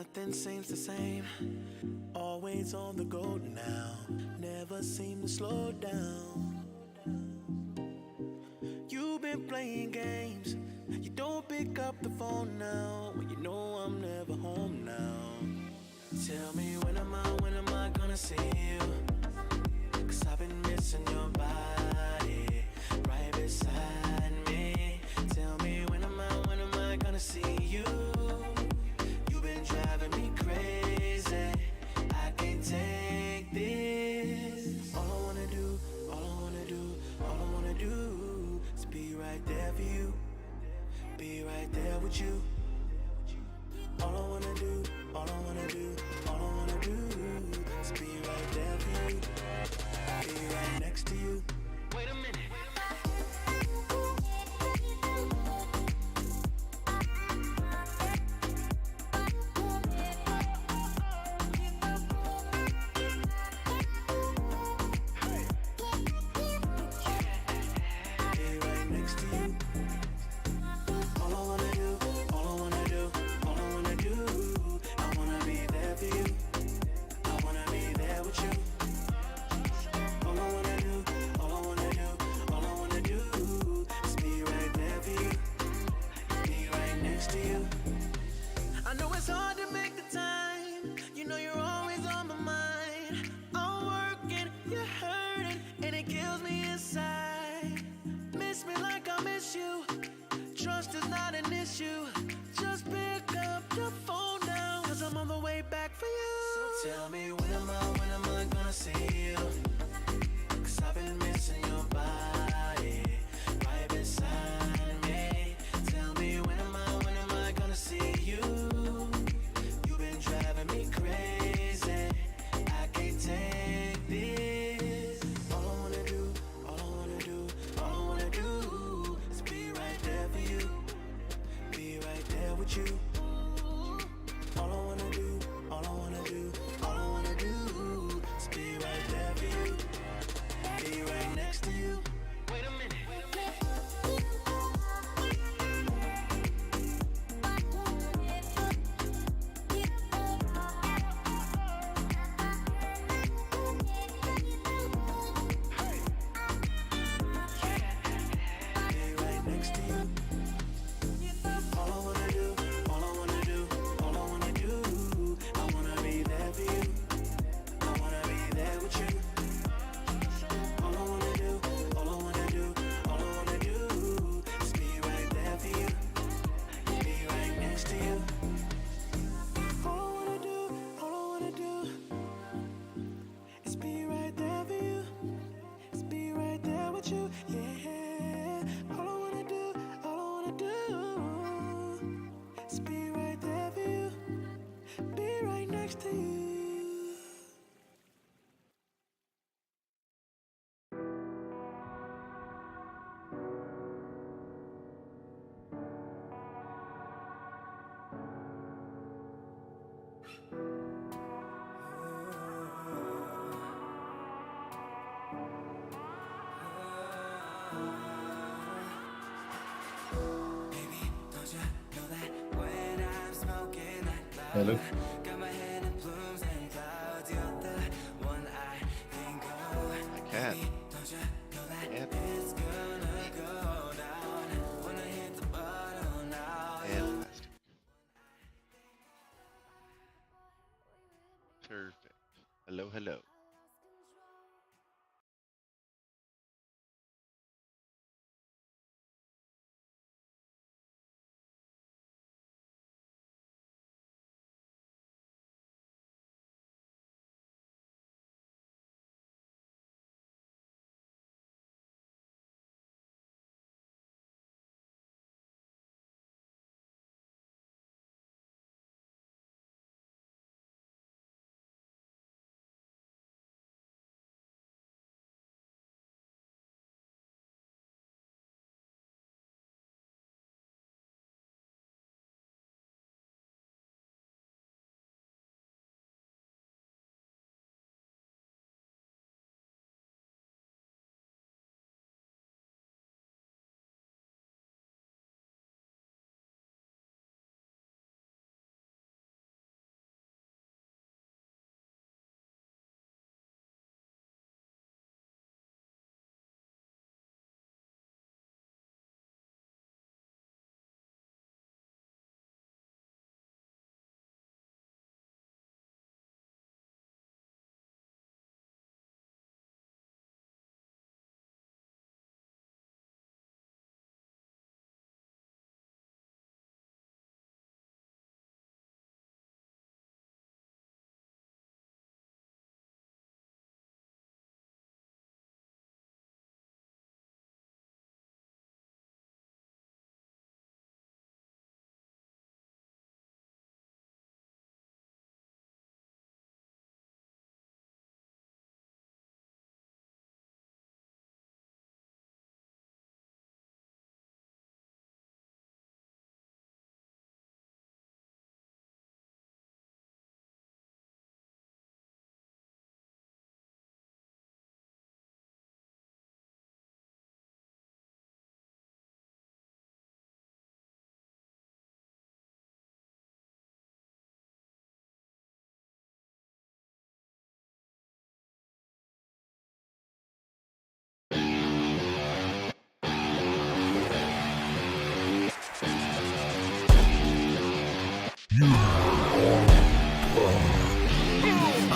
Nothing seems the same. Always on the go now. Never seem to slow down. You've been playing games. You don't pick up the phone now. When you know I'm never home now. Tell me when am I gonna see you? 'Cause I've been missing your body right beside me. Tell me when am I gonna see you? You've been driving me crazy. I can't take this. All I wanna do is be right there for you. Be right there with you. All I wanna do is be right there for you. Be right next to you. Wait a minute. Tell me when am I gonna see you? 'Cause I've been missing your body right beside me. Tell me when am I gonna see you? You've been driving me crazy. I can't take this. All I wanna do is be right there for you. Be right there with you. All I wanna do is be right there for you. Be right next to you. Wait a minute. Hello. Cat. Fantastic. Perfect. Hello.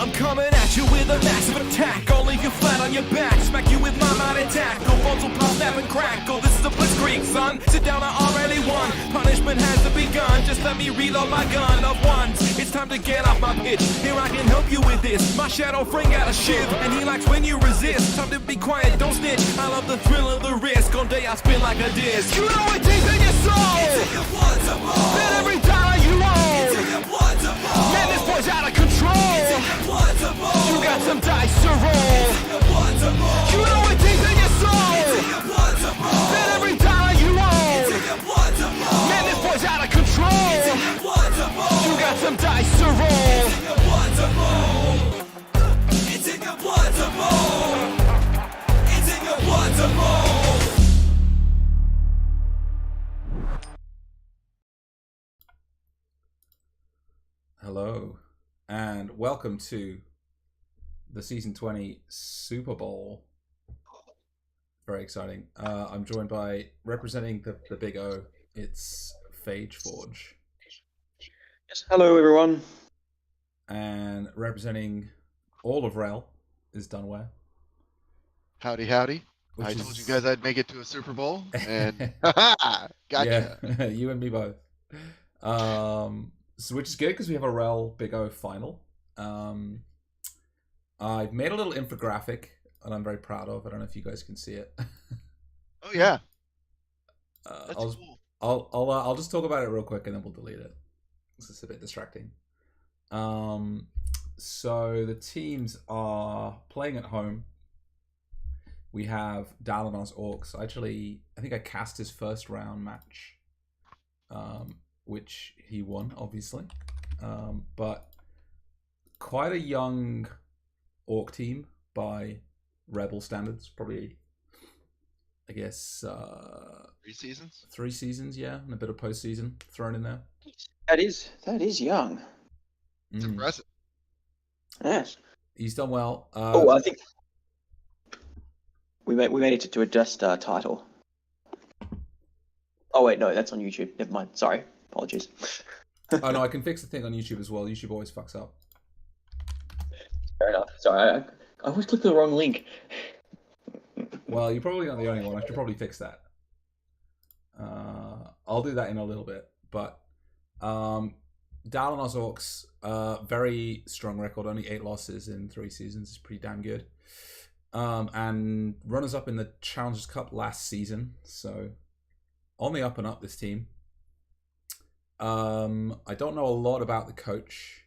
I'm coming at you with a massive attack. I'll leave you flat on your back, smack you with my might attack. No frontal pop, snap and crackle. This is a blitzkrieg, son. Sit down, I already won. Punishment has to begun. Just let me reload my gun. Loved ones, it's time to get off my pitch. Here I can help you with this. My shadow friend got a shiv, and he likes when you resist. Time to be quiet, don't snitch. I love the thrill of the risk. All day I spin like a disc. You know it deep in your soul. It's in your blood to roll. Bet every dollar you own. It's in your blood to roll. Man, this boy's out of control. It's in your blood to roll. You got some dice to roll. It's in your blood to roll. You know it deep in your soul. It's in your blood to roll. Bet every dollar you own. It's in your blood to roll. Man, this boy's out of control. It's in your blood to roll. You got some dice to roll. It's in your blood to roll. It's in your blood to roll. It's in your blood to roll. Hello, and welcome to the Season 20 Super Bowl. Very exciting. I'm joined by, representing the Big O, it's rsVordoca. Yes, hello everyone. And representing all of REBBL is Dunware. Howdy, howdy. Which I is- told you guys I'd make it to a Super Bowl, and gotcha. Yeah, you and me both. So which is good because we have a REBBL Big O final. I've made a little infographic and I'm very proud of. I don't know if you guys can see it. Oh yeah, that's I'll, cool. I'll just talk about it real quick and then we'll delete it. This is a bit distracting. So the teams are playing at home. We have Dalinar's Orcs. Actually, I think I cast his first round match, which he won, obviously. But quite a young Orc team by REBBL standards. Probably, I guess, 3 seasons. 3 seasons, yeah, and a bit of postseason thrown in there. That is young. It's impressive. Yes. He's done well. I think we made it to a just title. Oh wait, no, that's on YouTube. Never mind. Sorry, apologies. Oh no, I can fix the thing on YouTube as well. YouTube always fucks up. Fair enough. Sorry, I always clicked the wrong link. Well, you're probably not the only one. I should probably fix that. I'll do that in a little bit. But Dalinar's Orcs, very strong record. Only 8 losses in 3 seasons. Is pretty damn good. And runners up in the Challengers Cup last season. So on the up and up, this team. I don't know a lot about the coach,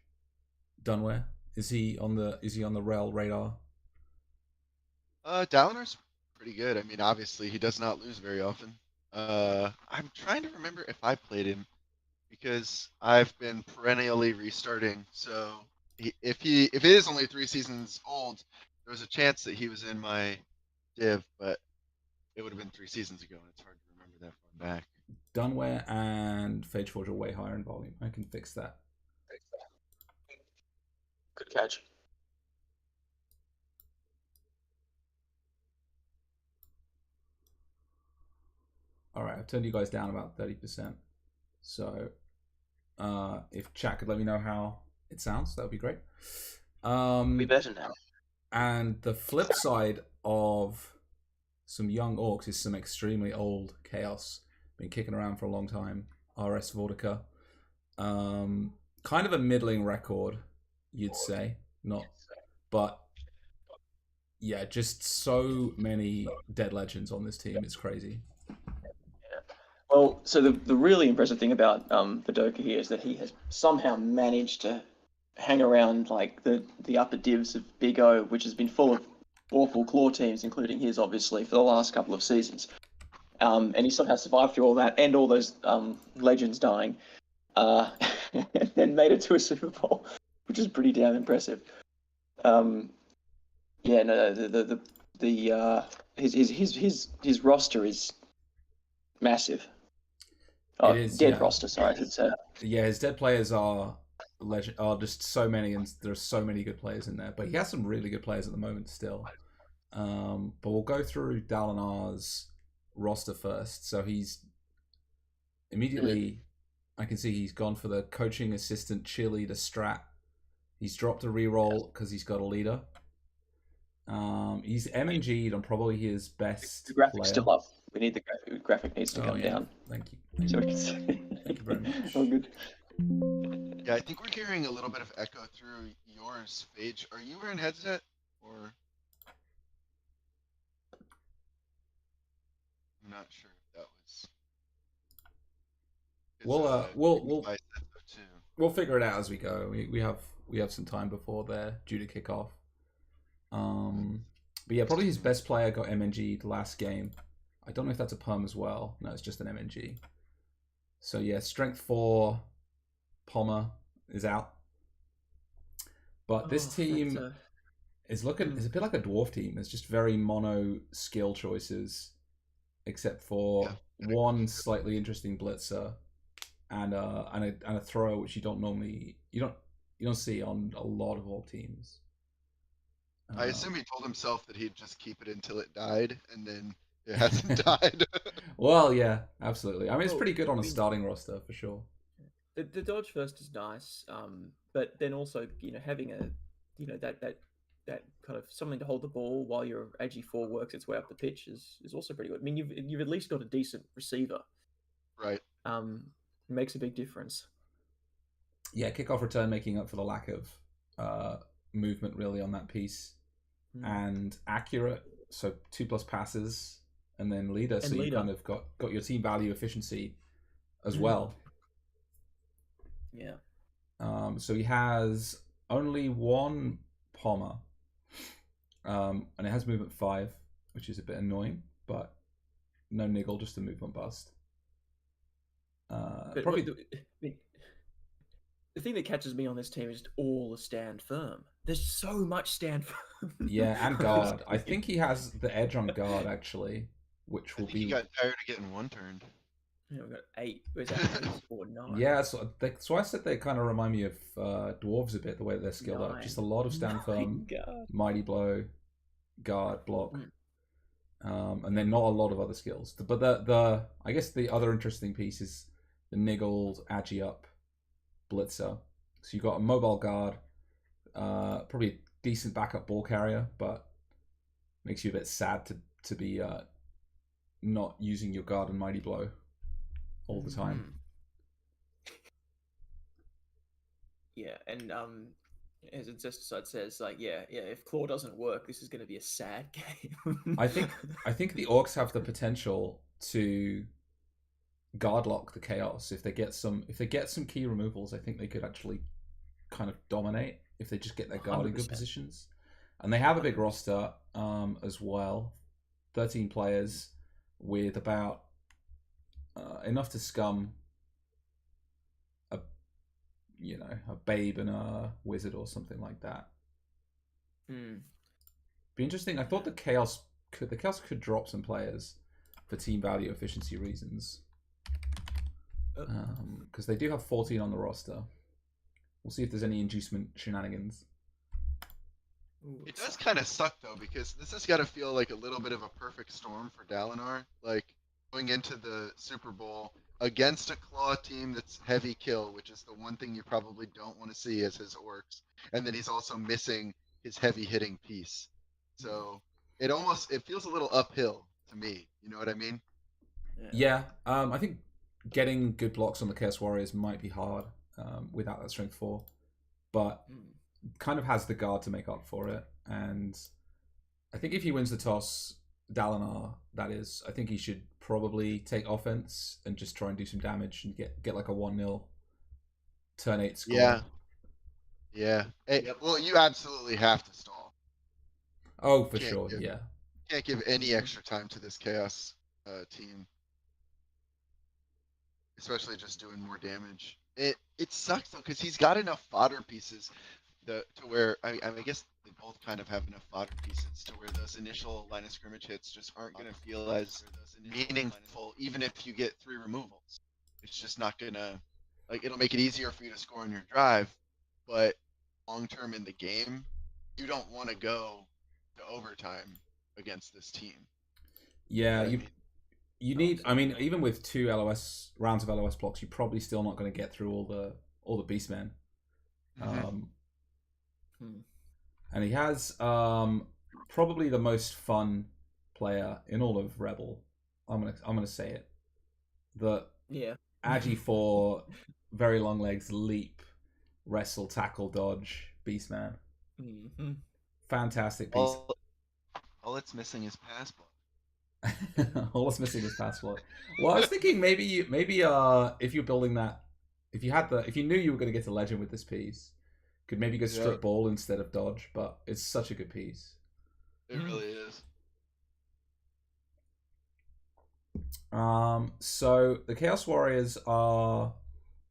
Dunware. Is he on the REBBL radar? Dalinar's pretty good. I mean, obviously he does not lose very often. I'm trying to remember if I played him because I've been perennially restarting. So if it is only 3 seasons old, there was a chance that he was in my div, but it would have been 3 seasons ago, and it's hard to remember that far back. Dunware and rsVordoca are way higher in volume. I can fix that. Good catch. All right, I've turned you guys down about 30%. So if chat could let me know how it sounds, that would be great. We better now. And the flip side of some young Orcs is some extremely old Chaos. Been kicking around for a long time. rsVordoca. Kind of a middling record, you'd say. Not, but yeah, just so many dead legends on this team. It's crazy. Well, so the really impressive thing about Vordoca here is that he has somehow managed to hang around like the upper divs of Big O, which has been full of awful claw teams, including his, obviously, for the last couple of seasons. And he somehow survived through all that and all those legends dying, and then made it to a Super Bowl, which is pretty damn impressive. Yeah, no, his roster is massive. It is, dead yeah. roster, sorry, I should say. Yeah, his dead players are just so many, and there's so many good players in there. But he has some really good players at the moment still. But we'll go through Dalinar's roster first. So he's immediately, I can see he's gone for the coaching assistant cheerleader strat He's dropped a reroll because he's got a leader. He's MNG'd on probably his best The graphics player. still up. We need the graphic needs to come down. Thank you. So we can see. Thank you very much. Oh, good. Yeah, I think we're hearing a little bit of echo through yours, Phage. Are you wearing headset or? I'm not sure if that was. We'll figure it out as we go. We have some time before they're due to kick off. But yeah, probably his best player got MNG'd last game. I don't know if that's a perm as well. No, it's just an MNG. So yeah, strength 4 Palmer is out. But this team is a bit like a dwarf team. It's just very mono skill choices, except for one slightly interesting blitzer and a thrower which you don't see on a lot of all teams. I assume he told himself that he'd just keep it until it died, and then it hasn't died. Well, yeah, absolutely. I mean, it's pretty good on a starting roster for sure. The dodge first is nice, but then also having that kind of something to hold the ball while your AG4 works its way up the pitch is also pretty good. I mean, you've at least got a decent receiver, right? Makes a big difference. Yeah, kickoff return making up for the lack of movement really on that piece, and accurate. So 2+ passes, and then leader. So you kind of got your team value efficiency as well. Yeah. So he has only one Palmer, and it has movement 5, which is a bit annoying, but no niggle, just a movement bust. But probably the thing that catches me on this team is just all the stand firm. There's so much stand firm. Yeah, and guard. I think he has the edge on guard actually, which will be. He got tired of getting one turned. Yeah, we've got 8. Where's that? 8 or 9? Yeah, so I said they kind of remind me of dwarves a bit, the way they're skilled up. Just a lot of stand firm, mighty blow, guard, block, and then not a lot of other skills. But the I guess the other interesting piece is the niggled agi up blitzer. So you've got a mobile guard, probably a decent backup ball carrier, but makes you a bit sad to be not using your guard and mighty blow all the time. Yeah, and as Incesticide says, like, if Claw doesn't work, this is going to be a sad game. I think the Orcs have the potential to guard lock the Chaos if they get some key removals. I think they could actually kind of dominate if they just get their guard 100%. In good positions. And they have a big roster as well, 13 players with about enough to scum a babe and a wizard or something like that. Be interesting. I thought the Chaos could drop some players for team value efficiency reasons, because they do have 14 on the roster. We'll see if there's any inducement shenanigans. It does kind of suck though, because this has got to feel like a little bit of a perfect storm for Dalinar. Like going into the Super Bowl against a Claw team that's heavy kill, which is the one thing you probably don't want to see as his Orcs, and then he's also missing his heavy hitting piece. So it feels a little uphill to me. You know what I mean? Yeah. I think getting good blocks on the Chaos Warriors might be hard without that strength 4, but kind of has the guard to make up for it. And I think if he wins the toss, Dalinar, that is, I think he should probably take offense and just try and do some damage and get like a 1-0 turn 8 score. Yeah. Hey, well, you absolutely have to stall. Oh, for sure. Can't give any extra time to this Chaos team, especially just doing more damage. It sucks though, because he's got enough fodder pieces to where I guess they both kind of have enough fodder pieces to where those initial line of scrimmage hits just aren't going to feel as meaningful, even if you get 3 removals. It's just not gonna, like, it'll make it easier for you to score on your drive, but long term in the game, you don't want to go to overtime against this team. Yeah, you need. I mean, even with 2 rounds of LOS blocks, you're probably still not going to get through all the beastmen. And he has probably the most fun player in all of Rebel. I'm gonna say it. The Agi 4, very long legs, leap, wrestle, tackle, dodge, Beastman. Mm-hmm. Fantastic piece. All it's missing is pass block. All it's missing is pass block. Well, I was thinking maybe if you're building that, if you knew you were going to get to legend with this piece, could maybe go strip ball instead of dodge. But it's such a good piece. It really is. So the Chaos Warriors are.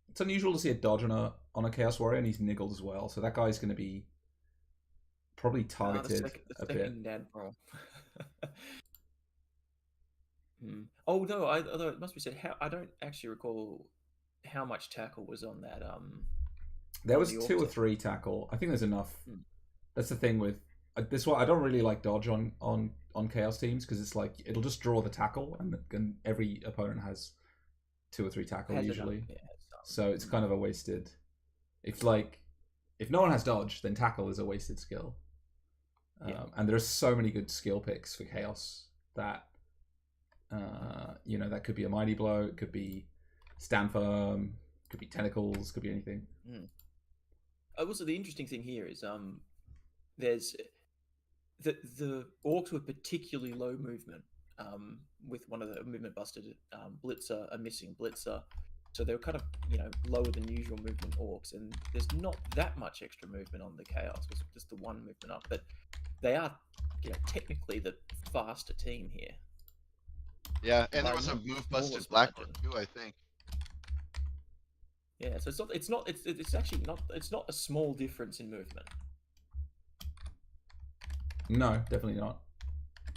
It's unusual to see a dodge on a Chaos Warrior, and he's niggled as well. So that guy's going to be probably targeted the a bit. Admiral. Oh no! Although it must be said, I don't actually recall how much tackle was on that. There was 2 or 3 tackle. I think there's enough. That's the thing with this one. I don't really like dodge on Chaos teams because it's like it'll just draw the tackle, and every opponent has 2 or 3 tackle usually. So it's kind of a wasted. If no one has dodge, then tackle is a wasted skill. And there are so many good skill picks for Chaos that that could be a mighty blow, it could be stand firm, could be tentacles, could be anything. Also, the interesting thing here is there's the orcs were particularly low movement with one of the movement busted blitzer, a missing blitzer. So they were kind of, lower than usual movement orcs, and there's not that much extra movement on the Chaos. It's just the one movement up, but they are, technically the faster team here. Yeah, and there was a move busted Blackboard too, I think. Yeah, so it's actually not a small difference in movement. No, definitely not.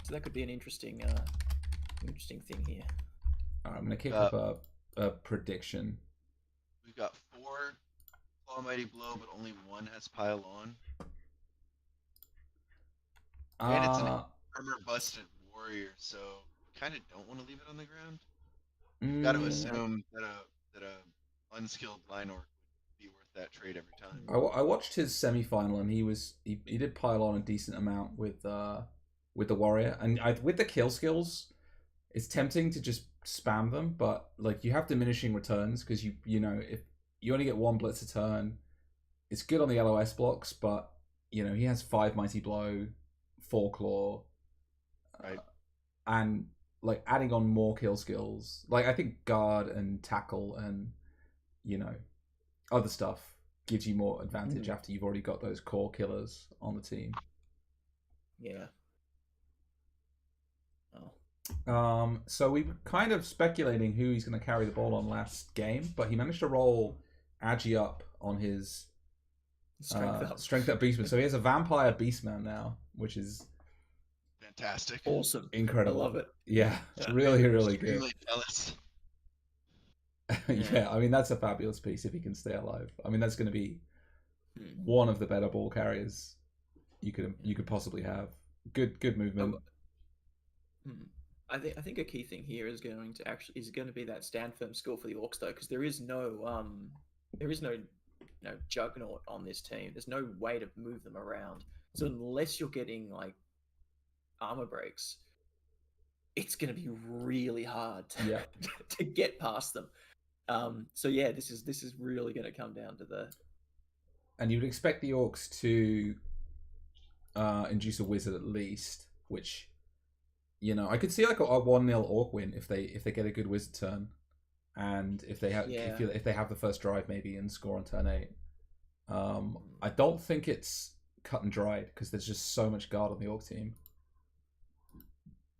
So that could be an interesting thing here. All right, I'm gonna kick up a prediction. We've got 4 Claw Mighty Blow, but only 1 has Pile On. And it's an armor busted warrior, so we kind of don't want to leave it on the ground. We've got to assume that a unskilled line orc would be worth that trade every time. I watched his semi-final, and he did pile on a decent amount with the warrior, and with the kill skills, it's tempting to just spam them, but you have diminishing returns because if you only get 1 blitz a turn, it's good on the LOS blocks, but he has 5 mighty blow, 4 claw, right, and adding on more kill skills. I think guard and tackle and other stuff gives you more advantage after you've already got those core killers on the team. Yeah. So we were kind of speculating who he's going to carry the ball on last game, but he managed to roll Agi up on his strength up Beastman. So he has a vampire Beastman now, which is fantastic, awesome, incredible. I love it. Yeah, it's really, really good. Really jealous. Yeah, I mean that's a fabulous piece if he can stay alive. I mean that's going to be one of the better ball carriers you could possibly have. Good movement. I think a key thing here is going to be that stand firm skill for the orcs though, because there is no juggernaut on this team. There's no way to move them around. So unless you're getting armor breaks, it's going to be really hard to get past them. So yeah, this is really going to come down to the. And you'd expect the orcs to induce a wizard at least, which. I could see a 1-0 orc win if they get a good wizard turn, and if they have if they have the first drive maybe and score on turn 8. I don't think it's cut and dried because there's just so much guard on the orc team.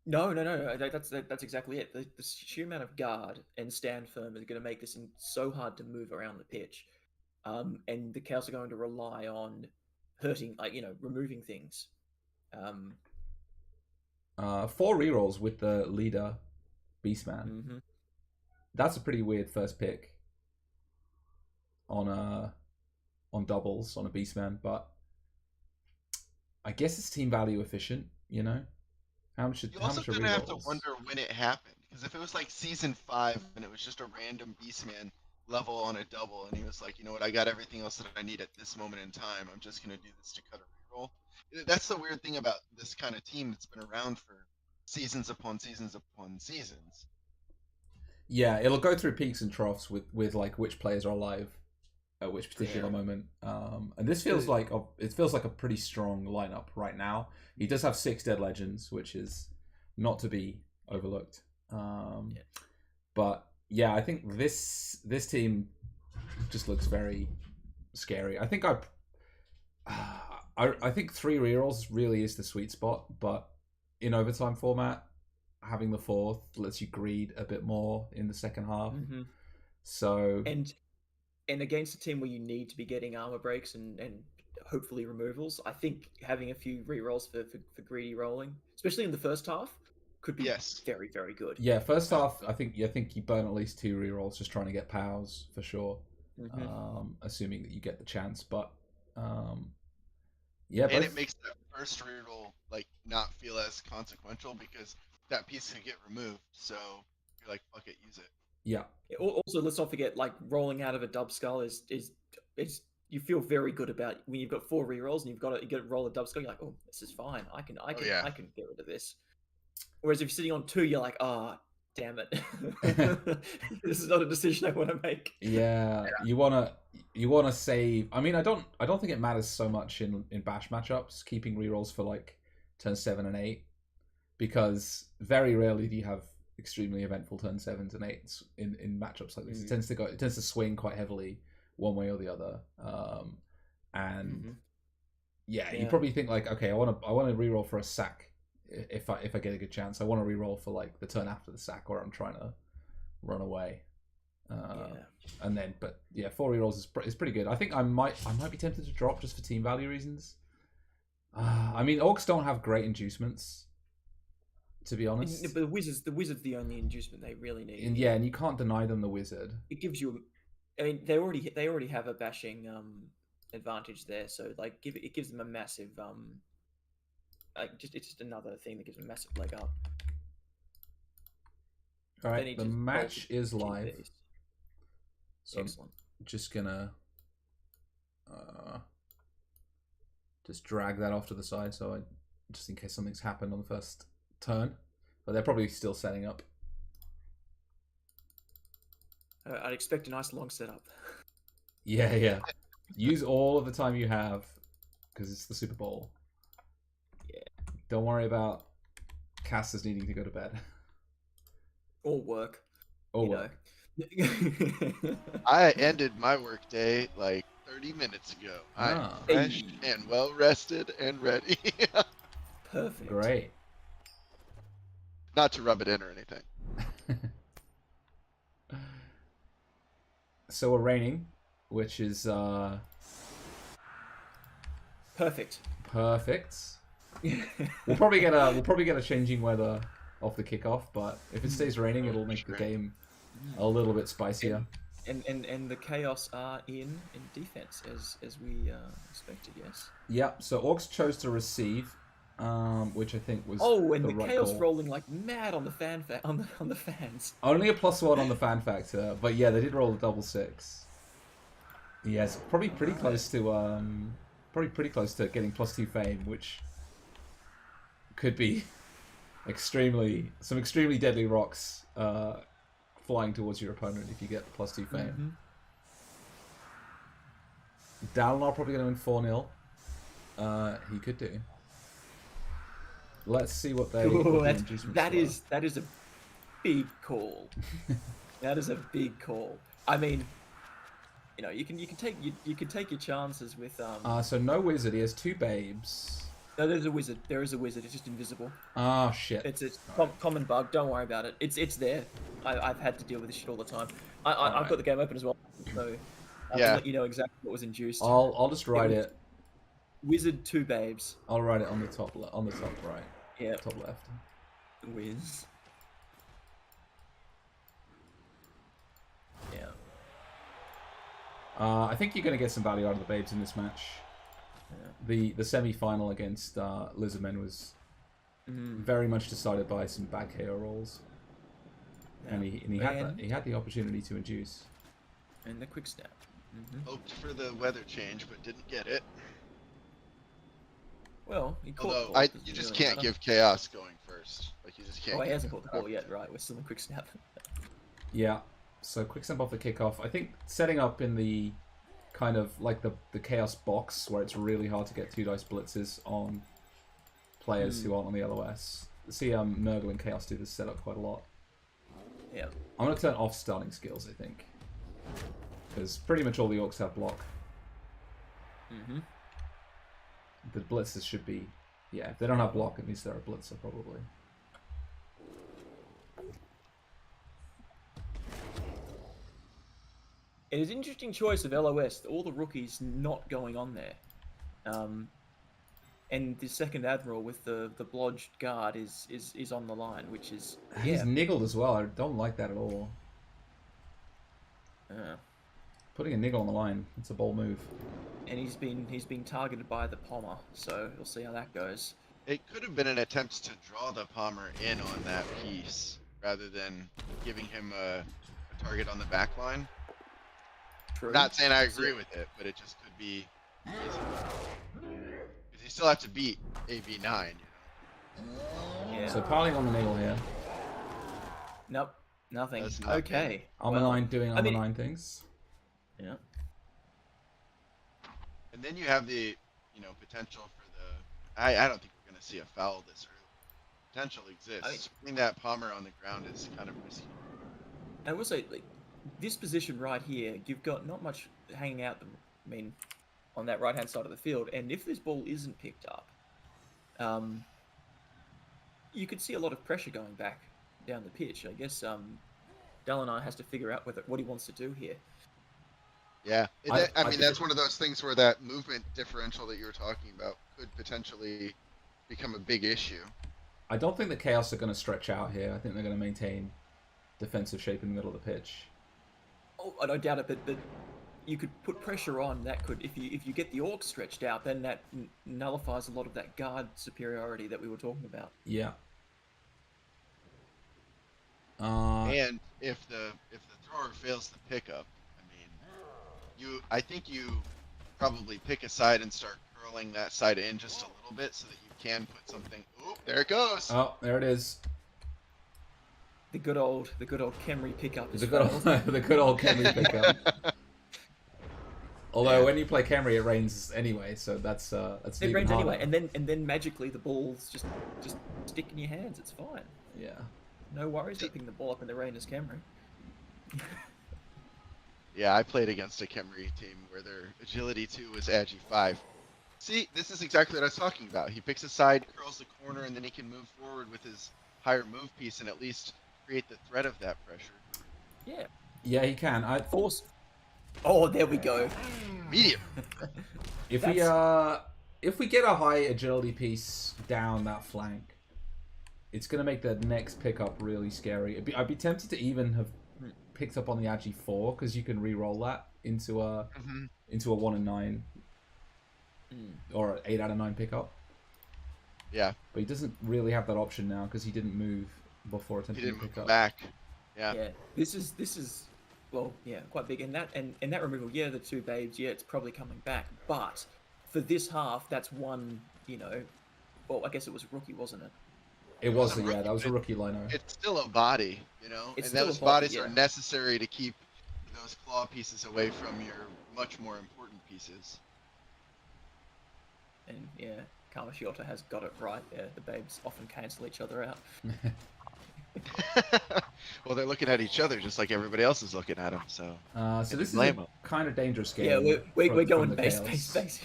No. That's exactly it. The sheer amount of guard and stand firm is going to make this so hard to move around the pitch, and the Chaos are going to rely on hurting, removing things. 4 rerolls with the leader Beastman. That's a pretty weird first pick on doubles on a Beastman, but I guess it's team value efficient. How much? You also gonna have to wonder when it happened, because if it was like season 5 and it was just a random Beastman level on a double, and he was like, you know what, I got everything else that I need at this moment in time. I'm just gonna do this to cut a reroll. That's the weird thing about this kind of team that's been around for seasons upon seasons upon seasons. Yeah, it'll go through peaks and troughs with like which players are alive at which particular moment. And this feels like a pretty strong lineup right now. He does have 6 dead legends, which is not to be overlooked. But yeah, I think this team just looks very scary. I think I think 3 rerolls really is the sweet spot, but in overtime format, having the 4th lets you greed a bit more in the second half. So and against a team where you need to be getting armor breaks and hopefully removals, I think having a few rerolls for greedy rolling, especially in the first half, could be very, very good. Yeah, first half, I think you burn at least 2 rerolls just trying to get POWs for sure. Assuming that you get the chance, but yeah, and it makes that first reroll like not feel as consequential because that piece could get removed. So you're like, fuck it, use it. Yeah. Also, let's not forget, like, rolling out of a dub skull is you feel very good about when you've got 4 rerolls and you got to roll a dub skull. You're like, oh, this is fine. I can get rid of this. Whereas if you're sitting on 2, you're like, damn it, this is not a decision I want to make. Yeah, you wanna save. I mean, I don't think it matters so much in bash matchups keeping rerolls for like turn 7 and 8, because very rarely do you have extremely eventful turn 7s and 8s in matchups like this. It tends to swing quite heavily one way or the other. You probably think like, okay, I want to reroll for a sack if I get a good chance. I want to reroll for like the turn after the sack where I'm trying to run away. And then, but yeah, 4 rerolls is pretty good. I think I might be tempted to drop just for team value reasons. I mean, orcs don't have great inducements, to be honest. But the wizard's the only inducement they really need. And yeah, and you can't deny them the wizard. It gives you, I mean, they already have a bashing advantage there, so like it gives them a massive it's just another thing that gives them a massive leg up. All right, the match is live. So excellent. I'm just gonna just drag that off to the side, so just in case something's happened on the first turn, but they're probably still setting up. I'd expect a nice long setup. Yeah. Use all of the time you have, because it's the Super Bowl. Yeah. Don't worry about casters needing to go to bed. Or work. I ended my work day like 30 minutes ago. I'm fresh and well rested and ready. Perfect. Great. Not to rub it in or anything. So we're raining, which is perfect. We'll probably get a changing weather off the kickoff, but if it stays raining, it'll make the game a little bit spicier. And the chaos are in defense as we expected. Yes. Yeah. So orcs chose to receive, which I think was and the right chaos call. rolling like mad on the on the fans. Only a +1 on the fan factor, but yeah, they did roll a double 6. Yes, probably pretty close to getting +2 fame, which could be some extremely deadly rocks flying towards your opponent if you get +2 fame. Dalinar probably going to win 4-0. He could do. Let's see what they. That is a big call. That is a big call. I mean, you can take your chances with So no wizard. He has 2 babes. No, there's a wizard. There is a wizard. It's just invisible. Ah, shit. It's a common bug. Don't worry about it. It's there. I've had to deal with this shit all the time. I've got the game open as well, so I can let you know exactly what was induced. I'll just write it. Wizard 2 babes. I'll write it on the top right. Yeah. Top left. Wiz. Yeah. I think you're going to get some value out of the babes in this match. Yeah. The semi-final against Lizardmen was very much decided by some bad KO rolls, and he had the opportunity to induce. And the quick snap. Hoped for the weather change, but didn't get it. Well, he caught Although the ball, doesn't you just really can't matter. give chaos going first. Like you just can't. Oh, he give hasn't him caught the that ball yet, right? We're still in quick snap. Yeah. So quick snap off the kickoff. I think setting up in the kind of like the chaos box where it's really hard to get 2 dice blitzes on players who aren't on the LOS. See Murgle and Chaos do this setup quite a lot. Yeah. I'm going to turn off starting skills, I think. Because pretty much all the orcs have block. The blitzers should be... Yeah, if they don't have block, it means they're a blitzer, probably. It is an interesting choice of LOS. All the rookies not going on there. And the second admiral with the blodged guard is on the line, which is He's niggled as well. I don't like that at all. Putting a niggle on the line, it's a bold move. And he's been targeted by the Pommer, so we'll see how that goes. It could have been an attempt to draw the Palmer in on that piece, rather than giving him a target on the back line. True. Not saying I agree with it, but it just could be easy. Because you still have to beat AB9, you know? Yeah. So piling on the niggle here. Nope. Nothing. That's not Okay. Armor 9 doing Armor 9 things. Yeah. And then you have the, potential for the... I don't think we're going to see a foul this early. Potential exists. Putting that Palmer on the ground is kind of risky. I will say, like, this position right here, you've got not much hanging out, on that right-hand side of the field, and if this ball isn't picked up, you could see a lot of pressure going back down the pitch. I guess Dalinar has to figure out what he wants to do here. Yeah, I mean that's one of those things where that movement differential that you were talking about could potentially become a big issue. I don't think the Chaos are going to stretch out here. I think they're going to maintain defensive shape in the middle of the pitch. Oh, I don't doubt it, but you could put pressure on. That could, if you get the orcs stretched out, then that nullifies a lot of that guard superiority that we were talking about. Yeah. And if the thrower fails the pickup, I think you probably pick a side and start curling that side in just a little bit so that you can put something. Oh, there it goes. Oh, there it is. The good old Khemri pickup is The good old Khemri pickup. Although when you play Khemri, it rains anyway, so that's it even rains harder. anyway, and then magically the balls just stick in your hands. It's fine. Yeah. No worries about picking the ball up in the rain as Khemri. Yeah, I played against a Khemri team where their agility 2 was agi 5. See, this is exactly what I was talking about. He picks a side, curls the corner, and then he can move forward with his higher move piece and at least create the threat of that pressure. Yeah. Yeah, he can. Force. Oh, there we go. Medium. If we get a high agility piece down that flank, it's going to make the next pickup really scary. I'd be tempted to even have picked up on the Agi 4 because you can re-roll that into a 1 and 9 or an 8 out of 9 pickup. Yeah. Hmm. But he doesn't really have that option now because he didn't move before attempting He didn't to pick move up. back. Yeah. Yeah. This is well, yeah, quite big. And that removal, yeah, the 2 babes, yeah, it's probably coming back. But for this half, that's one, well, I guess it was a rookie, wasn't it? It was a rookie, that was a rookie liner. It's still a body, It's and still those a body, bodies are yeah. necessary to keep those claw pieces away from your much more important pieces. And yeah, Kamashiota has got it right there. The babes often cancel each other out. Well, they're looking at each other just like everybody else is looking at them. So So this is blame a 'em. kind of dangerous game. Yeah, we're from going the base. Chaos.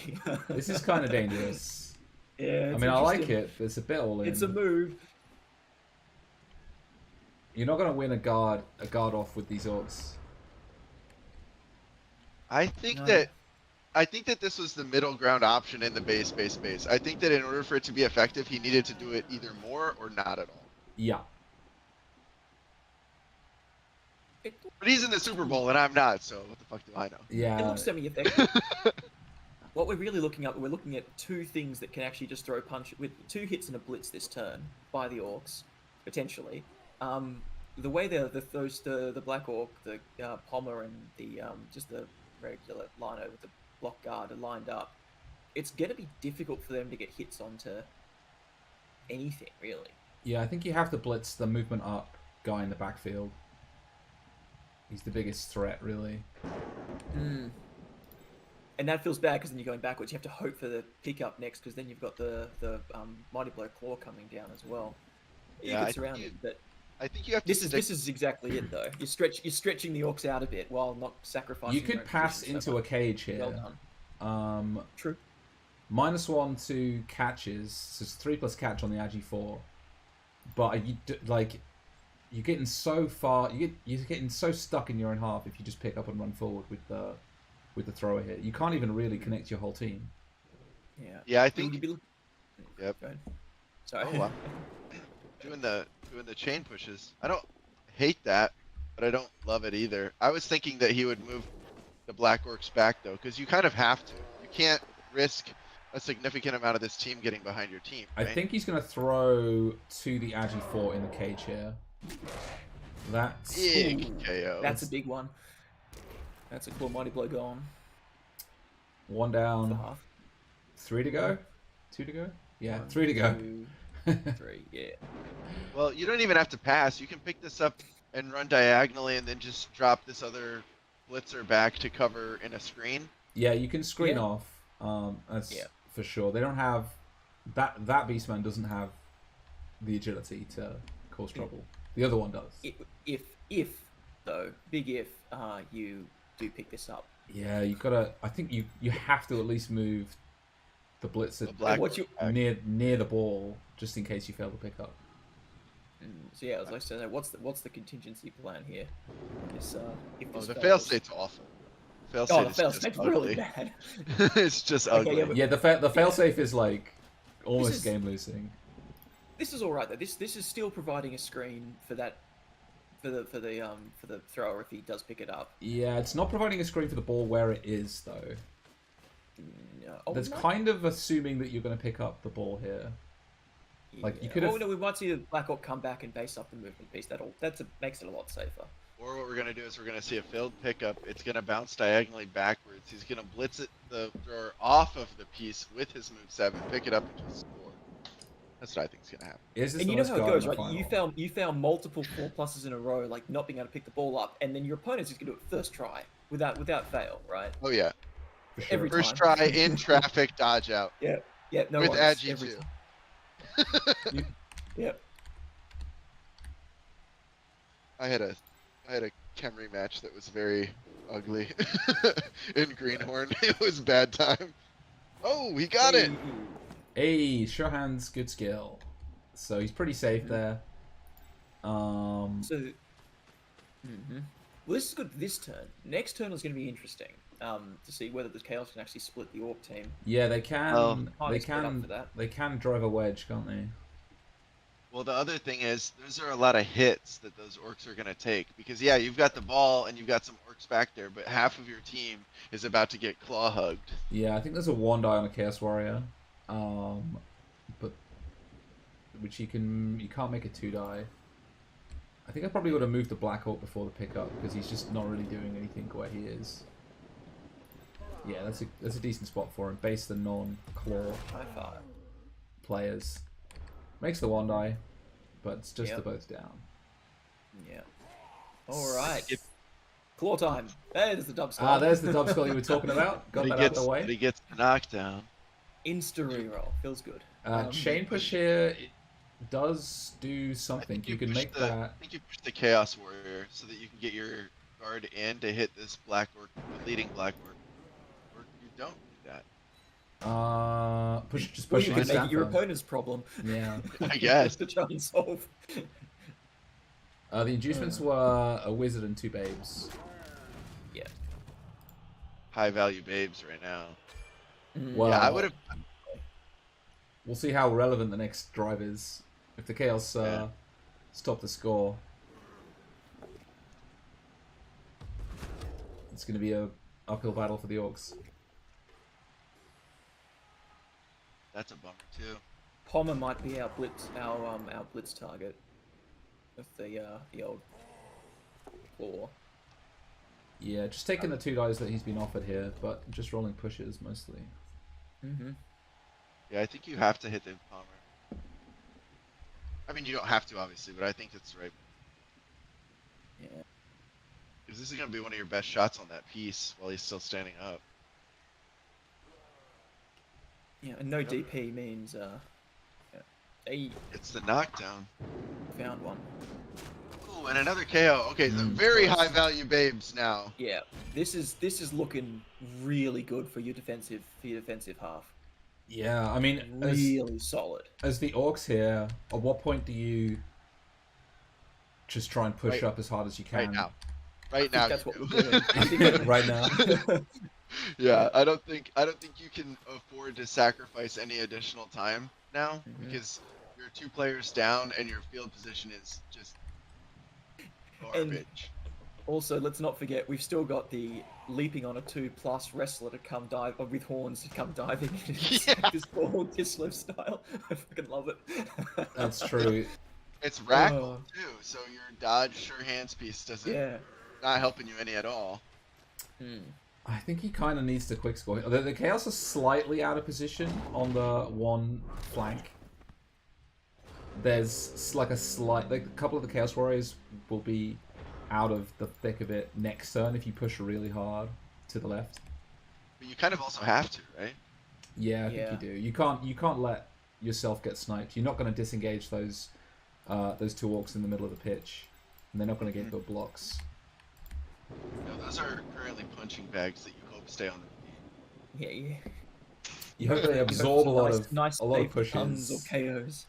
This is kind of dangerous. Yeah, I mean, I like it. It's a bit all in. It's a move. You're not going to win a guard off with these orcs. I think No. that this was the middle ground option in the base. I think that in order for it to be effective, he needed to do it either more or not at all. Yeah. But he's in the Super Bowl and I'm not, so what the fuck do I know? It Yeah. looks semi-effective. What we're really looking at, we're looking at 2 things that can actually just throw punch with 2 hits and a blitz this turn by the orcs, potentially. the way the Black Orc, the Pommer, and the just the regular lino with the block guard are lined up, it's going to be difficult for them to get hits onto anything, really. Yeah, I think you have to blitz the movement up guy in the backfield. He's the biggest threat, really. Mm. And that feels bad because then you're going backwards. You have to hope for the pickup next because then you've got the Mighty Blow Claw coming down as well. You Yeah, get surrounded, but I think you have to. this is exactly it though. You're stretching the orcs out a bit while not sacrificing. You could pass position so into a much. cage here. Well done. True. -1 to catches, so it's 3+ catch on the Agi 4. But you're getting so far. You're getting so stuck in your own half if you just pick up and run forward with the thrower here. You can't even really connect your whole team. Yeah. Yeah, I think. Yep. Go ahead. Sorry. Oh, wow. Doing the chain pushes. I don't hate that, but I don't love it either. I was thinking that he would move the Black Orcs back though, because you kind of have to. You can't risk a significant amount of this team getting behind your team. Right? I think he's going to throw to the Agi 4 in the cage here. That's big KO. That's a big one. That's a cool Mighty Blow gone. 1 down. 3 to go. 2 to go. Yeah, 3 to go. 2, 3. Yeah. Well, you don't even have to pass. You can pick this up and run diagonally, and then just drop this other blitzer back to cover in a screen. Yeah, you can screen off. That's for sure. They don't have that Beastman doesn't have the agility to cause trouble. The other one does. If though, big if, you do pick this up. Yeah, you gotta. I think you have to at least move the blitzer near the ball just in case you fail to pick up. So yeah, as I said, what's the contingency plan here? The failsafe's awful. The failsafe's really bad. It's just ugly. Yeah, the failsafe is like almost game losing. This is all right though. This is still providing a screen for that for the thrower if he does pick it up. Yeah, it's not providing a screen for the ball where it is though. No. That's kind of assuming that you're going to pick up the ball here. Like you could have. Oh no, we might see the Black Orc come back and base up the movement piece. Makes it a lot safer. Or what we're going to do is we're going to see a failed pickup. It's going to bounce diagonally backwards. He's going to blitz the thrower off of the piece with his move 7, pick it up and just score. That's what I think is going to happen. And you know how it goes, right? You found multiple 4+ in a row, like not being able to pick the ball up, and then your opponent's just going to do it first try without fail, right? Oh yeah. Sure. Every First time. try in traffic, dodge out. Yeah. No with worries. Agi too. Yep. I had a Khemri match that was very ugly in Greenhorn. It was bad time. Oh, he got it. Hey, Shohan's good skill. So he's pretty safe there. Well, this is good this turn. Next turn is going to be interesting. To see whether the Chaos can actually split the Orc team. Yeah, they can. They They can drive a wedge, can't they? Well, the other thing is, those are a lot of hits that those orcs are going to take. Because, yeah, you've got the ball and you've got some orcs back there, but half of your team is about to get claw hugged. Yeah, I think there's a 1 die on a Chaos Warrior. But which you can't make a 2 die. I think I probably would have moved the Black Orc before the pickup, because he's just not really doing anything where he is. Yeah, that's a decent spot for him. Base the non-claw players. Makes the 1 die, but it's just the both down. Yeah. Alright. Claw time. There's the dub skull. Ah, there's the dub skull you were talking about. Got that out of the way. But he gets knocked down. Insta reroll. Feels good. Chain push here does do something. You can make that. I think you push the Chaos Warrior so that you can get your guard in to hit this Black Orc, the leading Black Orc. Or you don't do that. Just push you can make it your opponent's problem. Yeah. I guess. To try and solve. The inducements were a wizard and 2 babes. Yeah. High value babes right now. Well, yeah, I would have. We'll see how relevant the next drive is. If the Chaos stop the score, it's going to be a uphill battle for the Orcs. That's a bummer too. Pommer might be our blitz target. with the old claw. Yeah, just taking the 2 guys that he's been offered here, but just rolling pushes mostly. Mm-hmm. Yeah, I think you have to hit the Palmer. I mean, you don't have to, obviously, but I think it's right. Yeah. Because this is going to be one of your best shots on that piece while he's still standing up. Yeah, and no DP means they It's the knockdown. found one. Ooh, and another KO. Okay, the very close. high value babes now. Yeah, this is looking really good for your defensive half. Yeah, I mean, Really solid. as the orcs here, at what point do you just try and push up as hard as you can? Right now. Right I now. think that's what you we're doing. I think that- Right now. Yeah, I don't think you can afford to sacrifice any additional time now because you're 2 players down and your field position is just garbage. Also, let's not forget, we've still got the leaping on a 2+ wrestler to come dive, or with horns to come diving in this ball Kislev style. I fucking love it. That's true. It's Rackle too, so your dodge sure hands piece doesn't not helping you any at all. I think he kind of needs to quick score. The Chaos are slightly out of position on the one flank. There's like a couple of the Chaos Warriors will be out of the thick of it next turn if you push really hard to the left. But you kind of also have to, right? Yeah, I think you do. You can't let yourself get sniped. You're not going to disengage those 2 orcs in the middle of the pitch, and they're not going to get good blocks. No, those are currently punching bags that you hope stay on the feet. Yeah. You hope they absorb a lot of pushes. Tons of KOs.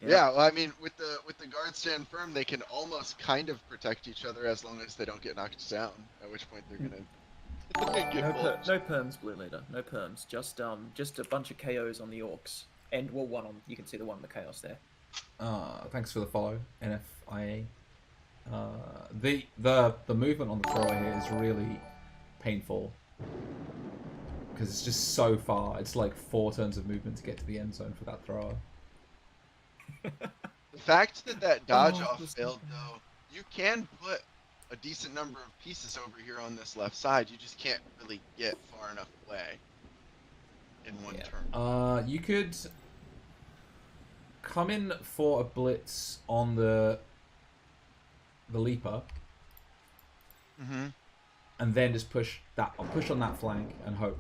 Yeah, well, I mean, with the guard stand firm, they can almost kind of protect each other as long as they don't get knocked down. At which point they're gonna get no perms, Blue Leader. No perms. Just a bunch of KOs on the orcs, and well, one on. You can see the one in the chaos there. Thanks for the follow, NFIA. The movement on the thrower here is really painful because it's just so far. It's like 4 turns of movement to get to the end zone for that thrower. The fact that dodge off failed, though, you can put a decent number of pieces over here on this left side. You just can't really get far enough away in one turn. You could come in for a blitz on the leaper, and then just push on that flank and hope.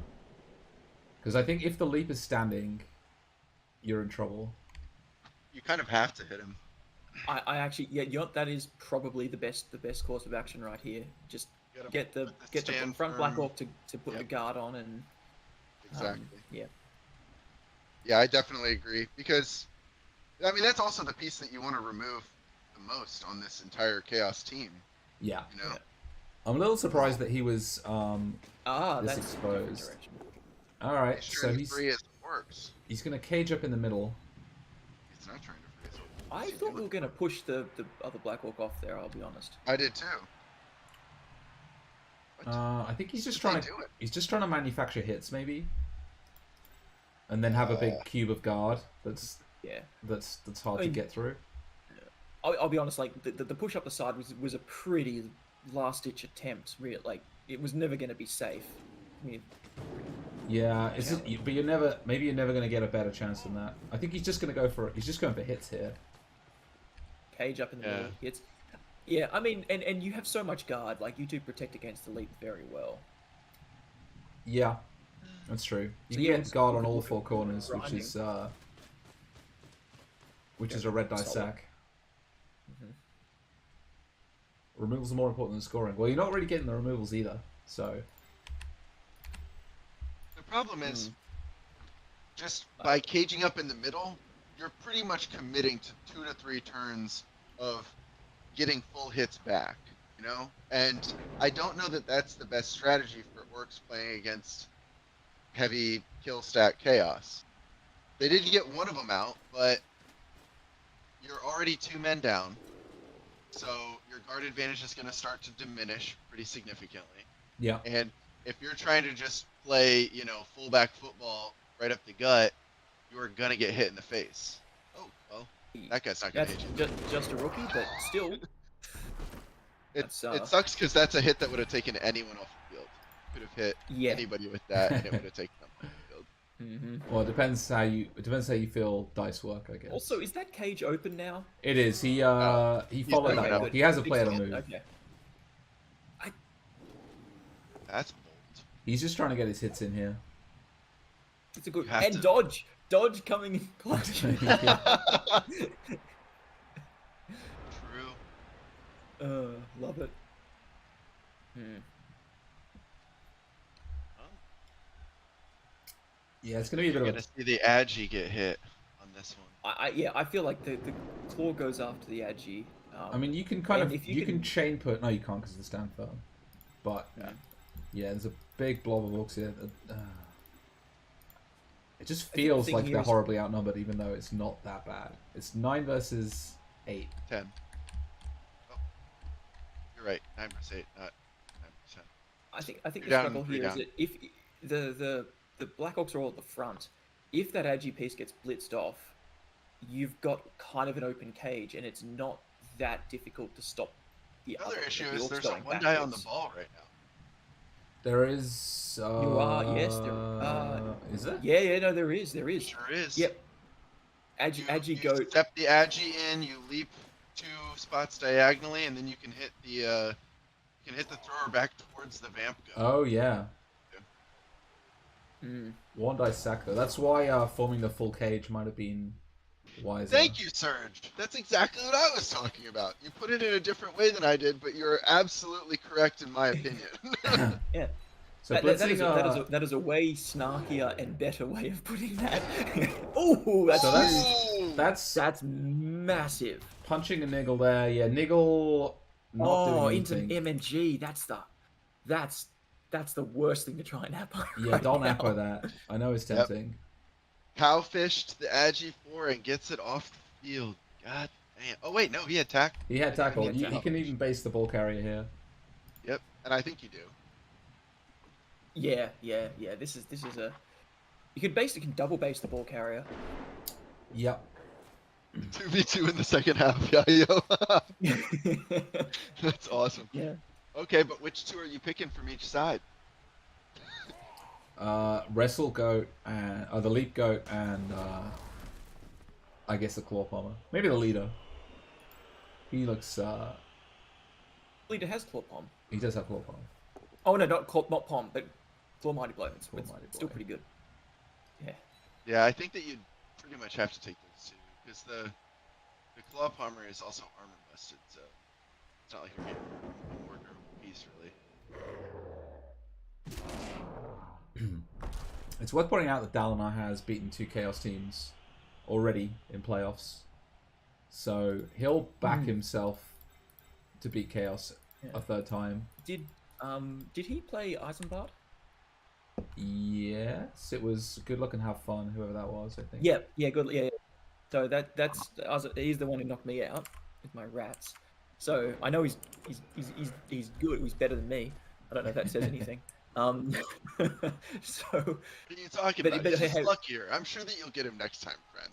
Because I think if the leaper's standing, you're in trouble. You kind of have to hit him. I actually, that is probably the best course of action right here. Just get the front black orc to put the guard on and exactly. Yeah, I definitely agree because I mean that's also the piece that you want to remove the most on this entire chaos team. Yeah. You know? I'm a little surprised that he was that's exposed. All right, so he's gonna cage up in the middle. He's not trying to freeze. I thought we were gonna push the other black orc off there. I'll be honest. I did too. I think he's just trying to manufacture hits maybe, and then have a big cube of guard that's hard to get through. I'll be honest. Like the push up the side was a pretty last ditch attempt. Really, like it was never gonna be safe. I mean, yeah, but you're never going to get a better chance than that. I think he's just going for hits here. Cage up in the middle, hits. Yeah, I mean, and you have so much guard, like you do protect against the leap very well. Yeah, that's true. You can get guard on all 4 corners, which is a red die sack. Removals are more important than scoring. Well, you're not really getting the removals either, so. The problem is, just by caging up in the middle, you're pretty much committing to 2 to 3 turns of getting full hits back, you know? And I don't know that that's the best strategy for orcs playing against heavy kill stack chaos. They did get one of them out, but you're already 2 men down, so your guard advantage is going to start to diminish pretty significantly. Yeah. And if you're trying to just play, fullback football right up the gut, you are going to get hit in the face. Oh, well, That guy's not gonna That's hit you. just a rookie, but still. It That's, sucks because that's a hit that would have taken anyone off the field. Could have hit Yeah. anybody with that, and it would have taken them off the field. Mm-hmm. Well, it depends how you feel dice work, I guess. Also, is that cage open now? It is. He No. followed not that. open. Up. He hasn't Big played a spot. move. Okay. That's bold. He's just trying to get his hits in here. It's a good You have and to- dodge. Dodge coming in clutch. True. Love it. Hmm. Yeah, it's gonna be a You're bit gonna of see the Agi get hit on this one. I feel like the claw goes after the Agi. I mean, you can kind and of if you you can can- chain put. No, you can't because of the stand firm. But yeah, there's a big blob of orcs here. It just think the feels thing like here they're is- horribly outnumbered, even though it's not that bad. It's 9 versus 8. 10. Oh, you're right. 9 versus 8, not 9%. I think the You're down, struggle 3 here is down. that if the Black Orcs are all at the front, if that Agi piece gets blitzed off, you've got kind of an open cage, and it's not that difficult to stop the Another other issue the is orcs there's going one guy on the backwards. ball right now. There is. You are, yes, there- is there? Yeah, no, there is. Sure is. Yep. Agi You goat. step the Agi in, you leap 2 spots diagonally, and then you can hit the thrower back towards the vamp goat. Oh yeah. Mm. One dice sack though. That's why forming the full cage might have been wiser. Thank you, Serge. That's exactly what I was talking about. You put it in a different way than I did, but you're absolutely correct in my opinion. Yeah. So That blitzing. is a way snarkier and better way of putting that. Oh, that's So huge. that's massive. punching a niggle there. Yeah, niggle. Not doing Into anything. MNG. That's the worst thing to try and happen. Yeah, don't appo that. I know it's Yep. tempting. Cowfished the Agi 4 and gets it off the field. God damn. Oh wait, no, he attacked. He had tackle. He had He tackle. can even base the ball carrier here. Yep, and I think you do. Yeah. This is a. You could basically double base the ball carrier. Yep. 2v2 in the second half, yeah, yo. That's awesome. Yeah. Okay, but which 2 are you picking from each side? Wrestle goat and the leap goat and I guess the claw palmer. Maybe the leader. He looks. Leader has claw palm. He does have claw palmer. Oh no, not palm, but claw mighty blow. It's Claw mighty still blow. pretty good. Yeah. Yeah, I think that you'd pretty much have to take those 2 because the claw palmer is also armor busted, so it's not like you're getting a more durable piece really. It's worth pointing out that Dalinar has beaten 2 Chaos teams already in playoffs, so he'll back himself to beat Chaos a 3rd time. Did he play Eisenbart? Yes, it was good luck and have fun. Whoever that was, I think. Yeah, good. Yeah. So he's the one who knocked me out with my rats. So I know he's good. He's better than me. I don't know if that says anything. So What are you talking But- about? but He's just hey- luckier. I'm sure that you'll get him next time, friend.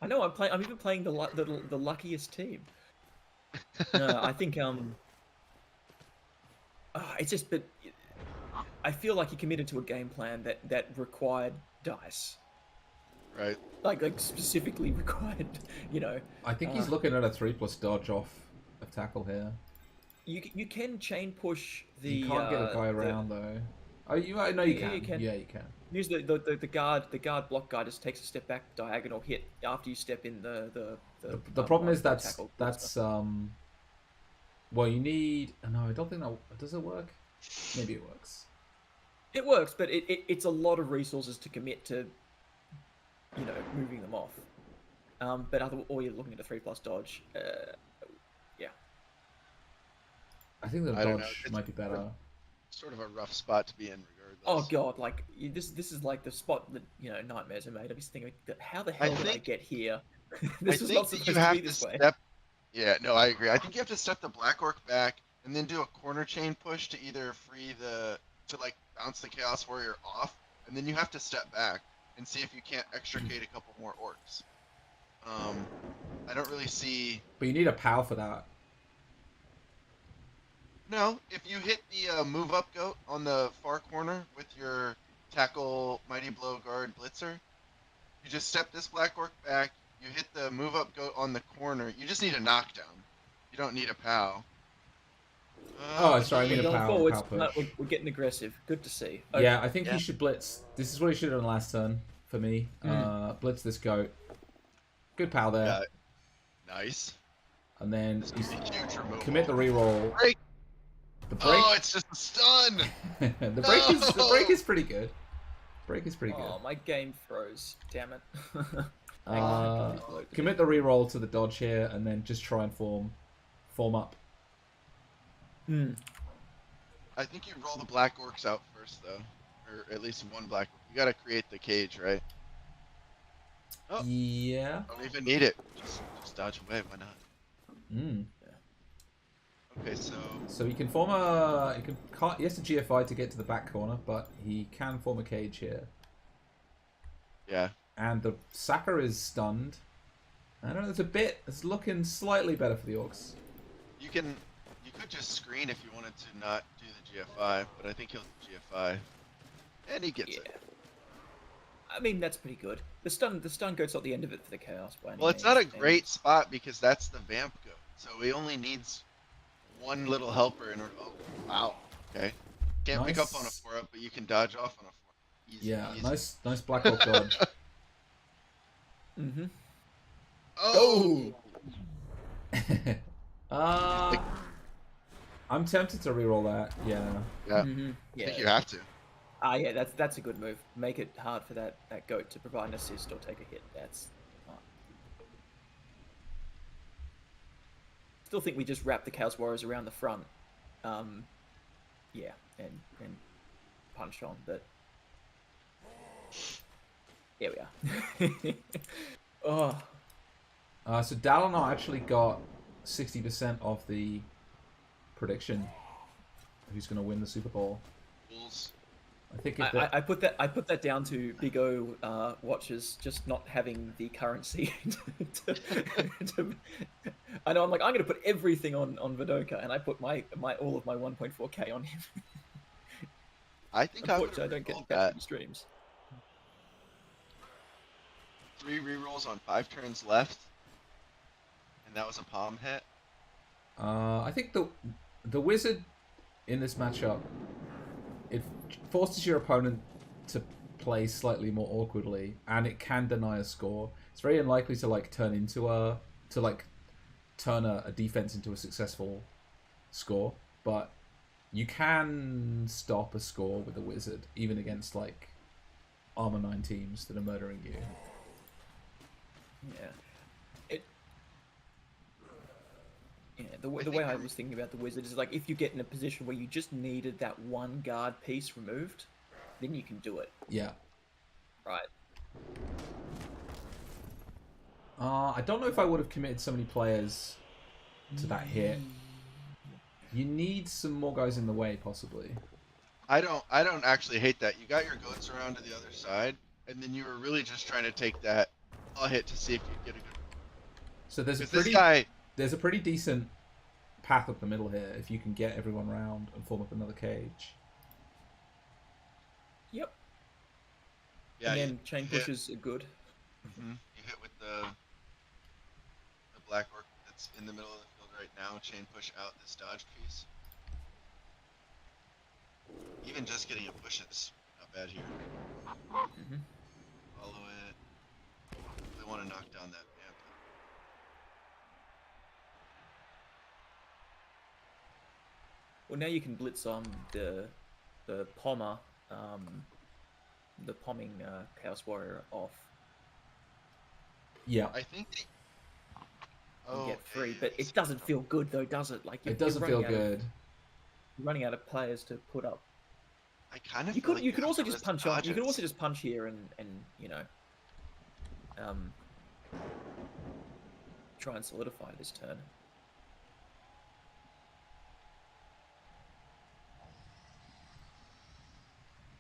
I know I'm even playing the luckiest team. No, I think it's just but I feel like he committed to a game plan that required dice. Right. Like specifically required, I think he's looking at a 3+ dodge off of tackle here. You can chain push the. You can't get a guy around though. Oh, I know you Yeah, can. you can. Yeah, you can. Use the guard block guy just takes a step back diagonal hit after you step in the problem is tackle. that's well, you need. No, I don't think that does it work. Maybe it works. It works, but it's a lot of resources to commit to, moving them off. Or you're looking at a 3+ dodge. Yeah. I think the I don't know, dodge it's- might be better. Sort of a rough spot to be in, regardless. Oh god, like this is like the spot that nightmares are made. I'm just thinking, how the hell did I think- get here? I This is think not that supposed you to have be to this way. step. Yeah, no, I agree. I think you have to step the black orc back and then do a corner chain push to either bounce the Chaos Warrior off, and then you have to step back and see if you can't extricate a couple more orcs. I don't really see. But you need a POW for that. No, if you hit the move up goat on the far corner with your tackle mighty blow guard blitzer, you just step this black orc back. You hit the move up goat on the corner. You just need a knockdown. You don't need a POW. Oh, sorry, I mean We're a going POW forwards. push. No, we're getting aggressive. Good to see. Yeah, I think Yeah. he should blitz. This is what he should have done last turn for me. Blitz this goat. Good POW there. Yeah. Nice. And then This is a huge removal. commit the reroll. Break. The break. Oh, it's just a stun. the break is pretty good. Break is pretty good. Oh, my game froze. Damn it. Commit the reroll to the dodge here, and then just try and form up. I think you roll the black orcs out first, though, or at least one black. You gotta create the cage, right? Oh. Yeah. Don't even need it. Just dodge away. Why not? Okay, So he can form a. He has to GFI to get to the back corner, but he can form a cage here. Yeah. And the sacker is stunned. I don't know. It's looking slightly better for the orcs. You could just screen if you wanted to not do the GFI, but I think he'll GFI, and he gets it. I mean, that's pretty good. The stun goat's not the end of it for the chaos. Well, it's not a great spot because that's the vamp goat, so he only needs one little helper in order. Oh, wow. Okay. Can't pick up on a 4-up, but you can dodge off on a 4. Easy, Yeah, easy. nice black orc dodge. Oh. I'm tempted to reroll that. Yeah. Yeah. Yeah. I think you have to. Yeah, that's a good move. Make it hard for that goat to provide an assist or take a hit. That's fine. Still think we just wrap the Chaos Warriors around the front. Yeah, and punch on, but here we are. Oh. So Dalinar actually got 60% of the prediction. Who's going to win the Superbowl? Bulls. I think I put that down to Big O watchers just not having the currency. I know I'm going to put everything on Vordoca, and I put all of my 1.4K on him. I think Unfortunately, I don't get that streams. 3 rerolls on 5 turns left, and that was a palm hit. I think the wizard in this matchup, it forces your opponent to play slightly more awkwardly, and it can deny a score. It's very unlikely to turn a defense into a successful score, but you can stop a score with a wizard, even against like armor 9 teams that are murdering you. Yeah. The way I was thinking about the wizard is like if you get in a position where you just needed that one guard piece removed, then you can do it. Yeah. Right. I don't know if I would have committed so many players to that hit. You need some more guys in the way, possibly. I don't actually hate that. You got your goats around to the other side, and then you were really just trying to take that hit to see if you get a good. So there's a pretty decent path up the middle here if you can get everyone round and form up another cage. Yep. Yeah. And then chain pushes are good. Mm-hmm. You hit with the black orc that's in the middle of the field right now. Chain push out this dodge piece. Even just getting a push is not bad here. Mm-hmm. Follow it. Really want to knock down that vamp. Well, now you can blitz on the pommer, the pomming Chaos Warrior off. Yeah. I think. And get free, but it doesn't feel good though, does it? Like it doesn't feel good. You're running out of players to put up. I kind of. You could also just punch on. You can also just punch here and you know, try and solidify this turn.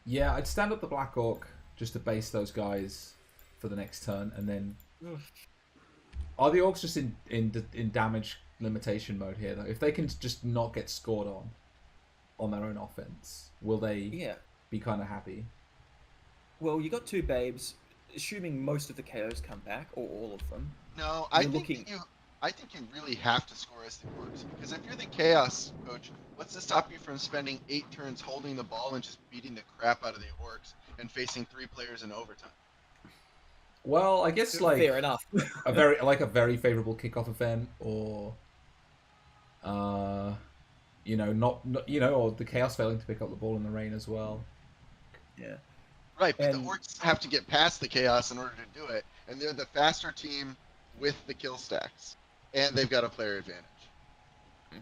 Yeah, I'd stand up the Black Orc just to base those guys for the next turn, and then Are the orcs just in damage limitation mode here though? If they can just not get scored on their own offense, will they Yeah. be kind of happy? Well, you got 2 babes. Assuming most of the KOs come back, or all of them. No, You're I think looking- I think you really have to score as the orcs, because if you're the chaos coach, what's to stop you from spending 8 turns holding the ball and just beating the crap out of the orcs and facing 3 players in overtime? Well, I guess like Fair enough. a very favorable kickoff event, or not or the chaos failing to pick up the ball in the rain as well. Yeah. Right, but And- the orcs have to get past the chaos in order to do it, and they're the faster team with the kill stacks, and they've got a player advantage.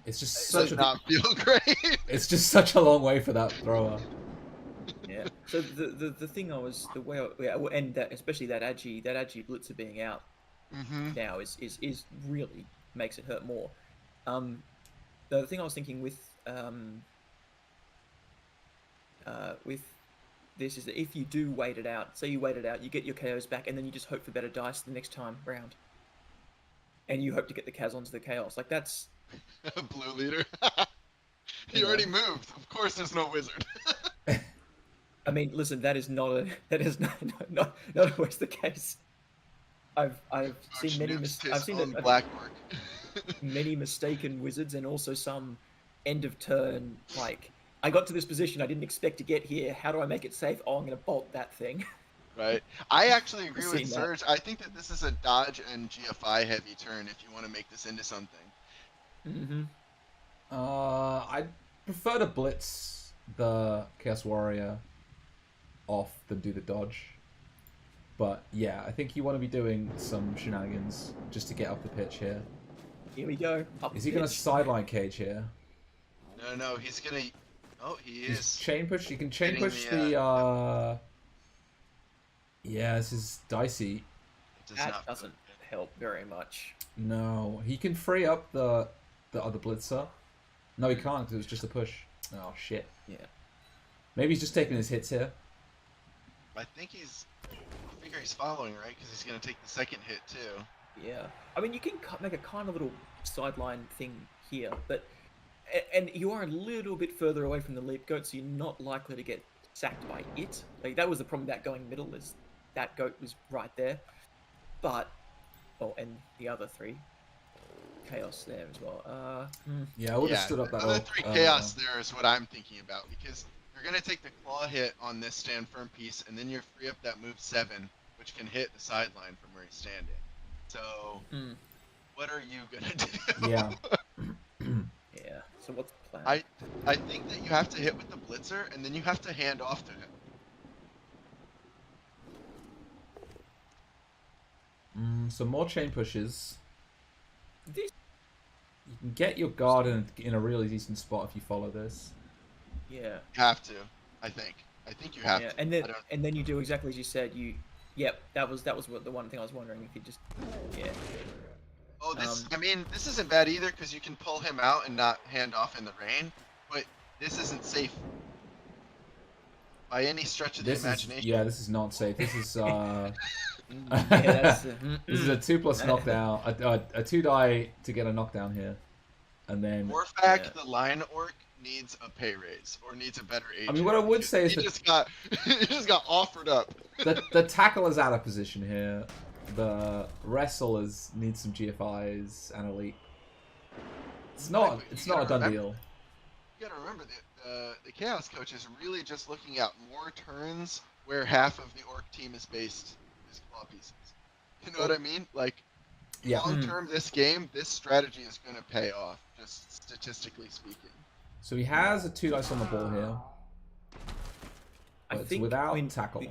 It's just It such does a not feel great. it's just such a long way for that thrower. Yeah. So the thing and that especially that Agi blitzer being out Mm-hmm. now is really makes it hurt more. The thing I was thinking with this is that if you do wait it out, say you wait it out, you get your KOs back, and then you just hope for better dice the next time round, and you hope to get the Kaz onto the chaos. Like that's Blue leader. He Yeah. already moved. Of course, there's no wizard. I mean, listen, that is not always the case. I've seen many I've seen black work. many mistaken wizards, and also some end of turn, like, I got to this position I didn't expect to get here. How do I make it safe? Oh, I'm going to bolt that thing. Right. I actually agree I've with seen that. Serge. I think that this is a dodge and GFI heavy turn if you want to make this into something. Mm-hmm. I prefer to blitz the Chaos Warrior off than do the dodge. But yeah, I think you want to be doing some shenanigans just to get up the pitch here. Here we go. Up Is he the going to pitch. sideline cage here? No, he's gonna. Oh, he He's is. chain push. You can chain Getting push the, Yeah, this is dicey. It does That not doesn't help very much. No, he can free up the other blitzer. No, he can't because it was just a push. Oh shit. Yeah. Maybe he's just taking his hits here. I think he's. I figure he's following, right? Because he's gonna take the second hit too. Yeah. I mean, you can make a kind of little sideline thing here, but and you are a little bit further away from the leap goat, so you're not likely to get sacked by it. Like, that was the problem about going middle, is that goat was right there. But and the other 3 chaos there as well. Yeah, I would have stood up that other low. 3 chaos there is what I'm thinking about, because you're gonna take the claw hit on this stand firm piece, and then you free up that move 7, which can hit the sideline from where he's standing. So, what are you gonna do? Yeah. Yeah. So what's the plan? I think that you have to hit with the blitzer, and then you have to hand off to him. Some more chain pushes. This, You can get your guard in a really decent spot if you follow this. yeah. You have to, I think. I think you have Yeah. to. And I don't- then you do exactly as you said. Yep. That was what the one thing I was wondering if you just. Yeah. Oh, I mean, this isn't bad either, because you can pull him out and not hand off in the rain, but this isn't safe by any stretch of the imagination. This is not safe. This is Yeah, that's, this is a 2+ knockdown, a 2 die to get a knockdown here, and then. Morphak, Yeah. the line orc, needs a pay raise or needs a better agent. I mean, what I would say is he that just got offered up. the tackle is out of position here. The wrestle needs some GFIs and a leap. It's not a done deal. You gotta remember that the chaos coach is really just looking at more turns where half of the orc team is based his claw pieces. You know what I mean? Like, Yeah. long term, this strategy is gonna pay off, just statistically speaking. So he has a 2 dice on the ball here, I but it's think without tackle.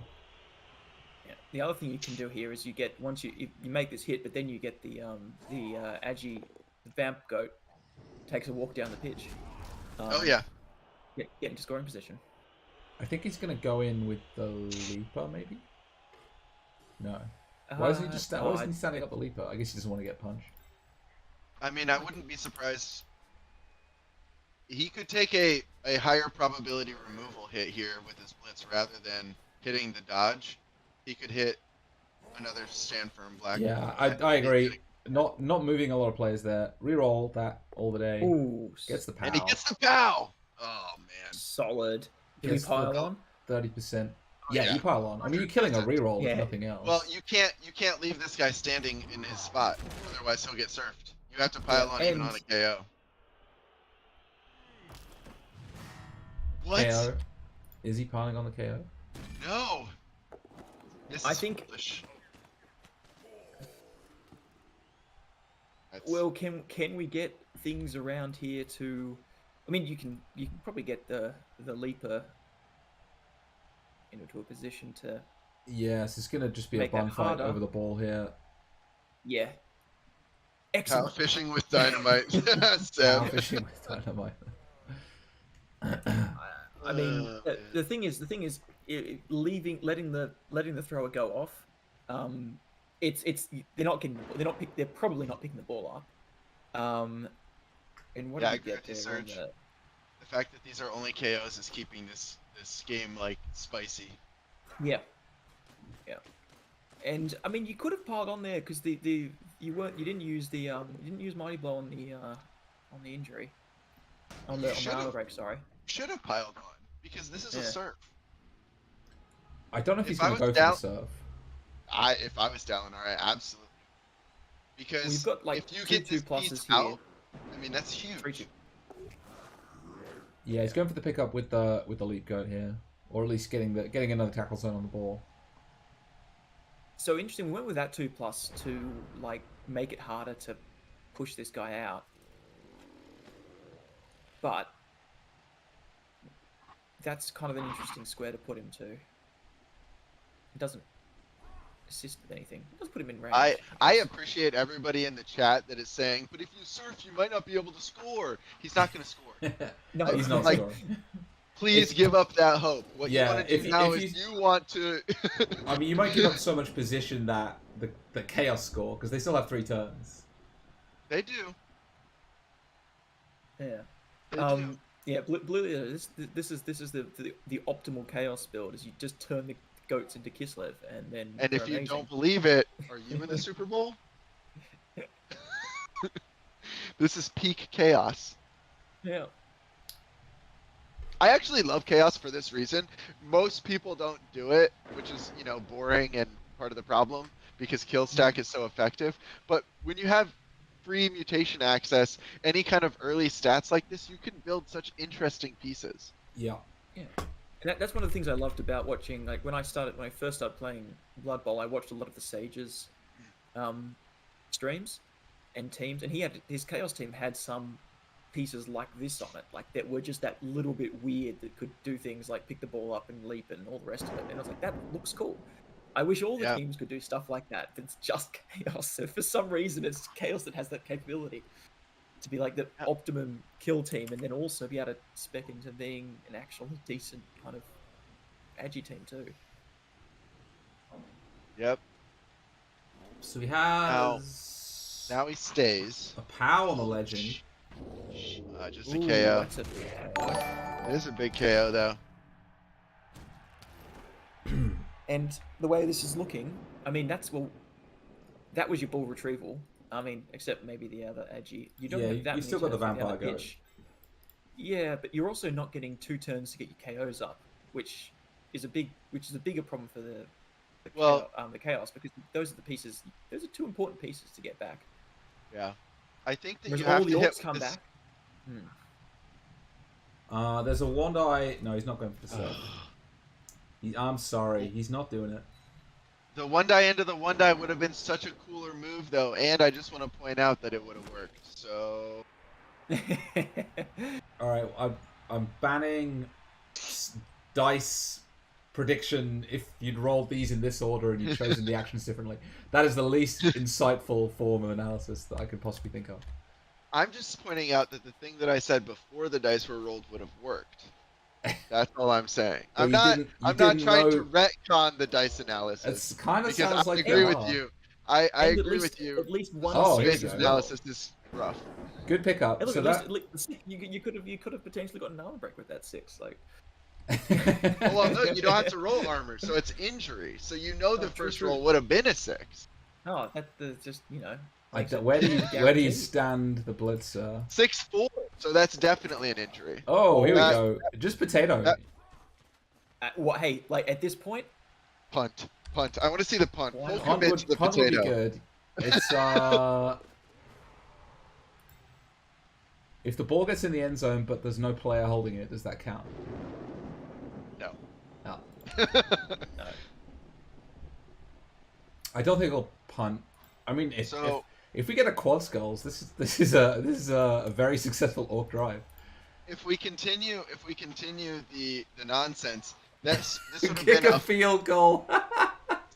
The other thing you can do here is you get once you make this hit, but then you get the Agi, the vamp goat, takes a walk down the pitch. Oh yeah. Get into scoring position. I think he's gonna go in with the leaper, maybe. No. Why isn't he just why isn't he standing up the leaper? I guess he doesn't want to get punched. I mean, I wouldn't be surprised. He could take a higher probability removal hit here with his blitz rather than hitting the dodge. He could hit another stand firm black. Yeah, I agree. not moving a lot of players there. Reroll that all the day. Ooh, Gets the pow. And he gets the pow. Oh man. solid. Did we Gets pile the- on? 30%. Oh, Yeah, you pile on. I mean, you're killing a 100%. reroll Yeah. if nothing else. Well, you can't leave this guy standing in his spot, otherwise he'll get surfed. You have to pile on even on a KO. What? KO. Is he piling on the KO? No. This I is think- foolish. That's- Well, can we get things around here to? I mean, you can probably get the leaper into a position to. Yes, it's gonna just be a Make that bun fight harder. over the ball here. Yeah. Power Excellent. fishing with dynamite. Power Sam. fishing with dynamite. I mean, man. the thing is, letting the thrower go off. They're probably not picking the ball up. And what Yeah, I did agree we with get you, there? on Serge. the- The fact that these are only KOs is keeping this game like spicy. Yeah. And I mean, you could have piled on there because you didn't use Mighty Blow on the injury on the should've. auto break. Sorry. Should have piled on because this is a Yeah. surf. I don't know if he's If I gonna was go for down- the serve. If I was Dalinar, I absolutely. Because We've got like if you two get this 2+s piece here. out, I mean that's huge. 3-2. Yeah, he's going for the pickup with the leap goat here, or at least getting another tackle zone on the ball. So interesting. We went with that 2+ to like make it harder to push this guy out, but that's kind of an interesting square to put him to. It doesn't assist with anything. It does put him in range. I appreciate everybody in the chat that is saying, but if you surf, you might not be able to score. He's not going to score. No, He's not like- scoring. Please give up that hope. What Yeah, you want to if do you- now if is you- you want to. I mean, you might give up so much position that the chaos score because they still have 3 turns. They do. Yeah. They do. Yeah. Blue. This is the optimal chaos build. Is you just turn the goats into Kislev and then. And they're if you amazing. don't believe it, are you in the Super Bowl? This is peak chaos. Yeah. I actually love chaos for this reason. Most people don't do it, which is, boring and part of the problem because kill stack is so effective. But when you have free mutation access, any kind of early stats like this, you can build such interesting pieces. Yeah. And that's one of the things I loved about watching. Like when I first started playing Blood Bowl, I watched a lot of the Sages streams and teams, and his Chaos team had some pieces like this on it, like that were just that little bit weird that could do things like pick the ball up and leap and all the rest of it. And I was like, that looks cool. I wish all the Yeah. teams could do stuff like that, but it's just Chaos. So for some reason, it's Chaos that has that capability to be like the Yeah. optimum kill team, and then also be able to spec into being an actual decent kind of agi team too. Yep. So he has Now he stays. a pow on the legend. Just a Ooh, KO. that's a big KO. It is a big KO though. And the way this is looking, I mean, that was your ball retrieval. I mean, except maybe the other agi. You don't Yeah, have that you many still got the turns with vampire other goat. pitch. Yeah, but you're also not getting 2 turns to get your KOs up, which is a bigger problem for the chaos, because those are the pieces. Those are 2 important pieces to get back. Yeah. I think that Whereas you have all the to hit orcs come with this- back. There's a wand eye. No, he's not going for the serve. I'm sorry, he's not doing it. The one die into the one die would have been such a cooler move though, and I just want to point out that it would have worked. So All right, I'm banning dice prediction if you'd rolled these in this order and you'd chosen the actions differently. That is the least insightful form of analysis that I could possibly think of. I'm just pointing out that the thing that I said before the dice were rolled would have worked. That's all I'm saying. But I'm you not didn't trying to know- retcon the dice analysis. It's kind of Because sounds I like agree they with are. you. I And agree with you. At least one. Oh, here Space we go. analysis is rough. Good pickup. Hey, look, So at least, that. at least you could have potentially gotten an armor break with that 6. Like, Well, no, you don't have to roll armor, so it's injury. So you know the Oh, true, first true. roll would have been a 6. no, that's just Where do you stand the blitzer? 6'4", so that's definitely an injury. Oh, here we That- go. Just potato. that- What? Hey, like at this point, Punt. I want to see the punt. Why Full not? commit to the Punt would be potato. good. It's if the ball gets in the end zone but there's no player holding it, does that count? No. No. no. I don't think it'll punt. I mean, So- if we get a quad skulls, this is a very successful orc drive. If we continue the nonsense, this would have Kick been a field goal.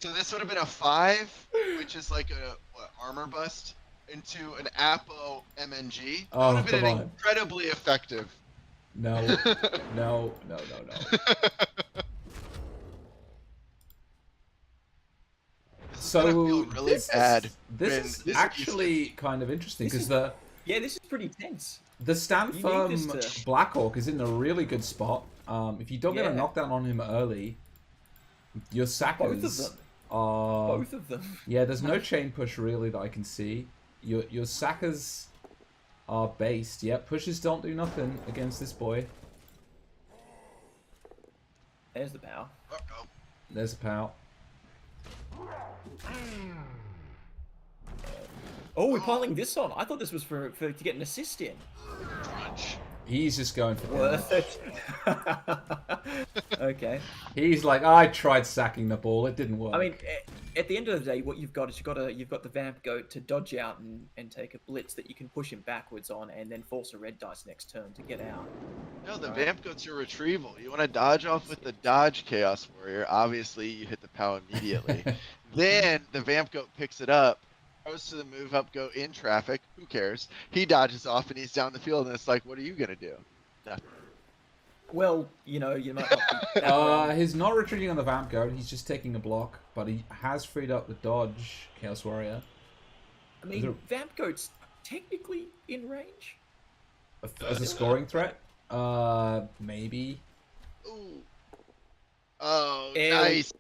so this would have been a 5, which is like a armor bust into an Apo MNG. That Oh, would have been come on. incredibly effective. No. This is So gonna feel really this bad. This when is this actually kind of interesting This because is- Yeah, this is pretty tense. the stand You firm need this to- Black Orc is in a really good spot. If you don't get a Yeah. knockdown on him early, your sackers Both of them. are Both of them. yeah. There's no chain push really that I can see. Your sackers are based. Yep, pushes don't do nothing against this boy. There's the power. Uh-oh. There's a pout. Oh, we're piling this on. I thought this was for to get an assist in. Crunch. He's just going for Worth it. Okay. He's like, I tried sacking the ball, it didn't work. I mean, at the end of the day, what you've got is you've got the vamp goat to dodge out and take a blitz that you can push him backwards on, and then force a red dice next turn to get out. No, the Right. vamp goat's your retrieval. You want to dodge off with the dodge Chaos Warrior. Obviously, you hit the POW immediately. Then the vamp goat picks it up, goes to the move up goat in traffic. Who cares? He dodges off and he's down the field, and it's like, what are you gonna do? Nothing. Well, you might not be that wrong. He's not retreating on the vamp goat, he's just taking a block, but he has freed up the dodge Chaos Warrior. I mean, vamp goat's technically in range. As a scoring threat? Maybe. Ooh. Oh, And nice.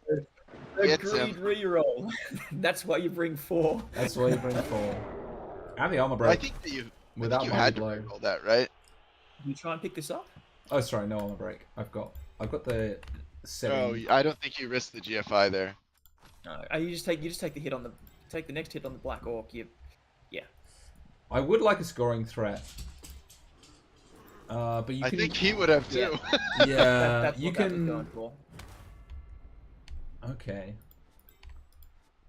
Gets Agreed him. reroll. That's why you bring 4. That's why you bring 4. And the armor I break. think that you Without had to mighty blow. roll that, right? You try and pick this up? Oh, sorry, no armor break. I've got the setting. Oh, I don't think you risked the GFI there. No. You just take the hit on the next hit on the black orc. I would like a scoring threat. But you I can. think he would have too. Yeah, That's you what that was can. going for. Okay.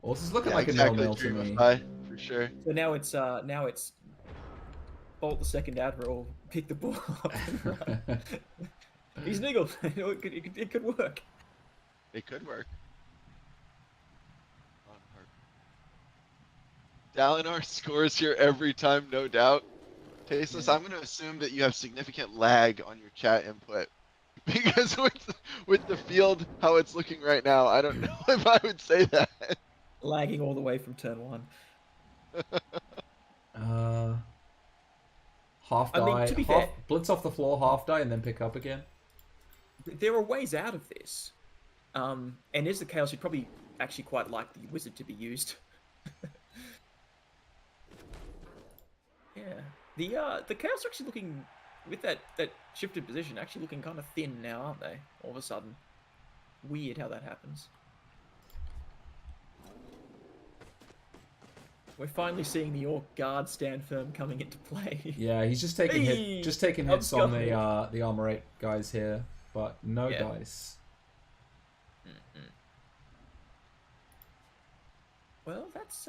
Well, this is looking Yeah, like exactly. a 0-0 to Dream me. of Pie, for sure. So now it's bolt the second admiral, pick the ball up and run. He's niggled. It could work. It could work. Dalinar scores here every time, no doubt. Tasteless, I'm going to assume that you have significant lag on your chat input. Because with the field, how it's looking right now, I don't know if I would say that. Lagging all the way from turn 1. Half die. I mean, to be fair- blitz off the floor, half die, and then pick up again. There are ways out of this. And as the chaos, you'd probably actually quite like the wizard to be used. Yeah. The chaos are actually looking, with that shifted position, actually looking kind of thin now, aren't they? All of a sudden. Weird how that happens. We're finally seeing the orc guard stand firm coming into play. Yeah, he's just taking Hey! hits on the armor 8 guys here, but no Yeah. dice. Well, that's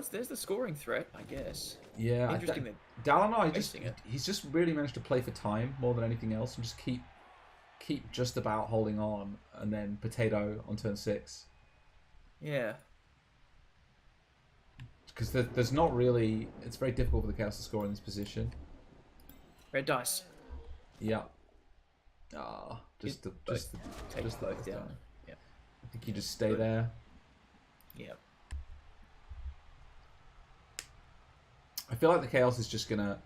there's the scoring threat, I guess. Yeah, Interesting that Dalinar, wasting it. he's just really managed to play for time more than anything else, and just keep just about holding on, and then potato on turn 6. Yeah. Because there's not really, it's very difficult for the chaos to score in this position. Red dice. Yeah. Take the both dice down. Yeah. I think you just stay there. Yeah. I feel like the chaos is just gonna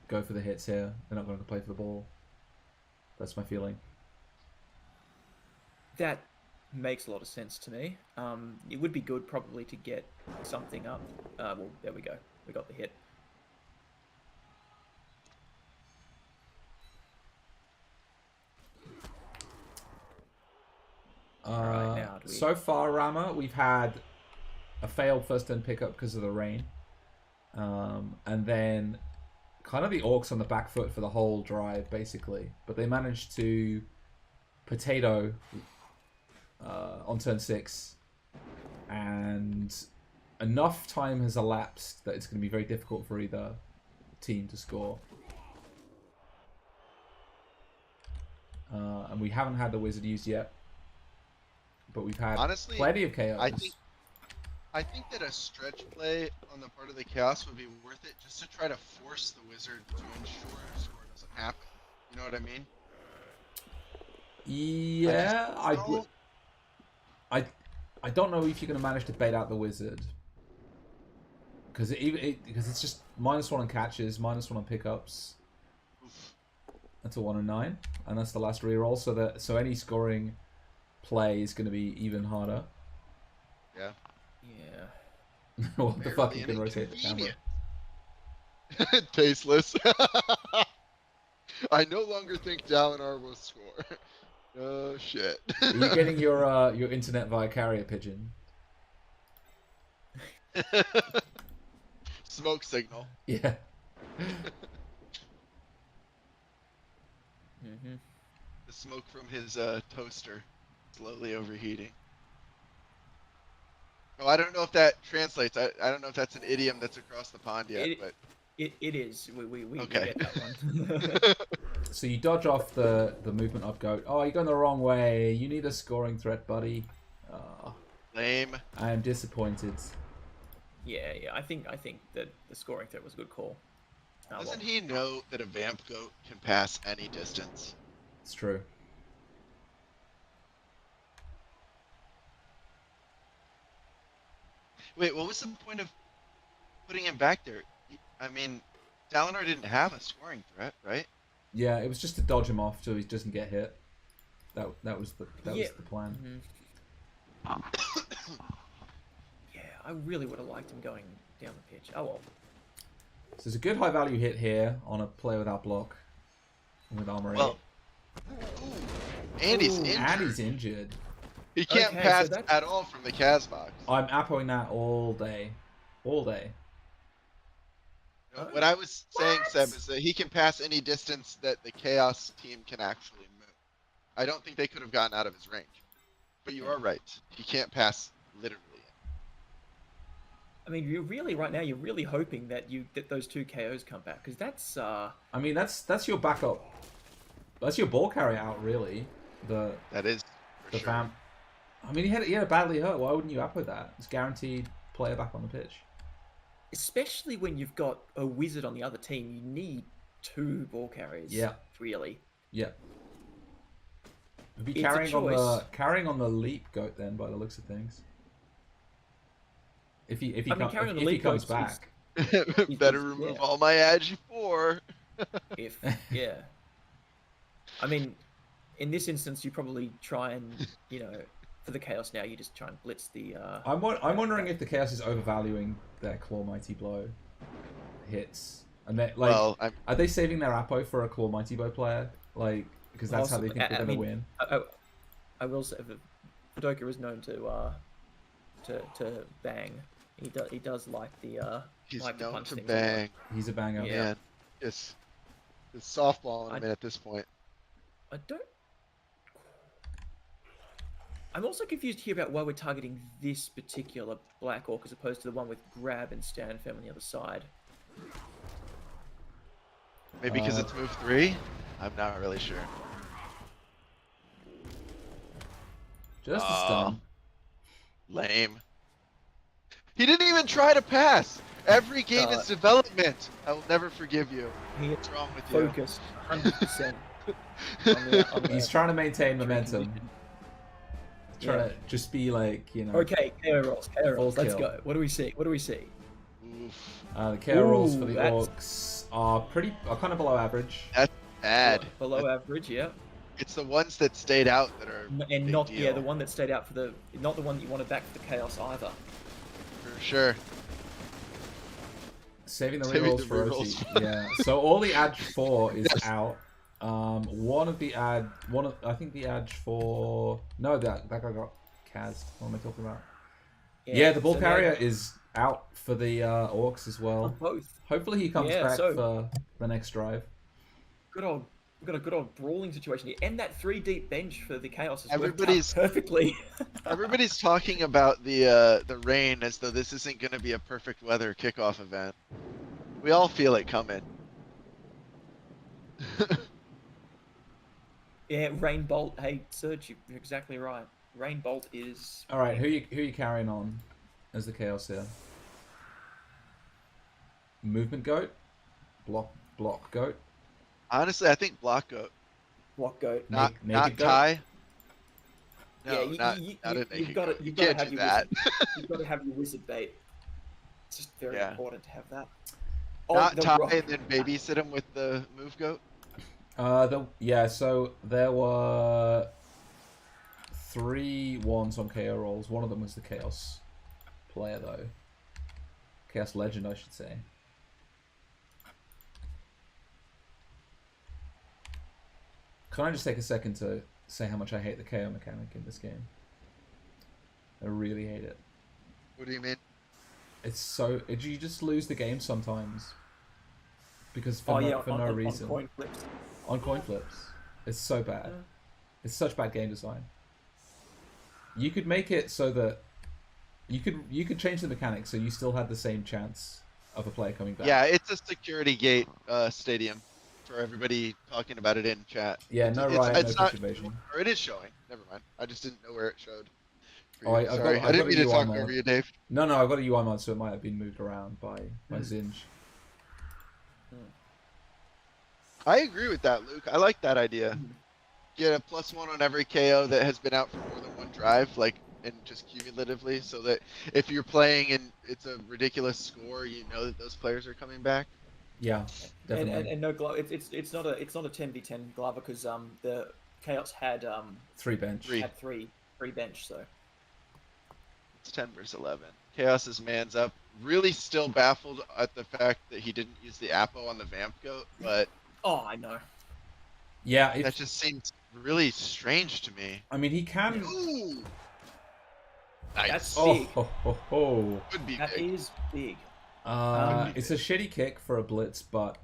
go for the hits here. They're not going to play for the ball. That's my feeling. That makes a lot of sense to me. It would be good probably to get something up. Well, there we go. We got the hit. Right, now do we... So far, Rama, we've had a failed first turn pickup because of the rain. And then kind of the Orcs on the back foot for the whole drive, basically. But they managed to potato on turn 6. And enough time has elapsed that it's going to be very difficult for either team to score. And we haven't had the Wizard used yet. But we've had Honestly, plenty of chaos. I think that a stretch play on the part of the Chaos would be worth it, just to try to force the Wizard to ensure a score doesn't happen. You know what I mean? Yeah, I don't know if you're going to manage to bait out the Wizard. Because it's just -1 on catches, -1 on pickups. Oof. That's a 1 and 9, and that's the last reroll. So any scoring play is going to be even harder. Yeah. Yeah. What the fuck? You can rotate the camera. Tasteless. I no longer think Dalinar will score. Oh shit. Are you getting your internet via carrier pigeon? Smoke signal. Yeah. Mm-hmm. The smoke from his toaster slowly overheating. Oh, I don't know if that translates. I don't know if that's an idiom that's across the pond yet, but it is. We okay. get that one. So you dodge off the movement up goat. Oh, you're going the wrong way. You need a scoring threat, buddy. lame. I am disappointed. Yeah. I think that the scoring threat was a good call. Doesn't he know that a vamp goat can pass any distance? It's true. Wait, what was the point of putting him back there? I mean, Dalinar didn't have a scoring threat, right? Yeah, it was just to dodge him off so he doesn't get hit. That was the plan. Mm-hmm. Yeah, I really would have liked him going down the pitch. Oh well. So there's a good high value hit here on a player without block with armor 8. Well, and he's injured. And he's injured. He can't Okay, pass so that- at all from the Kaz box. I'm appoing that all day. All day. What I was saying, Seb, is that he can pass any distance that the Chaos team can actually move. I don't think they could have gotten out of his range. But you are right. He can't pass literally. I mean, you're really right now. You're really hoping that those 2 KOs come back, because that's. I mean, that's your backup. That's your ball carrier out, really. That is for the sure. vamp. I mean, he had a badly hurt. Why wouldn't you appo that? It's guaranteed player back on the pitch. Especially when you've got a wizard on the other team, you need 2 ball carriers. Yeah. Really. Yeah. He'll be It's a carrying on the leap goat then, by the looks of things. If he comes back. Better remove all my Agi 4. Yeah. I mean, in this instance, you probably try and, for the Chaos now, you just try and blitz the... I'm wondering if the Chaos is overvaluing their Claw Mighty Blow hits. And are they saving their Apo for a Claw Mighty Blow player? Because that's how they think they're going to win. I will say that rsVordoca is known to bang. He does like the He's like known punch to things bang. He's a banger. Yeah. Man, it's softball him at this point. I'm also confused here about why we're targeting this particular Black Orc as opposed to the one with Grab and Stand Firm on the other side. Maybe because it's move 3? I'm not really sure. Just a stun. Lame. He didn't even try to pass. Every game is development. I will never forgive you. What's wrong with you? Focused 100%. He's trying to maintain momentum. Trying to just be Okay, KO rolls. Let's kill. go. What do we see? Oof. The KO rolls for the Orcs are kind of below average. bad. Below average, yeah. It's the ones that stayed out that are And big not deal, the one that stayed out for not the one that you wanted back for the chaos either. for sure. Saving the Saving rerolls the for rerolls. OT. Yeah. So all the Edge 4 is out. I think the Edge 4. No, that guy got Kaz. What am I talking about? Yeah, the ball so carrier is out for the Orcs as well. both. Hopefully he comes Yeah, back so- for the next drive. We've got a good old brawling situation here, and that 3 deep bench for the chaos has Everybody's- worked out perfectly. Everybody's talking about the rain as though this isn't going to be a perfect weather kickoff event. We all feel it coming. Yeah, Rain Bolt. Hey, Serge, you're exactly right. Rain Bolt is. All right, who you carrying on as the chaos here? Movement goat, block goat, Honestly, I think block goat, Block Goat. not naked goat? tie. Yeah, No, you, not you, a you, naked you've got to goat. You you've got to can't have do your that. you've got to have your wizard bait. It's just very Yeah. important to have that. Not the tie rock. and then babysit him with the move goat. So there were 3 ones on KO rolls. One of them was the chaos player though. Chaos legend, I should say. Can I just take a second to say how much I hate the KO mechanic in this game? I really hate it. What do you mean? It's so... You just lose the game sometimes. Because for on no reason. On coin flips. On coin flips. It's so bad. Yeah. It's such bad game design. You could make it so that... You could change the mechanics so you still had the same chance of a player coming back. Yeah, it's a security gate stadium for everybody talking about it in chat. Yeah, no riot, it's no not, invasion. or it is showing. Never mind. I just didn't know where it showed. For Oh, you. I've Sorry, got- I I've didn't got mean a to UI talk mod. over you, Dave. No, I've got a UI mod, so it might have been moved around by Zinj. I agree with that, Luke. I like that idea. Get a +1 on every KO that has been out for more than one drive, like, and just cumulatively, so that if you're playing and it's a ridiculous score, you know that those players are coming back. Yeah, definitely. And no glove. It's not a 10v10 Glover because the chaos had 3 bench. Three. had three bench, so It's 10 versus 11. Chaos's man's up. Really still baffled at the fact that he didn't use the Apo on the Vamp Goat, but I know. Yeah, that just seems really strange to me. I mean, he can... Ooh! Nice. That's Oh, big. ho, ho, ho. Could be That big. is big. It's a shitty kick for a blitz, but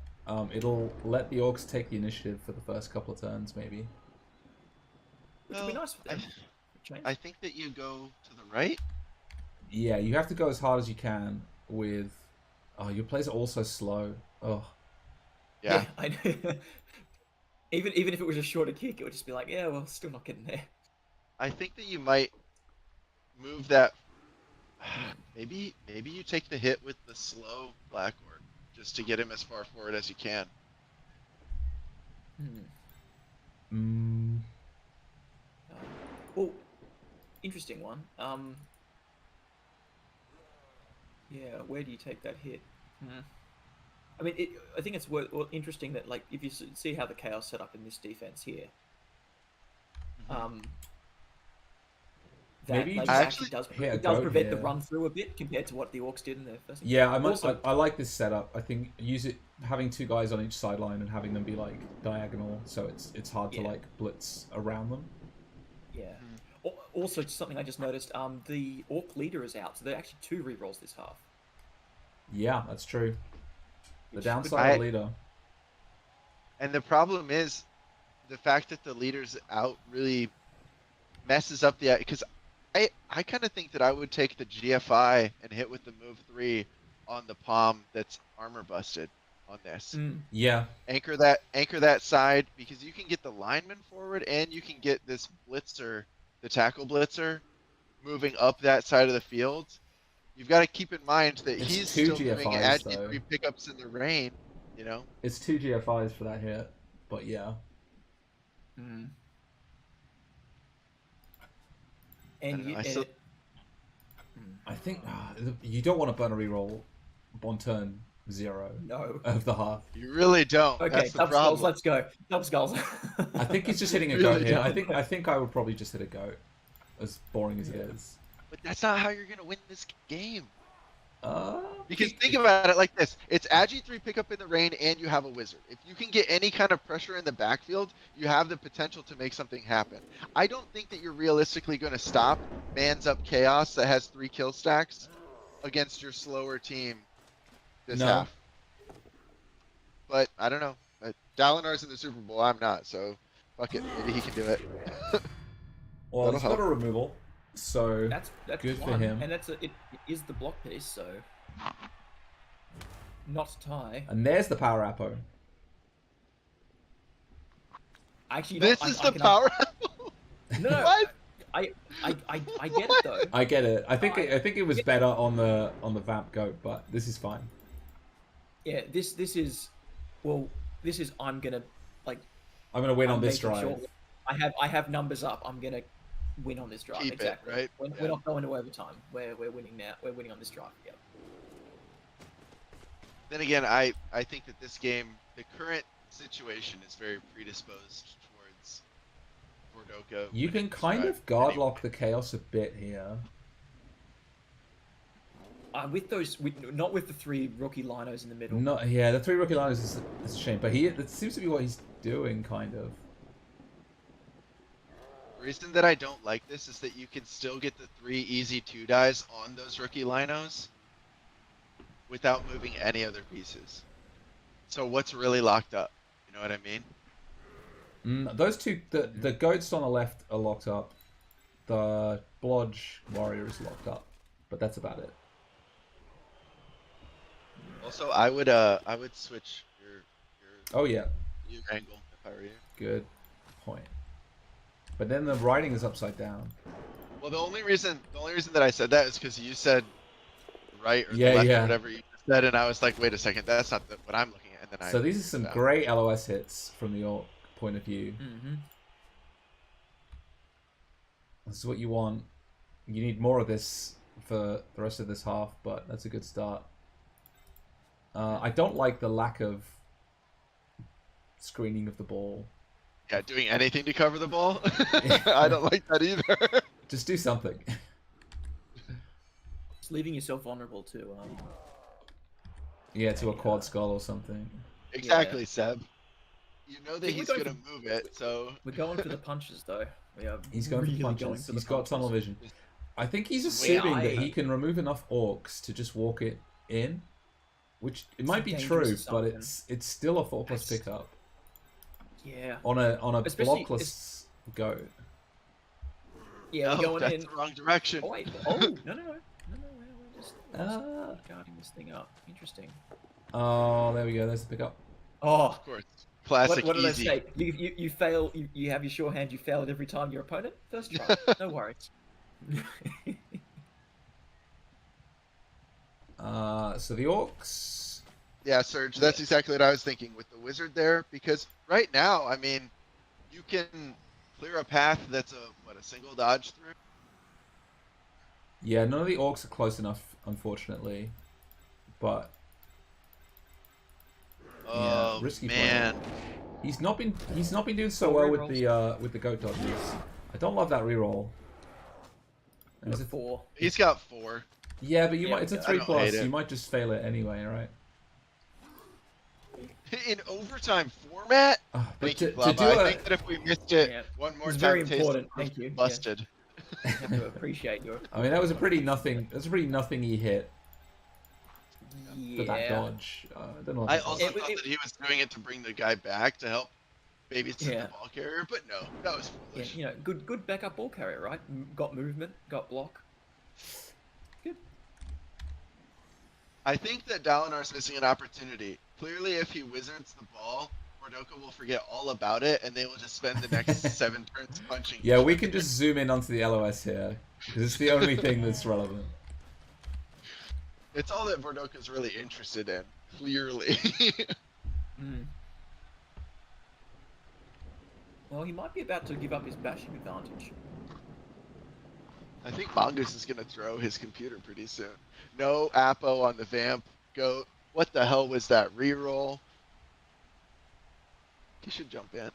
it'll let the Orcs take the initiative for the first couple of turns, maybe. Which would be Well, nice for them. Change. I think that you go to the right. Yeah, you have to go as hard as you can with... Oh, your plays are also slow. Oh, Yeah. I know. even if it was a shorter kick, it would just be like, yeah, well, still not getting there. I think that you might move that. Maybe you take the hit with the slow Black Orc just to get him as far forward as you can. Well, interesting one. Yeah, where do you take that hit? I mean, I think it's interesting that, like, if you see how the chaos set up in this defense here, that Maybe you like, just actually does hit a it does goat prevent the here. run through a bit compared to what the Orcs did in their first. yeah, Also- I like this setup. I think having 2 guys on each sideline and having them be like diagonal, so it's hard to Yeah. like blitz around them. Yeah. Also, just something I just noticed. The Orc leader is out, so there are actually 2 rerolls this half. Yeah, that's true. The Which downside of leader. And the problem is the fact that the leader's out really messes up the, because I kind of think that I would take the GFI and hit with the move 3 on the palm that's armor busted on this. Yeah, Anchor that side, because you can get the lineman forward and you can get this blitzer, the tackle blitzer, moving up that side of the field. You've got to keep in mind that It's he's 2 still doing GFIs, Agi 3 pickups in the rain, you know? it's 2 GFIs for that hit, but yeah. And know, you, I and still- it- I think you don't want to burn a reroll on turn zero No. of the half. You really don't. Okay, That's the dub skulls. problem. Let's go. Dub skulls. I think he's just hitting a Really goat here. don't. I think I would probably just hit a goat, as boring as it is. But that's not how you're gonna win this game. Uh, Because think about it like this: it's Agi 3 pickup in the rain, and you have a wizard. If you can get any kind of pressure in the backfield, you have the potential to make something happen. I don't think that you're realistically going to stop Man's Up Chaos that has 3 kill stacks against your slower team this No. half. But I don't know. Dalinar's in the Super Bowl. I'm not, so fuck it. Maybe he can do it. well, That'll he's got a removal, so that's good for one, him. and it is the block piece, so not tie. And there's the power appo. Actually, This is the power. No, no. What? I get it though. I get it. I think it was better on the Vamp goat, but this is fine. Yeah, this is, I'm gonna like. I'm gonna win on this making drive. sure I have numbers up. I'm gonna win on this drive. Keep it, exactly. right? We're Yeah. not going to overtime. We're winning now. We're winning on this drive. Yeah. Then again, I think that this game, the current situation is very predisposed towards rsVordoca. You can kind of guard lock the chaos a bit here. With those, not with the 3 rookie linos in the middle. No, yeah, the 3 rookie liners is a shame, but that seems to be what he's doing, kind of. The reason that I don't like this is that you can still get the 3 easy 2 dies on those rookie linos without moving any other pieces. So what's really locked up? You know what I mean? Those two, the goats on the left are locked up. The Blodge warrior is locked up, but that's about it. Also, I would switch your Oh yeah, angle if I were you. good point. But then the writing is upside down. Well, the only reason that I said that is because you said right or Yeah, the left yeah. or whatever you said, and I was like, wait a second, that's not what I'm looking at. And then So these are some down. great LOS hits from the Orc point of view. Mm-hmm. This is what you want. You need more of this for the rest of this half, but that's a good start. I don't like the lack of screening of the ball. Yeah, doing anything to cover the ball. I don't like that either. Just do something. Just leaving yourself vulnerable to. Yeah, to a quad skull or something. Exactly, Seb. You know that See, we're he's going gonna move it, so We're going for the punches though. We are He's going really for punches. going for the He's got punches. tunnel vision. I think he's Wait, assuming that I- he can remove enough orcs to just walk it in, which it might be dangerous true, but assumption. it's still a 4+ That's- pickup Yeah. on a Especially- blockless goat. Yeah, we're no, going that's in. the wrong direction. Oh wait. Oh no. We're just guarding this thing up. Interesting. Oh, there we go. There's the pickup. Oh, Of course, classic what did easy. I say? You fail. You have your sure hand. You fail it every time your opponent. First try. No worries. So the orcs. Yeah, Serge, that's exactly what I was thinking with the wizard there, because right now, I mean, you can clear a path that's a single dodge through. Yeah, none of the orcs are close enough, unfortunately. But Oh risky man, he's not been doing so Oh, well rerolls. with the goat dodges. I don't love that reroll. There's a 4. he's got 4. Yeah, but Yeah, it's a I 3+. don't hate it. You might just fail it anyway, right? In overtime format. But Thank you, to Flava. do I a think that if we missed it Yeah. one more It's time, very Taste important. of Thank you. Yeah. Busted. You have to appreciate your. I mean, that was a pretty nothing-y hit for that Yeah. dodge. I don't know. What I that also was. thought that he was doing it to bring the guy back to help babysit Yeah. the ball carrier, but no, that was Yeah, foolish. you know, good backup ball carrier, right? Got movement, got block. Good. I think that Dalinar's missing an opportunity. Clearly, if he wizards the ball, rsVordoca will forget all about it, and they will just spend the next 7 turns punching. Yeah, each we other. can just zoom in onto the LOS here because it's the only thing that's relevant. It's all that rsVordoca's really interested in. Clearly. Mm. Well, he might be about to give up his bashing advantage. I think Mongoose is gonna throw his computer pretty soon. No Apo on the Vamp Goat. What the hell was that reroll? He should jump in.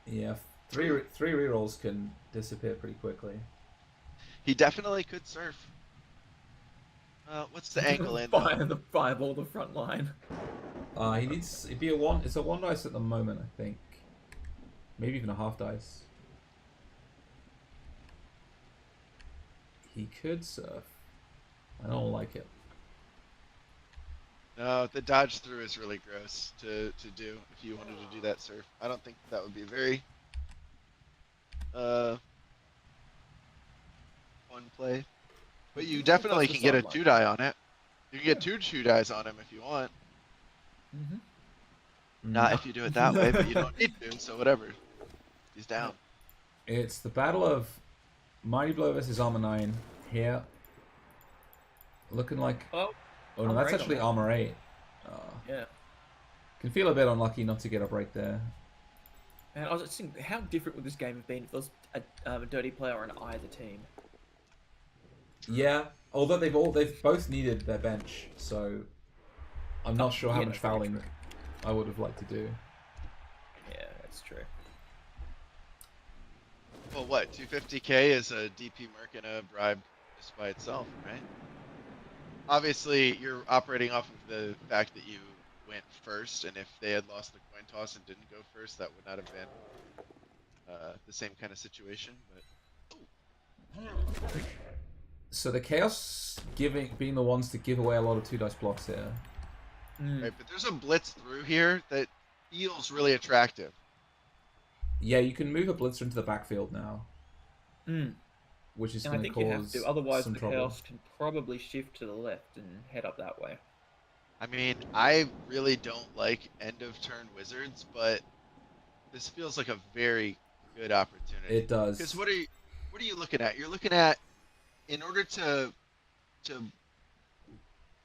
Yeah, three rerolls can disappear pretty quickly. He definitely could surf. What's the angle in? Fire the fireball the front line. He needs it'd be a one. It's a 1 dice at the moment, I think. Maybe even a half dice. He could surf. I don't like it. No, the dodge through is really gross to do if you wanted to do that surf. I don't think that would be very fun play. But you definitely can get a 2-die on it. You can get 2 2-dies on him if you want. Not if you do it that way, but you don't need to, so whatever. He's down. It's the battle of Mighty Blow versus Armor 9 here. Looking like... Oh no, that's actually Armor 8. Yeah. Can feel a bit unlucky not to get up right there. And I was just thinking, how different would this game have been if there was a dirty player on either team? Yeah, although they've both needed their bench, so I'm not sure how much fouling I would have liked to do. Yeah, that's true. Well, what? 250k is a DP Merc and a bribe just by itself, right? Obviously, you're operating off of the fact that you went first, and if they had lost the coin toss and didn't go first, that would not have been the same kind of situation. But So the Chaos being the ones to give away a lot of 2 dice blocks here. right, but there's a blitz through here that feels really attractive. Yeah, you can move a blitzer into the backfield now, which is And I going to think you have cause to, otherwise some the trouble. Chaos can probably shift to the left and head up that way. I mean, I really don't like end of turn wizards, but this feels like a very good opportunity. It does. Because what are you looking at? You're looking at, in order to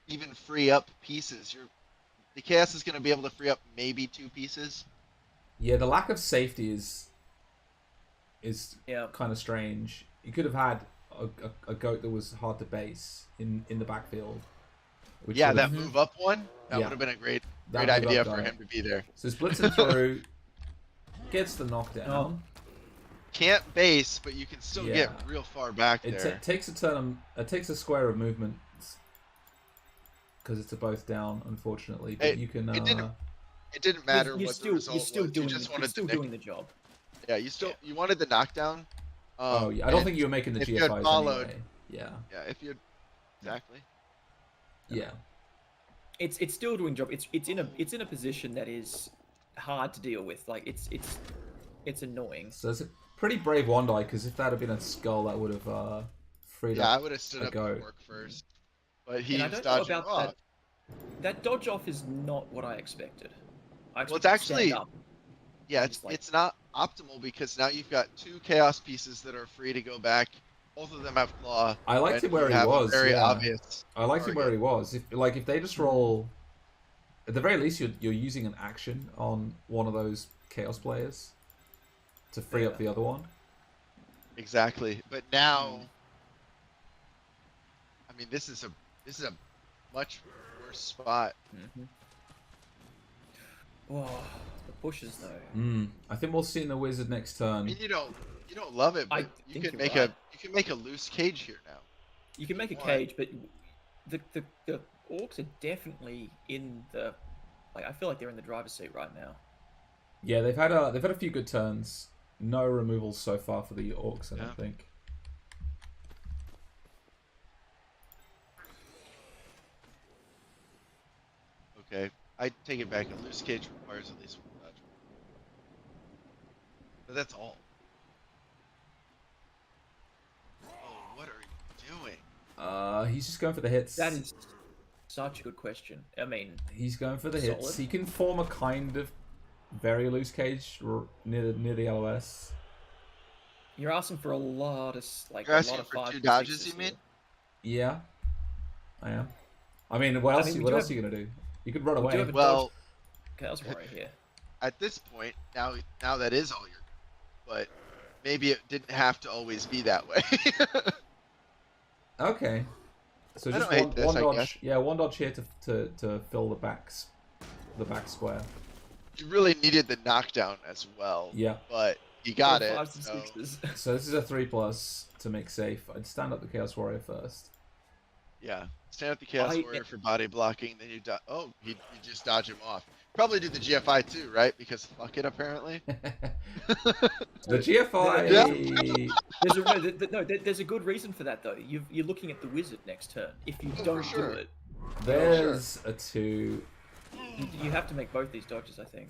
even free up pieces, the Chaos is going to be able to free up maybe 2 pieces. Yeah, the lack of safety is Yeah. kind of strange. You could have had a goat that was hard to base in the backfield. Which Yeah, would that have- move up one, that Yeah. would have been a great that move idea up for guy. him to be there. So he's blitzing through, gets the knockdown. Oh. Can't base, but you can still get Yeah. real far back It there. takes a turn. It takes a square of movement because it's a both down, unfortunately. But you can. It didn't matter You're what still, the result you're still was. doing, You just you're wanted still to nick. doing the job. Yeah, you wanted the knockdown. Oh yeah, I don't and think you were making the if you had GFIs followed- anyway. Yeah. Yeah, if you exactly. Yeah. It's still doing job. It's in a position that is hard to deal with. Like it's annoying. So it's a pretty brave 1 die because if that had been a skull, that would have freed Yeah, I up. would have stood a up go. and work first. But he And I was don't know dodging about off. that dodge off is not what I expected. I Well, it's expected to stand actually- up. Yeah, Just like- it's not optimal because now you've got 2 chaos pieces that are free to go back. Both of them have claw. I liked and it where you he have a was. very yeah. obvious. I liked it where target. he was. If they just roll, at the very least, you're using an action on one of those chaos players to free up Yeah. the other one. Exactly, but now, I mean, this is a much worse spot. Oh, the pushes though. I think we'll see in the wizard next I turn. mean, you don't love it, I but you think can you're make right. you can make a loose cage here now. You can make a Why? cage, but the orcs are definitely in the. Like, I feel like they're in the driver's seat right now. Yeah, they've had a few good turns. No removals so far for the orcs, I Yeah. don't think. Okay, I take it back. A loose cage requires at least 1 dodge. But that's all. Oh, what are you doing? He's just going for the hits. That is such a good question. I mean, He's going for the hits. Solid. He can form a kind of very loose cage near the LOS. you're asking for a lot of You're a asking lot of for 5 2 to dodges, 6s you mean? here. Yeah, I am. I mean, what else? mean, we what do else have- are you gonna do? You could run we do away. have a Well, Chaos Warrior here. at this point, now that is all you're. But maybe it didn't have to always be that way. Okay. So I just don't hate this, one I dodge. guess. Yeah, one dodge here to fill the back square. You really needed the knockdown as well. Yeah. But he got Or it. fives and So sixes. So this is a 3+ to make safe. I'd stand up the Chaos Warrior first. yeah, stand up the Chaos Warrior for body blocking. Then you you just dodge him off. Probably do the GFI too, right? Because fuck it, apparently. The GFI. There's a good reason for that though. You're looking at the wizard next turn. If you don't sure. do it, There's a 2. you have to make both these dodges, I think.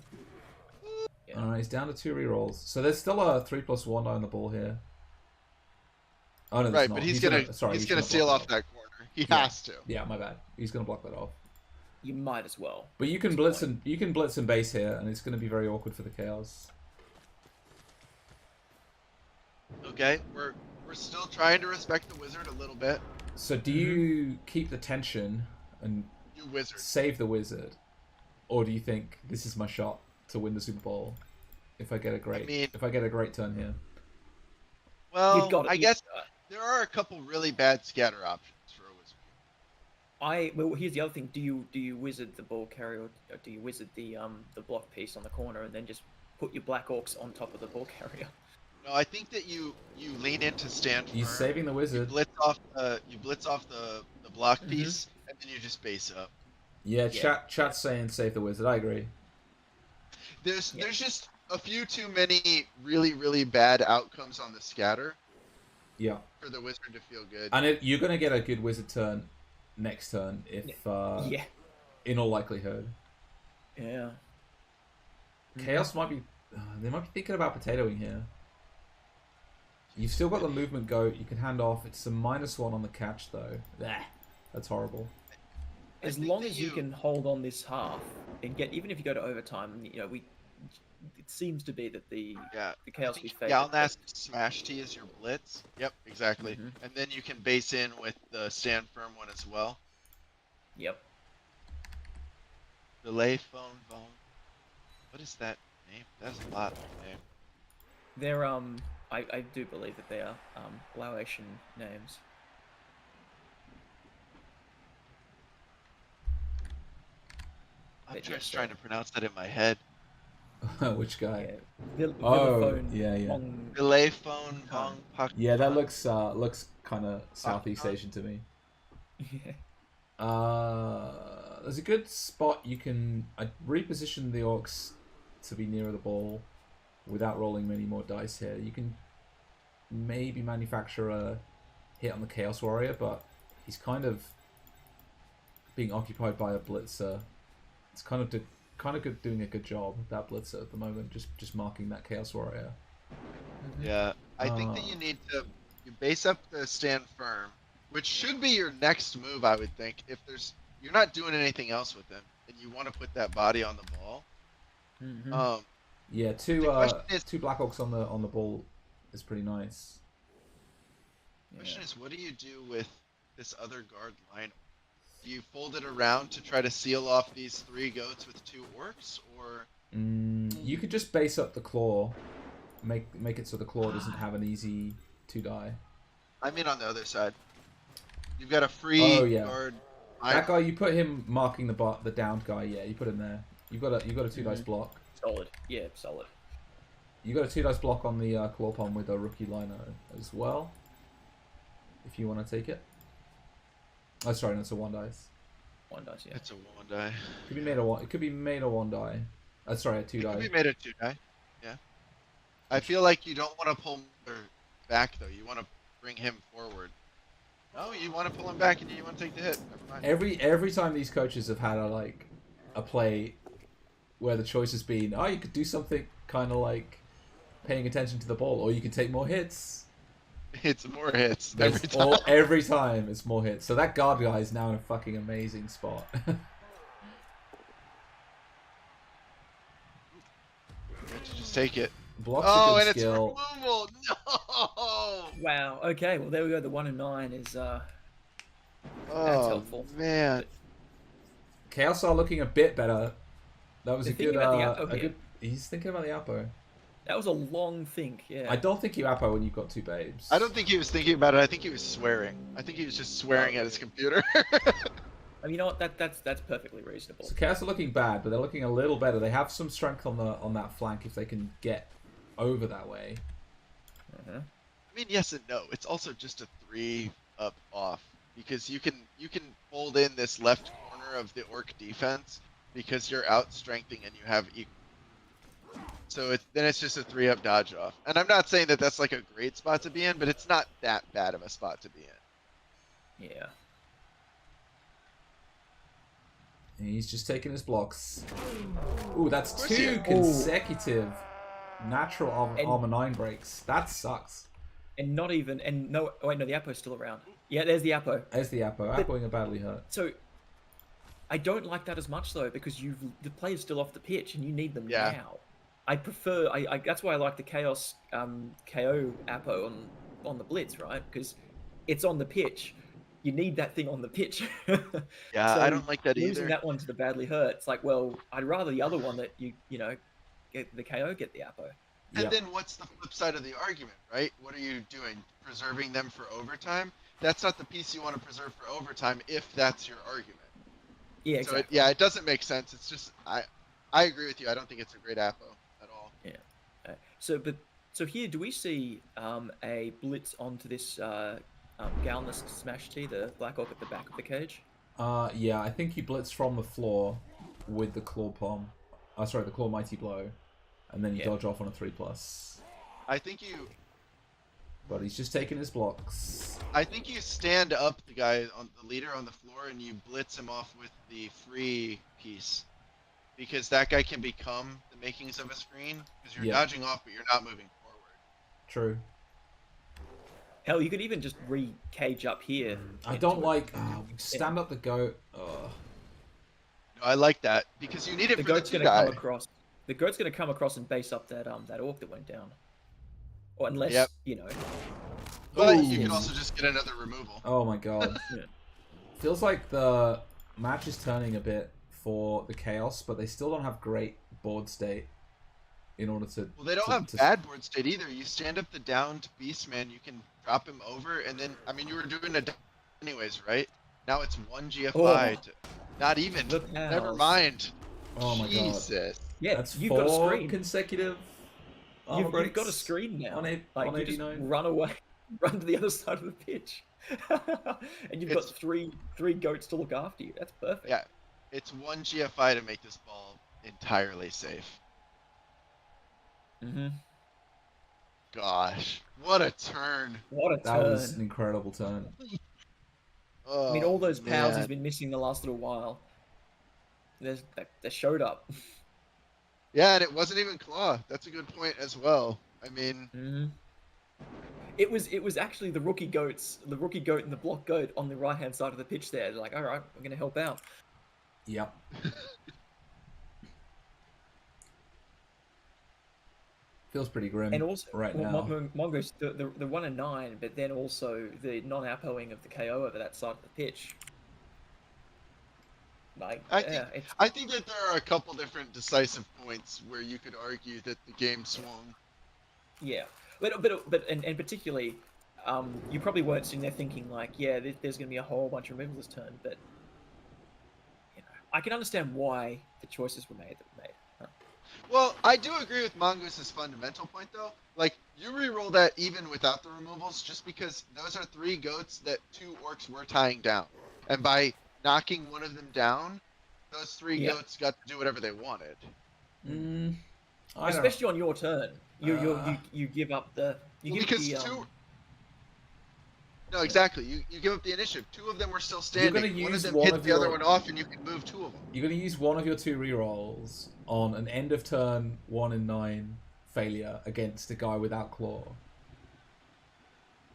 Yeah. Alright, he's down to 2 rerolls. So there's still a 3+1 die on the ball here. Oh no, Right, not. but he's gonna seal block off that that corner. He has to. Yeah, my bad. He's gonna block that off. You might as well. But you can blitz and base here, and it's gonna be very awkward for the Chaos. Okay, we're still trying to respect the wizard a little bit. So do you keep the tension and You wizard. save the wizard, or do you think this is my shot to win the Super Bowl if I get a great turn here? Well, got it. I guess there are a couple really bad scatter options for a wizard. Well, here's the other thing. Do you wizard the ball carrier, or do you wizard the block piece on the corner and then just put your black orcs on top of the ball carrier? No, I think that you lean into stand He's firm. saving the You wizard. blitz off the block piece, and then you just base up. Yeah, chat's saying save the wizard. I agree. There's just a few too many really bad outcomes on the scatter Yeah, for the wizard to feel good. and you're gonna get a good wizard turn next turn if Yeah. in all likelihood. Yeah. Chaos might be they might be thinking about potatoing here. You've still got the movement goat. You can hand off. It's a -1 on the catch though. That's horrible. As think long that as you can hold on this half and get, even if you go to overtime, it seems to be that the chaos we face. Galnas Smash T is your blitz. Yep, exactly. Mm-hmm. And then you can base in with the stand firm one as well. Yep. Delay phone. What is that name? That's a lot of name. They're I do believe that they are Laotian names. I'm But just yes, trying to pronounce that in my head. Which guy? Yeah. Oh, Villaphone, yeah. Hong- Delay phone Hong Pak. Yeah, that looks kind of Southeast Asian to me. There's a good spot you can reposition the orcs to be nearer the ball without rolling many more dice here. You can maybe manufacture a hit on the Chaos Warrior, but he's kind of being occupied by a blitzer. It's kind of good, doing a good job, that blitzer at the moment, just marking that Chaos Warrior. Yeah, I think that you need to base up the stand firm, which should be your next move, I would think. If you're not doing anything else with him, and you want to put that body on the ball. Mhm. Yeah, two Black Orcs on the ball is pretty nice. The question is, what do you do with this other guard line? Do you fold it around to try to seal off these 3 goats with 2 orcs, or? You could just base up the claw, make it so the claw doesn't have an easy 2 die. I mean, on the other side, you've got a free guard. That guy, you put him marking the downed guy. Yeah, you put him there. You've got a 2 dice block. Solid. Yeah, solid. You got a 2 dice block on the claw palm with a rookie liner as well. If you want to take it. Oh, sorry, no, it's a 1 dice. 1 dice, yeah. It's a 1 die. Could be made a 1. It could be made a 1 die. Sorry, a 2 die. It could be made a 2 die. Yeah. I feel like you don't want to pull Miller back though. You want to bring him forward. No, you want to pull him back and you want to take the hit. Never mind. Every time these coaches have had a play where the choice has been, you could do something kind of like paying attention to the ball, or you could take more hits. It's more hits every time. Every time it's more hits. So that guard guy is now in a fucking amazing spot. Just take it. Block's a good skill. It's removal. No. Wow. Okay. Well, there we go. The 1 and 9 is that's Oh helpful. man. Chaos are looking a bit better. That was They're a thinking good. about the Alpo A here. good. He's thinking about the Alpo. That was a long think. Yeah. I don't think you Apo when you've got two babes. I don't think he was thinking about it. I think he was swearing. I think he was just swearing at his computer. I mean, you know what? That's perfectly reasonable. So Chaos are looking bad, but they're looking a little better. They have some strength on that flank if they can get over that way. Uh-huh. I mean, yes and no. It's also just a 3 up off because you can hold in this left corner of the orc defense because you're out strengthing and you have equal. So then it's just a 3 up dodge off. And I'm not saying that that's like a great spot to be in, but it's not that bad of a spot to be in. Yeah. And he's just taking his blocks. Ooh, that's course 2 consecutive natural armor 9 breaks. That sucks. And not even, and no, oh wait, no, the Apo's still around. Yeah, there's the Apo. There's the Apo. Apoing are badly hurt. So, I don't like that as much though, because the player's still off the pitch and you need them now. I prefer, that's why I like the Chaos KO Apo on the Blitz, right? Because it's on the pitch. You need that thing on the pitch. Yeah, So I don't like that losing either. that one to the badly hurt, it's like, well, I'd rather the other one that you know, get the KO, get the Apo. And Yeah. then what's the flip side of the argument, right? What are you doing? Preserving them for overtime? That's not the piece you want to preserve for overtime if that's your argument. Yeah, So exactly. it doesn't make sense. It's just I agree with you. I don't think it's a great Apo at all. Yeah. So here, do we see a blitz onto this Galnus Smash T, the Black Orc at the back of the cage? Yeah, I think he blitzed from the floor with the claw palm. Sorry, the claw mighty blow, and then you dodge off on a 3+. I think you But he's just taking his blocks. stand up the guy on the leader on the floor and you blitz him off with the free piece. Because that guy can become the makings of a screen. Because you're dodging off, but you're not moving forward. True. Hell, you could even just re-cage up here. I don't like stand up the goat. No, I like that because you need it The for the goat's two gonna guy. come across. The goat's gonna come across and base up that orc that went down. Or unless Yep. you know. But Ooh. you can also just get another removal. Oh my god. Yeah. Feels like the match is turning a bit for the Chaos, but they still don't have great board state in order to... Well, they don't have bad board state either. You stand up the downed Beastman, you can drop him over, and then, I mean, you were doing it anyways, right? Now it's 1 GFI to... Not even. The Never pals. mind. Oh my god. Jesus. Yeah, That's you've 4 got a screen. consecutive You've got a screen now. on Like you just 89. run away, run to the other side of the pitch, and you've got It's- three goats to look after you. That's perfect. Yeah. It's 1 GFI to make this ball entirely safe. Mm-hmm. Gosh. What a turn. What a That turn! was an incredible turn. Oh, I mean, all those pals man. he's been missing the last little while. They showed up. Yeah, and it wasn't even Claw. That's a good point as well. I mean, Mm-hmm. It was actually the rookie goat and the block goat on the right hand side of the pitch there. They're like, all right, we're gonna help out. Yep. Feels pretty grim And also, right well, now. Mongo's the 1 and 9, but then also the non-apoing of the KO over that side of the pitch. Like, I think that there are a couple different decisive points where you could argue that the game swung. yeah, but particularly, you probably weren't sitting there thinking like, yeah, there's going to be a whole bunch of removals this turn, but you know, I can understand why the choices were made that were made. Huh. Well, I do agree with Mongoose' fundamental point though. Like, you reroll that even without the removals, just because those are 3 goats that 2 orcs were tying down, and by knocking one of them down, those 3 goats got to do whatever they wanted. Especially on your turn, you give up the Because 2. No, exactly. You give up the initiative. 2 of them were still standing. gonna One of use them one hit of the other your- one off, and you can move 2 of them. You're going to use one of your 2 rerolls on an end of turn 1 and 9 failure against a guy without claw.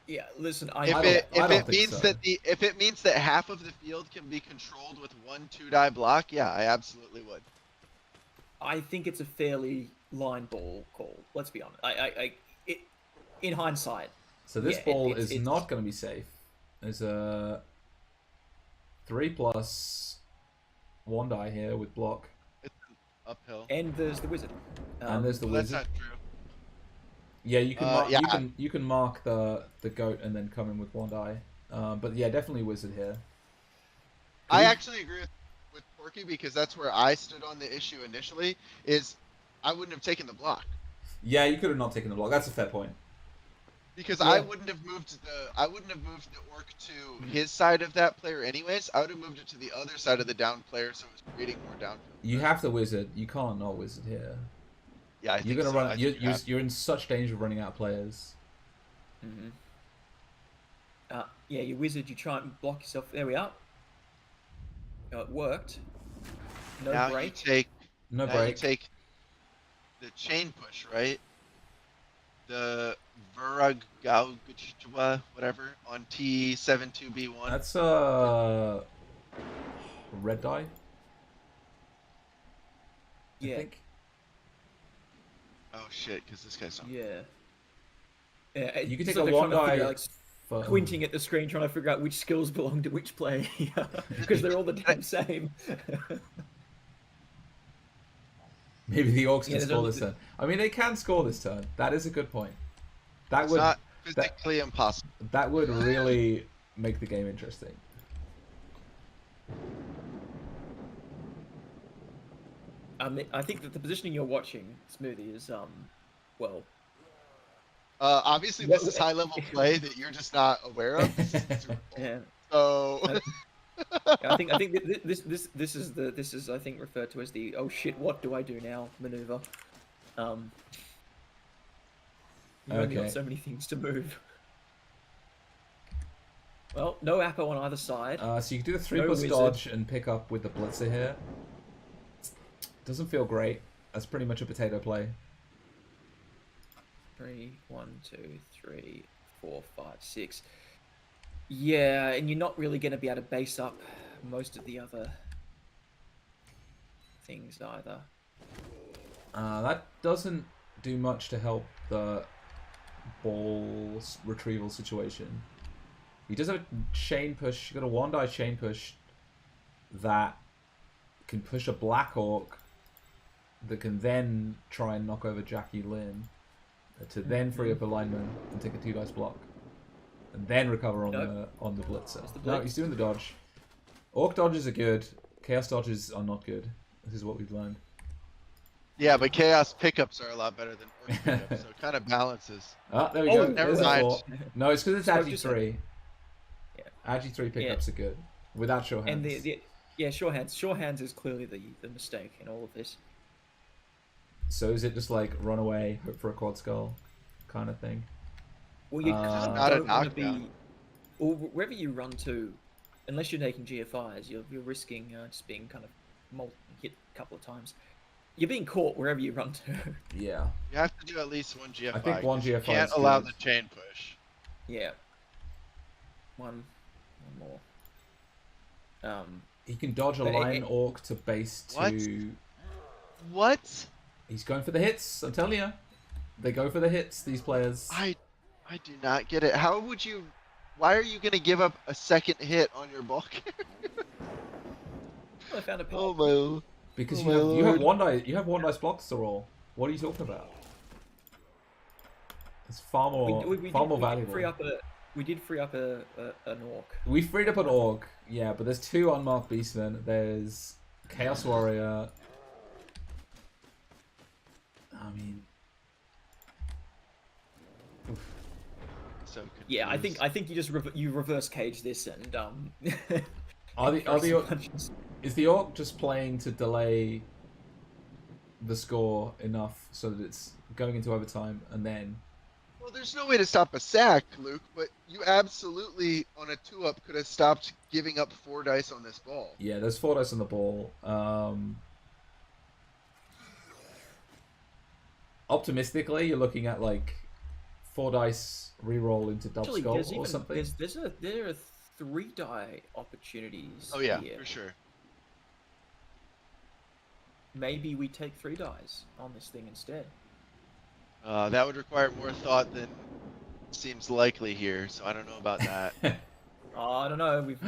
Yeah, listen, I If don't it think means so. if it means that half of the field can be controlled with 1 2-die block, yeah, I absolutely would. I think it's a fairly line ball call. Let's be honest. In hindsight, So this Yeah, ball it's- is not going to be safe. There's a 3+ 1 die here with block. It's uphill. and there's the wizard. And there's the Well, that's wizard. not true. Yeah, you can mark, yeah. you can mark the goat and then come in with one die. But yeah, definitely wizard here. I actually agree with Porky because that's where I stood on the issue initially. Is I wouldn't have taken the block Yeah, you could have not taken the block. That's a fair point. because Yeah. I wouldn't have moved the orc to his side of that player anyways. I would have moved it to the other side of the down player, so it was creating more downfield. You have to wizard. You can't not wizard here. Yeah, I You're think gonna so. run. I think you have You're in such danger of running out of players. Mm-hmm. Yeah, you wizard. You try and block yourself. There we are. It worked. No now break. you take No now break. you take the chain push, right? The Veragauchwa, whatever, on T72B1. That's red die. I Yeah. think. Oh shit, because this guy's on. Yeah. Yeah. You can it's take a like one they're trying to figure die. out, like, squinting at the screen, trying to figure out which skills belong to which player because they're all the damn same. Maybe the orcs can there's score only this turn. I mean, they can score this turn. That is a good point. That It's would not physically impossible. that would really make the game interesting. I think that the positioning you're watching, Smoothie, is well. Obviously, this is high level play that you're just not aware of. This is Superbowl. Yeah. So I think this is I think referred to as the "oh shit, what do I do now" maneuver. You've only got Okay. so many things to move. Well, no Appo on either side. So you can do the 3+ No wizard. dodge and pick up with the blitzer here. Doesn't feel great. That's pretty much a potato play. 3, 1, 2, 3, 4, 5, 6. Yeah, and you're not really going to be able to base up most of the other things either. That doesn't do much to help the ball retrieval situation. He does have a chain push. You got a one die chain push that can push a black orc that can then try and knock over Jackie Lynn to then free up a lineman and take a 2 dice block and then recover on the blitzer. the No, blitz. he's doing the dodge. Orc dodges are good. Chaos dodges are not good. This is what we've learned. yeah, but chaos pickups are a lot better than orc pickups, so it kind of balances. Ah, there we Oh, go. never There's a mind. 4. No, it's because it's So Agi just 3. Yeah. Agi 3 pickups are good. Without sure hands. And sure hands. Sure hands is clearly the mistake in all of this. So is it just like run away, hope for a quad skull kind of thing? Well, you Not kind a of don't want to knockdown. be, or wherever you run to, unless you're taking GFIs, you're risking just being kind of hit a couple of times. You're being caught wherever you run to. Yeah. You have to do at least one GFI. I think one 'cause you GFI can't is allow good. the chain push. Yeah. One more. He can dodge a But lion orc to base What? to... What? He's going for the hits, I'm telling you. They go for the hits, these players. I do not get it. How would you? Why are you gonna give up a second hit on your ball carrier? I found a Oh pill. my! Because Oh you my have lord. you have one dice blocks to roll. What are you talking about? It's far more We valuable. We did free up an orc. We freed up an orc, yeah, but there's 2 unmarked beastmen. There's Chaos Warrior. I mean, So confused. Yeah, I think you just you reverse cage this and is the orc just playing to delay the score enough so that it's going into overtime and then? Well, there's no way to stop a sack, Luke, but you absolutely, on a 2-up, could have stopped giving up 4 dice on this ball. Yeah, there's 4 dice on the ball. Optimistically, you're looking at like 4 dice reroll into dub actually skull there's or even something. there are 3 die opportunities. Oh yeah, here. for sure. Maybe we take 3 dies on this thing instead. That would require more thought than seems likely here, so I don't know about that. I don't know. We've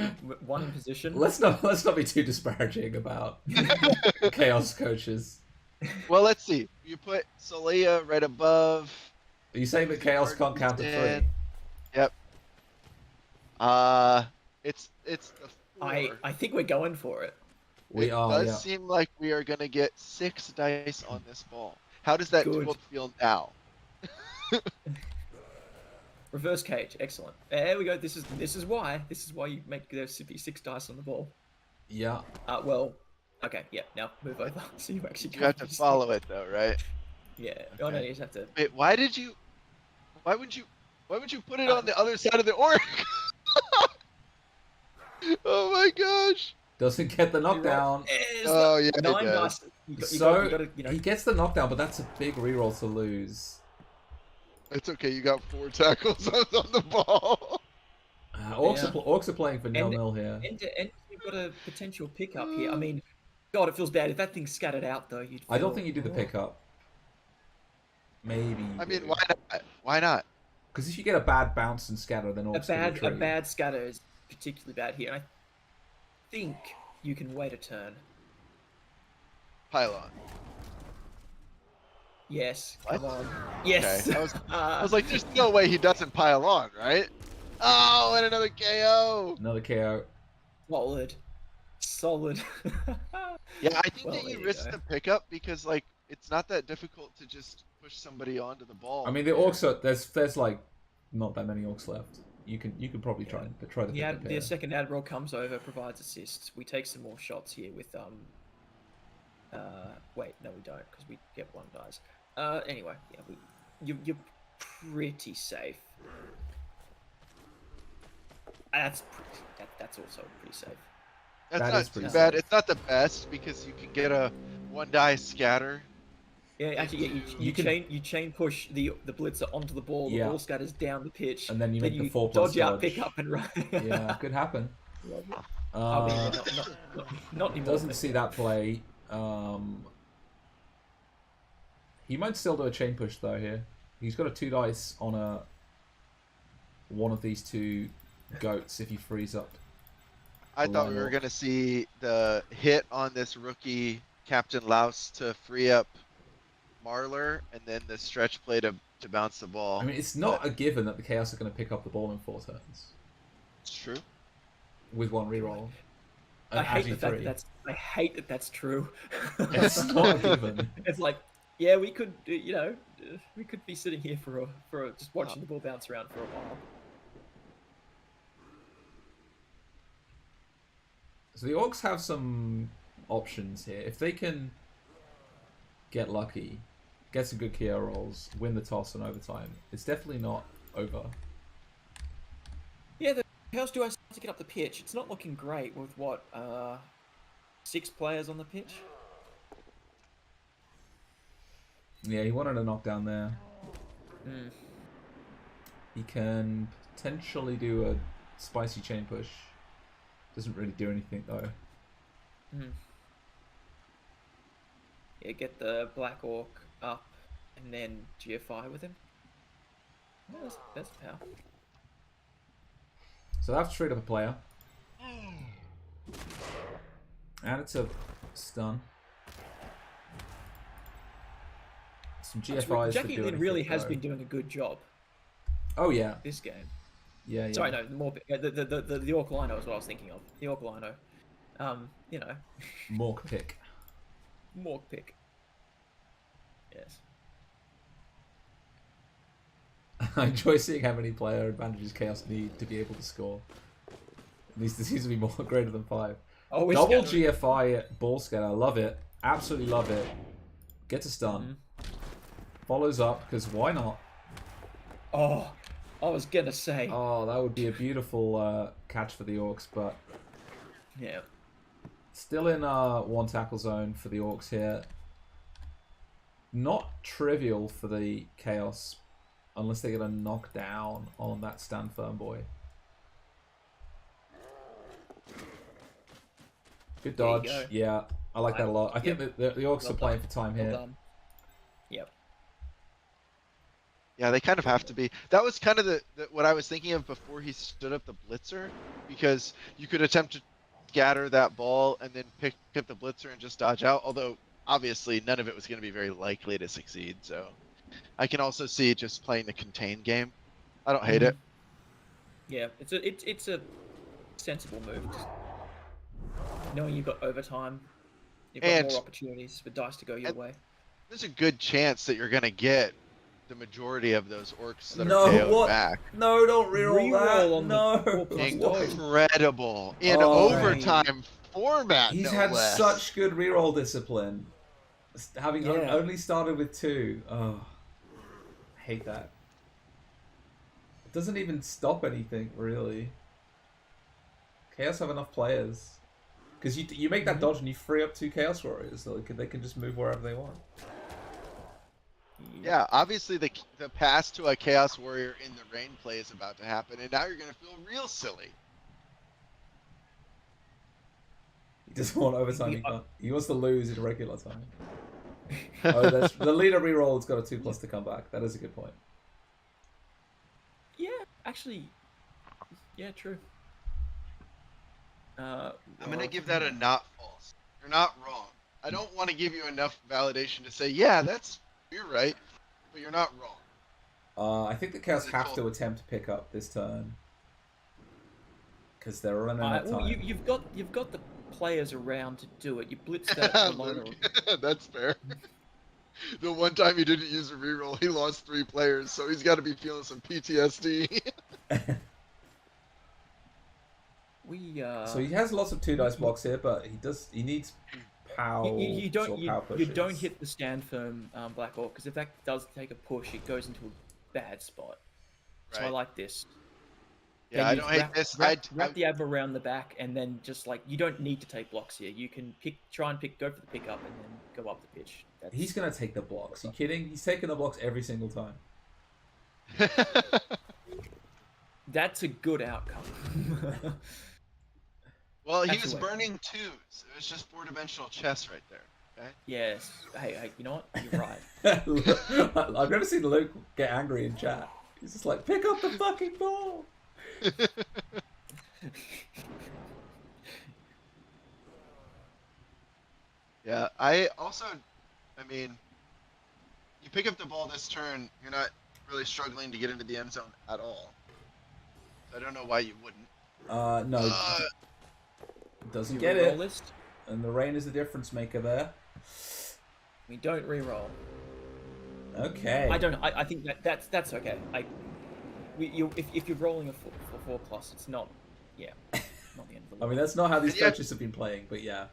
one in position. Let's not be too disparaging about chaos coaches. Well, let's see. You put Soleil right above Are you saying that Chaos can't count to 3? Yep. It's the 4. I think we're going for it. We it are, does yeah. seem like we are gonna get 6 dice on this ball. How does that Good. tilt feel now? Reverse cage, excellent. There we go. This is why you make there 6 dice on the ball. Yeah. Well, okay, yeah. Now move over so you actually. You have to follow it though, right? Yeah. Oh no, Okay. you just have to. Wait, why would you put it on the other side of the orc? Oh my gosh! Doesn't get the knockdown. Oh yeah, it 9 does. dice. You So gotta, you know, he gets the knockdown, but that's a big reroll to lose. It's okay. You got 4 tackles on the ball. Orcs are playing for 0-0 here. and you've got a potential pickup here. I mean, God, it feels bad if that thing's scattered out though. I don't think you do the pickup. Maybe. I mean, why not? Why not? Because if you get a bad bounce and scatter, then Orcs a bad scatter is particularly bad here. I think you can wait a turn. Pylon. Yes, What? come on. Yes. Okay. I was like, there's no way he doesn't pile on, right? Oh, and another KO. Another KO. Solid. Yeah, I think Well, that there you you risk go. the pickup because like it's not that difficult to just push somebody onto the ball. I mean, the Orcs are there's like not that many Orcs left. You can probably try the pickup The here. second Admiral comes over, provides assists. We take some more shots here with wait, no, we don't because we get 1 dice. Anyway, yeah, you're pretty safe. That's also pretty safe. That's That not is pretty too bad. safe. It's not the best because you can get a 1 die scatter. Yeah, actually, yeah, you chain push the blitzer onto the ball. The Yeah. ball scatters down the pitch, And then you make the 4+ dodge out, dodge. pick up, and run. Yeah, could happen. I mean, not anymore. Doesn't see that play. He might still do a chain push though here. He's got a 2 dice on one of these 2 goats if he frees up. I thought we were gonna see the hit on this rookie Captain Laos to free up Marler, and then the stretch play to bounce the ball. I mean, it's not a given that the Chaos are going to pick up the ball in 4 turns It's true. with 1 reroll. I And hate actually that 3. I hate that that's true. It's not a given. It's like, yeah, we could, we could be sitting here for just watching the ball bounce around for a while. So the Orcs have some options here. If they can get lucky, get some good KO rolls, win the toss and overtime, it's definitely not over. Yeah, the Chaos do start to get up the pitch. It's not looking great with what 6 players on the pitch. Yeah, he wanted a knockdown there. Mm. He can potentially do a spicy chain push. Doesn't really do anything though. Mm. Yeah, get the Black Orc up and then GFI with him. Oh, that's power. So they have to trade up a player. And it's a stun. Some GFIs. Jackie Lynn really has been doing a good job Oh yeah, this game. yeah. Sorry, no, more the Orc Lino is what I was thinking of. The Orc Lino. Mork pick. Mork pick. Yes. I enjoy seeing how many player advantages Chaos need to be able to score. There seems to be more greater than 5. Oh, Double GFI ball scatter. Love it. Absolutely love it. Gets a stun. Follows up, because why not? Oh, I was gonna say. Oh, that would be a beautiful catch for the Orcs, but Yeah. still in 1 tackle zone for the Orcs here. Not trivial for the Chaos, unless they get a knockdown on that stand firm boy. Good There you dodge. go. Yeah, I like that a lot. I think Yep. that the Orcs Well are playing done. for time Well here. done. Yep. Yeah, they kind of have to be. That was kind of the what I was thinking of before he stood up the blitzer, because you could attempt to scatter that ball and then pick up the blitzer and just dodge out. Although obviously none of it was going to be very likely to succeed. So I can also see just playing the contain game. I don't hate it. Yeah, it's a sensible move. Just knowing you've got overtime, you've got And- more opportunities for dice to go your and- way. There's a good chance that you're gonna get the majority of those orcs that No, are KO'd what? back. No, don't reroll that. Reroll on the No. 4+ dodge. Incredible in Oh. overtime format. He's no had less. such good reroll discipline. Having Yeah. only started with 2. Oh, I hate that. It doesn't even stop anything, really. Chaos have enough players. Because you make that dodge and you free up 2 Chaos Warriors, so they can just move wherever they want. Yeah, obviously the pass to a Chaos Warrior in the rain play is about to happen, and now you're gonna feel real silly. He doesn't want overtime. Yeah. He wants to lose in regular time. Oh, that's the leader reroll's got a 2+ to come back. That is a good point. Yeah, actually, yeah, true. I'm gonna give that a not false. You're not wrong. I don't want to give you enough validation to say, yeah, you're right, but you're not wrong. I think the Chaos have to attempt to pick up this turn. Because they're running out of time. Well, you've got the players around to do it. You blitz that Dalinar. That's fair. The one time he didn't use a reroll, he lost 3 players, so he's got to be feeling some PTSD. So he has lots of 2 dice blocks here, but he needs power. You don't hit the stand firm Black Orc, because if that does take a push, it goes into a bad spot. So I Right. like this. Yeah, Then I you don't hate this. Wrap the ab around the back, and then just like you don't need to take blocks here. You can go for the pickup, and then go up the pitch. He's gonna take the blocks. You kidding? He's taking the blocks every single time. That's a good outcome. Well, he That's was the way. burning 2s. It was just 4-dimensional chess right there. Okay. Yes. Hey, you know what? You're right. I've never seen Luke get angry in chat. He's just like, pick up the fucking ball. Yeah, you pick up the ball this turn, you're not really struggling to get into the end zone at all. I don't know why you wouldn't. No. Doesn't You get reroll it. this? And the rain is the difference maker there. We don't reroll. Okay. I think that's okay. If you're rolling a 4+, it's not. Yeah. Not the end of the world. I mean, that's not how these And yet- coaches have been playing, but yeah.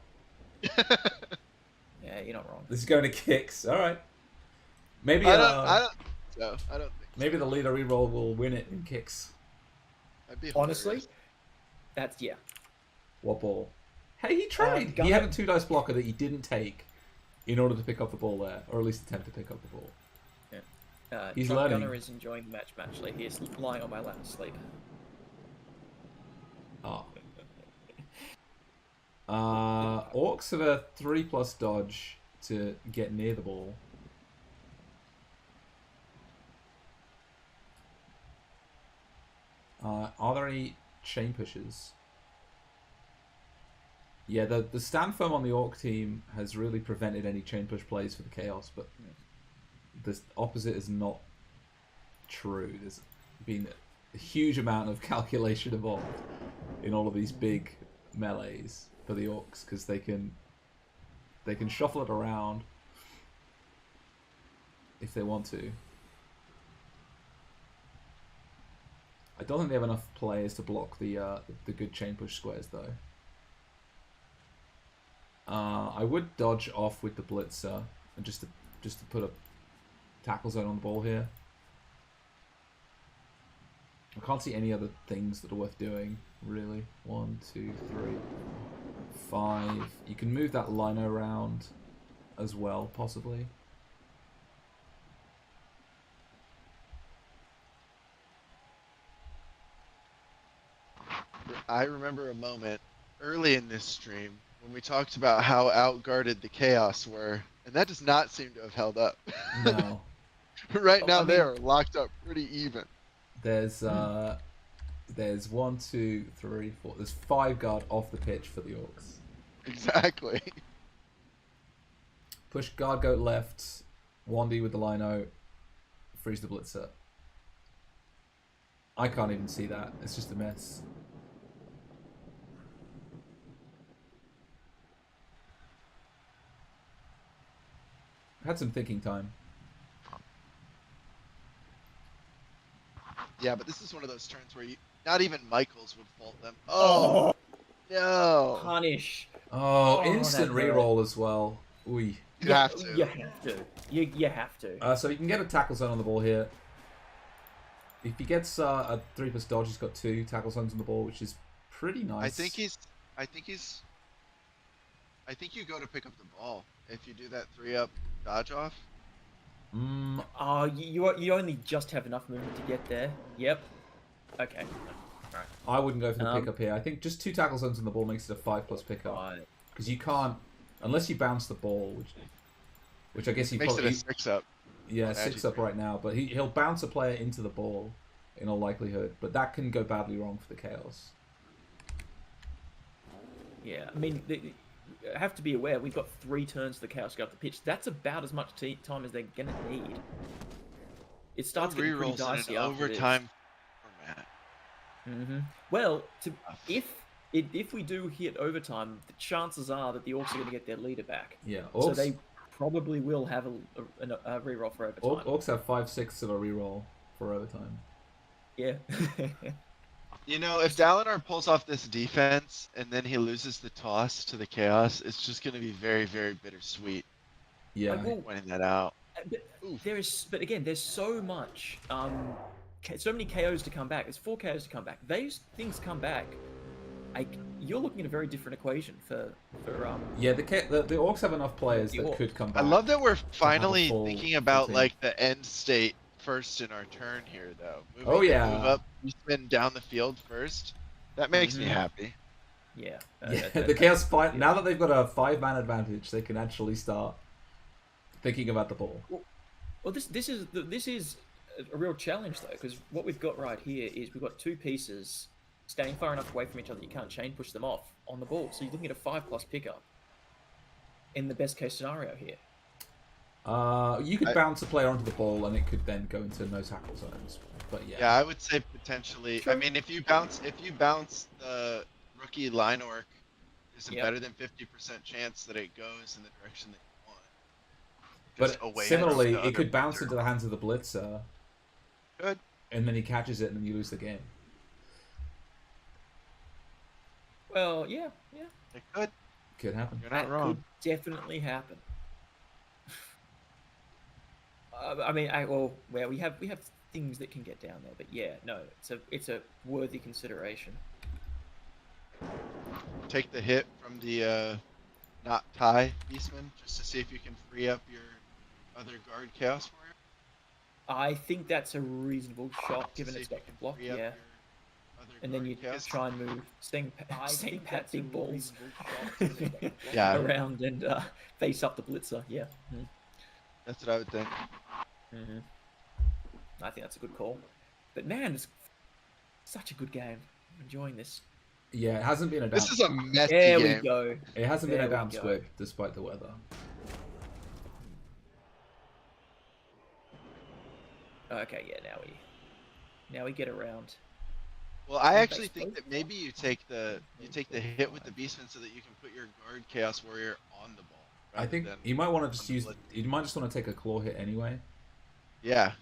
Yeah, you're not wrong. This is going to kicks. All right. Maybe I don't think maybe the leader reroll will win it in kicks. That'd be Honestly, hilarious. that's What ball? Hey, he tried. He had a 2 dice blocker that he didn't take in order to pick up the ball there, or at least attempt to pick up the ball. He's Trump learning. Gunner is enjoying the match. Actually, he is lying on my lap asleep. Oh. Orcs have a 3+ dodge to get near the ball. Are there any chain pushes? Yeah, the stand firm on the Orc team has really prevented any chain push plays for the Chaos, but the opposite is not true. There's been a huge amount of calculation involved in all of these big melees for the Orcs, because they can shuffle it around if they want to. I don't think they have enough players to block the good chain push squares though. I would dodge off with the blitzer and just to put a tackle zone on the ball here. I can't see any other things that are worth doing, really. 1, 2, 3, 5. You can move that lino around as well, possibly. I remember a moment early in this stream when we talked about how outguarded the Chaos were, and that does not seem to have held up. No. Right now I they mean- are locked up pretty even. There's 1, 2, 3, 4. There's 5 guard off the pitch for the Orcs. Exactly. Push guard goat left. Wandy with the lino. freeze the blitzer. I can't even see that. It's just a mess. Had some thinking time. Yeah, but this is one of those turns where not even Michaels would fault them. Oh, no. Punish. Oh, instant that hurt. reroll as well. Ooh. You have to. You have to. You have to. So you can get a tackle zone on the ball here. If he gets a 3+ dodge, he's got 2 tackle zones on the ball, which is pretty nice. I think you go to pick up the ball if you do that 3-up dodge off. Oh, you only just have enough movement to get there. Yep. Okay. Right. I wouldn't go for the pickup here. I think just 2 tackle zones on the ball makes it a 5+ pickup. Right. Because you can't, unless you bounce the ball, which I guess he Makes probably... it a 6-up. Yeah, 6-up right now, but he'll bounce a player into the ball in all likelihood, but that can go badly wrong for the Chaos. Yeah, I mean, I have to be aware, we've got 3 turns for the Chaos to go up the pitch. That's about as much time as they're going to need. It starts getting pretty dicey in an after overtime format. Well, if we do hit overtime, the chances are that the Orcs are going to get their leader back. Yeah, Orcs, so they probably will have a reroll for overtime. Orcs have 5/6 of a reroll for overtime. Yeah. You know, if Dalinar pulls off this defense and then he loses the toss to the Chaos, it's just going to be very, very bittersweet. Yeah. Pointing that out. But again, there's so much, so many KOs to come back. There's 4 KOs to come back. Those things come back. You're looking at a very different equation for yeah, the Orcs have enough players that could come back. I love that we're finally thinking about like the end state first in our turn here, though. Move up, you spin down the field first. That makes me happy. Yeah. The Chaos fight now that they've got a 5-man advantage, they can actually start thinking about the ball. Well, this is a real challenge though, because what we've got right here is we've got 2 pieces standing far enough away from each other that you can't chain push them off on the ball. So you're looking at a 5+ pickup in the best case scenario here. You could bounce a player onto the ball and it could then go into no tackle zones. But yeah. Yeah, I would say potentially. Sure. I mean, if you bounce the rookie line orc, there's a better than 50% chance that it goes in the direction that you want. But similarly, it could bounce into the hands of the blitzer. Good. And then he catches it and then you lose the game. Well, yeah. It could. Could happen. You're not wrong. Could definitely happen. I mean, we have things that can get down there, but yeah, no, it's a worthy consideration. Take the hit from the not tie Beastman just to see if you can free up your other guard Chaos Warrior. I think that's a reasonable shot, given it's got the block. Yeah. And then you try and move Sting Pat big balls around and face up the blitzer. Yeah. That's what I would think. I think that's a good call. But man, it's such a good game. I'm enjoying this. Yeah, it hasn't been a damp... This is a messy game. There we go. It hasn't been a damp squib, despite the weather. Okay, yeah, now we get around. Well, I actually think that maybe you take the hit with the Beastman so that you can put your guard Chaos Warrior on the ball. I think you might want to just use. You might just want to take a claw hit anyway. Yeah.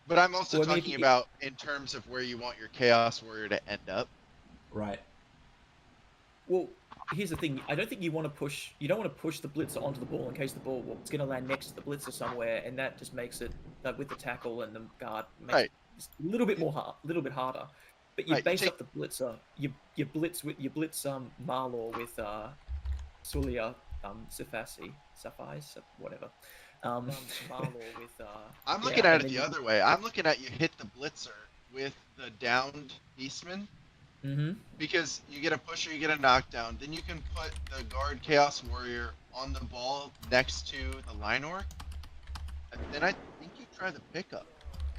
But I'm also talking about in terms of where you want your Chaos Warrior to end up. Right. Well, here's the thing. I don't think you want to push. You don't want to push the blitzer onto the ball in case the ball it's going to land next to the blitzer somewhere, and that just makes it with the tackle and the guard makes it a little bit harder. But you base up the blitzer. You blitz Marlaw with Sulia Safai, whatever. Marlaw with. I'm looking at it the other way. I'm looking at you hit the blitzer with the downed Beastman. Because you get a pusher, you get a knockdown, then you can put the guard Chaos Warrior on the ball next to the line orc, and then I think you try the pickup.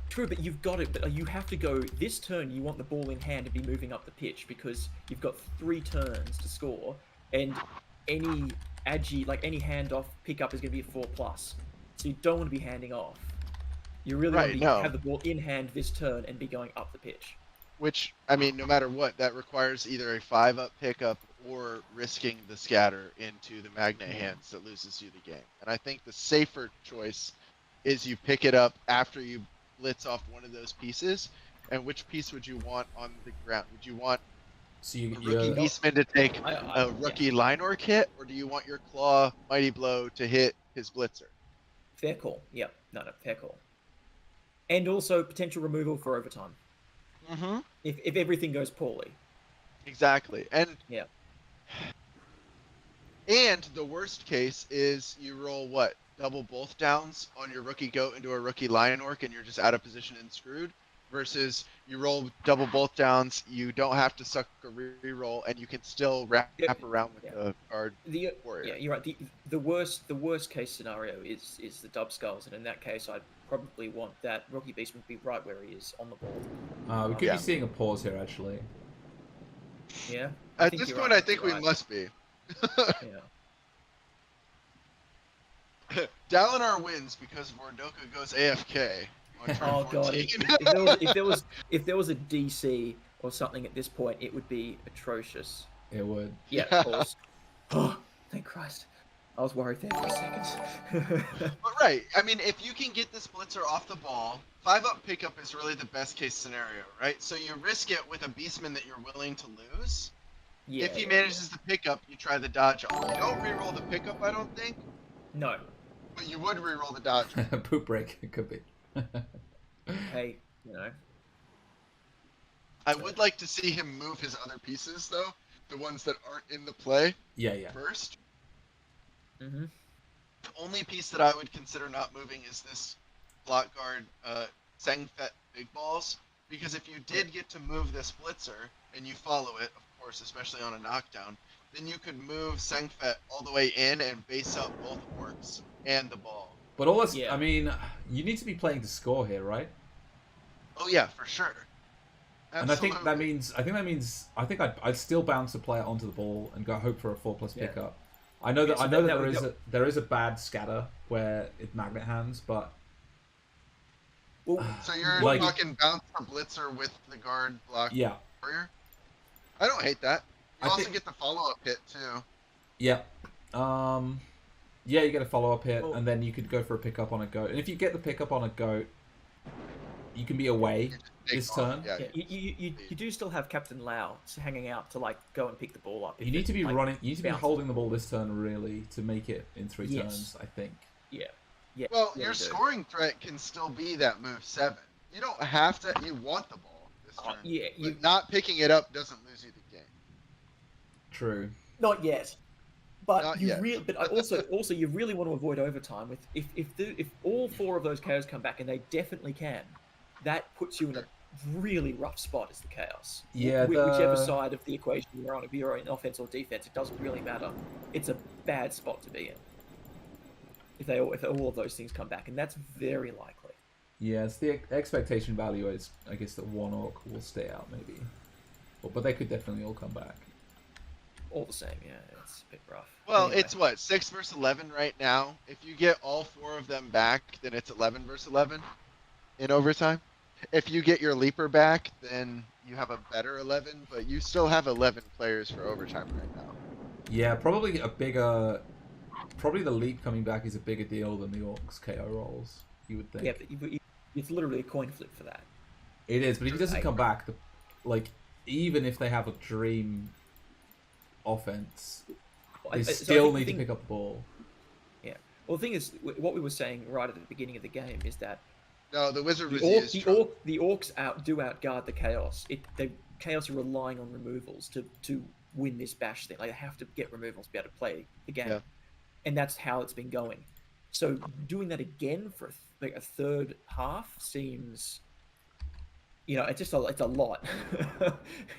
True, but you've got it. But you have to go this turn. You want the ball in hand to be moving up the pitch because you've got 3 turns to score, and any handoff pickup is going to be a 4+. So you don't want to be handing off. You really Right, want to no. have the ball in hand this turn and be going up the pitch. Which, I mean, no matter what, that requires either a 5-up pickup or risking the scatter into the magnet hands that loses you the game. And I think the safer choice is you pick it up after you blitz off one of those pieces. And which piece would you want on the ground? Would you want So a rookie Beastman to take a rookie Lineorc hit, or do you want your Claw Mighty Blow to hit his Blitzer? Fair call. Yep. No, fair call. And also potential removal for overtime. Mm-hmm. If everything goes poorly. Exactly. And yeah. And the worst case is you roll what? Double both downs on your rookie goat into a rookie Lineorc and you're just out of position and screwed. Versus you roll double both downs, you don't have to suck a reroll, and you can still wrap around with the guard warrior. Yeah, you're right. The worst case scenario is the dub skulls, and in that case, I'd probably want that rookie beastman to be right where he is on the ball. We could be seeing a pause here, actually. Yeah. At this point, I think we must be. Yeah. Dalinar wins because Vordoca goes AFK. Oh god! If there was a DC or something at this point, it would be atrocious. It would. Yeah, of course. Oh, thank Christ! I was worried there for a second. But right, I mean, if you can get this blitzer off the ball, 5-up pickup is really the best case scenario, right? So you risk it with a beastman that you're willing to lose. Yeah, if he manages to pick up, you try the dodge off. You don't reroll the pickup, I don't think. No. But you would reroll the dodge. Poop break, it could be. Hey, you know. I would like to see him move his other pieces, though. The ones that aren't in the play. Yeah. First. Mm-hmm. The only piece that I would consider not moving is this block guard Sangfet Big Balls. Because if you did get to move this blitzer, and you follow it, of course, especially on a knockdown, then you could move Sangfet all the way in and base up both orcs and the ball. But all this, I mean, you need to be playing to score here, right? Oh yeah, for sure. Absolutely. And I think I'd still bounce a player onto the ball and go hope for a 4+ pickup. I know that there is a bad scatter where it magnet hands, but so you're fucking bounce a blitzer with the guard block warrior? I don't hate that. You also get the follow-up hit too. Yeah. Yeah, you get a follow-up hit, and then you could go for a pickup on a goat. And if you get the pickup on a goat, you can be away this turn. Yeah, you do still have Captain Laos hanging out to go and pick the ball up. You need to be running. You need to be holding the ball this turn really to make it in 3 turns. I think. Yeah. Well, your scoring threat can still be that move 7. You don't have to. You want the ball this turn. But not picking it up doesn't lose you the game. True. Not yet. But also you really want to avoid overtime with if all 4 of those chaos come back, and they definitely can, that puts you in a really rough spot as the chaos. Yeah. Whichever side of the equation you're on, if you're in offense or defense, it doesn't really matter. It's a bad spot to be in. If all of those things come back, and that's very likely. Yeah, it's the expectation value is, I guess, that 1 orc will stay out maybe, but they could definitely all come back. All the same, yeah, it's a bit rough. Well, anyway. It's what, 6 versus 11 right now. If you get all 4 of them back, then it's 11 versus 11 in overtime. If you get your leaper back, then you have a better 11, but you still have 11 players for overtime right now. Yeah, probably the leap coming back is a bigger deal than the orcs KO rolls, you would think. Yeah, but it's literally a coin flip for that. It is, but if he doesn't come back, even if they have a dream offense, they still need to pick up the ball. Yeah. Well, the thing is, what we were saying right at the beginning of the game is that no, the wizard the orcs outguard the chaos. The chaos are relying on removals to win this bash thing. They have to get removals to be able to play the game, and that's how it's been going. So doing that again for a third half seems, it's a lot.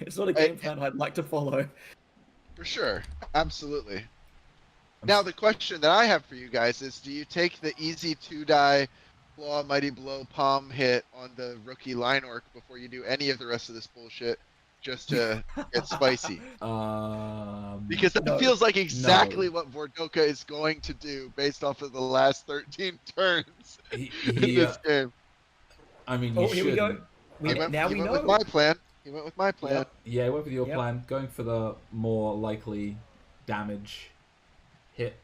It's not a game plan I'd like to follow. For sure. Absolutely. Now, the question that I have for you guys is, do you take the easy 2-die Claw, Mighty Blow, Palm hit on the rookie Lineorc before you do any of the rest of this bullshit just to get spicy? Because that feels like exactly what Vordoca is going to do based off of the last 13 turns in this game. I mean, you Oh, here we go. shouldn't. Now he we went know. with my plan. He went with my plan. Yep. Yeah, I went with your Yep. plan, going for the more likely damage hit.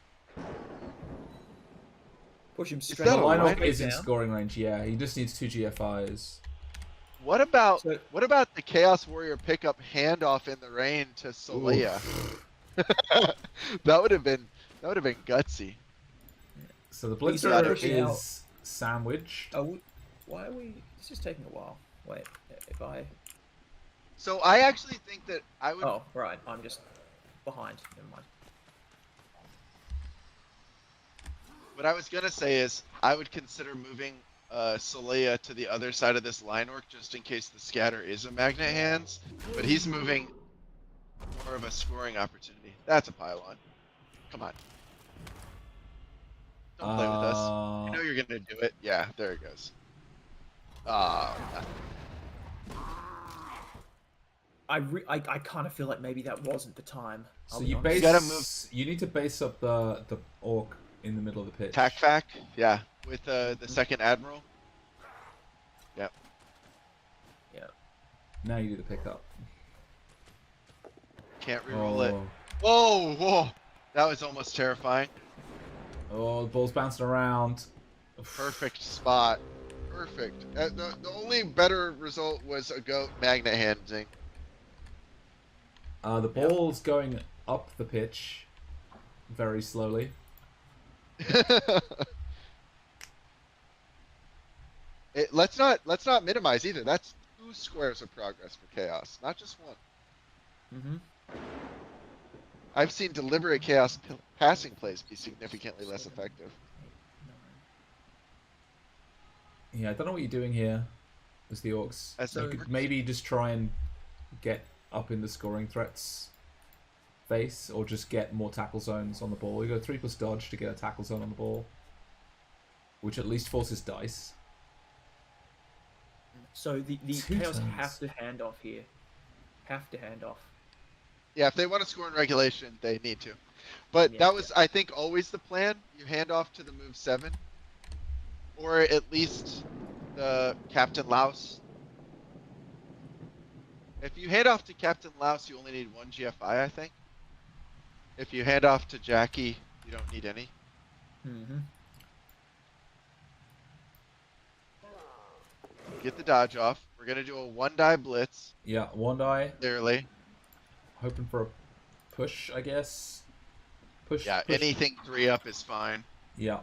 Push him Is straight. that The a line line orc is in down. scoring range. Yeah, he just needs 2 GFIs. What about So- the Chaos Warrior pickup handoff in the rain to Solea? that would have been gutsy. So the He's not Blitzer pushing out. is sandwiched. Why are we? This is taking a while. Wait, if I. So I actually think that I would. Oh, right. I'm just behind. Never mind. What I was gonna say is I would consider moving Solea to the other side of this line orc just in case the scatter is a magnet hands, but he's moving more of a scoring opportunity. That's a pylon. Come on. Don't play with us. You know you're gonna do it. Yeah, there it goes. I kind of feel like maybe that wasn't the time. So I'll be you honest. base. gotta move- You need to base up the orc in the middle of the pitch. Tac fac, yeah, with the second admiral. Yep. Yeah. Now you do the pickup. Can't reroll it. Oh. Whoa! That was almost terrifying. Oh, the ball's bouncing around. Perfect spot. Perfect. The only better result was a goat magnet handing. The ball's going up the pitch very slowly. Let's not minimize either. That's 2 squares of progress for chaos, not just 1. Mm-hmm. I've seen deliberate chaos passing plays be significantly less effective. Yeah, I don't know what you're doing here as the orcs. As You the could orcs. maybe just try and get up in the scoring threats face, or just get more tackle zones on the ball. You go 3+ dodge to get a tackle zone on the ball, which at least forces dice. So the 2 chaos turns. have to hand off here. Have to hand off. Yeah, if they want to score in regulation, they need to. But Yeah, that was, I think, always the plan. You hand off to the move 7. Or at least the Captain Laos. If you hand off to Captain Laos, you only need 1 GFI, I think. If you hand off to Jackie, you don't need any. Mm-hmm. Get the dodge off. We're going to do a 1-die blitz, Yeah, 1 die. clearly. Hoping for a push, I guess. Push. Yeah, push. anything 3-up is fine. Yeah.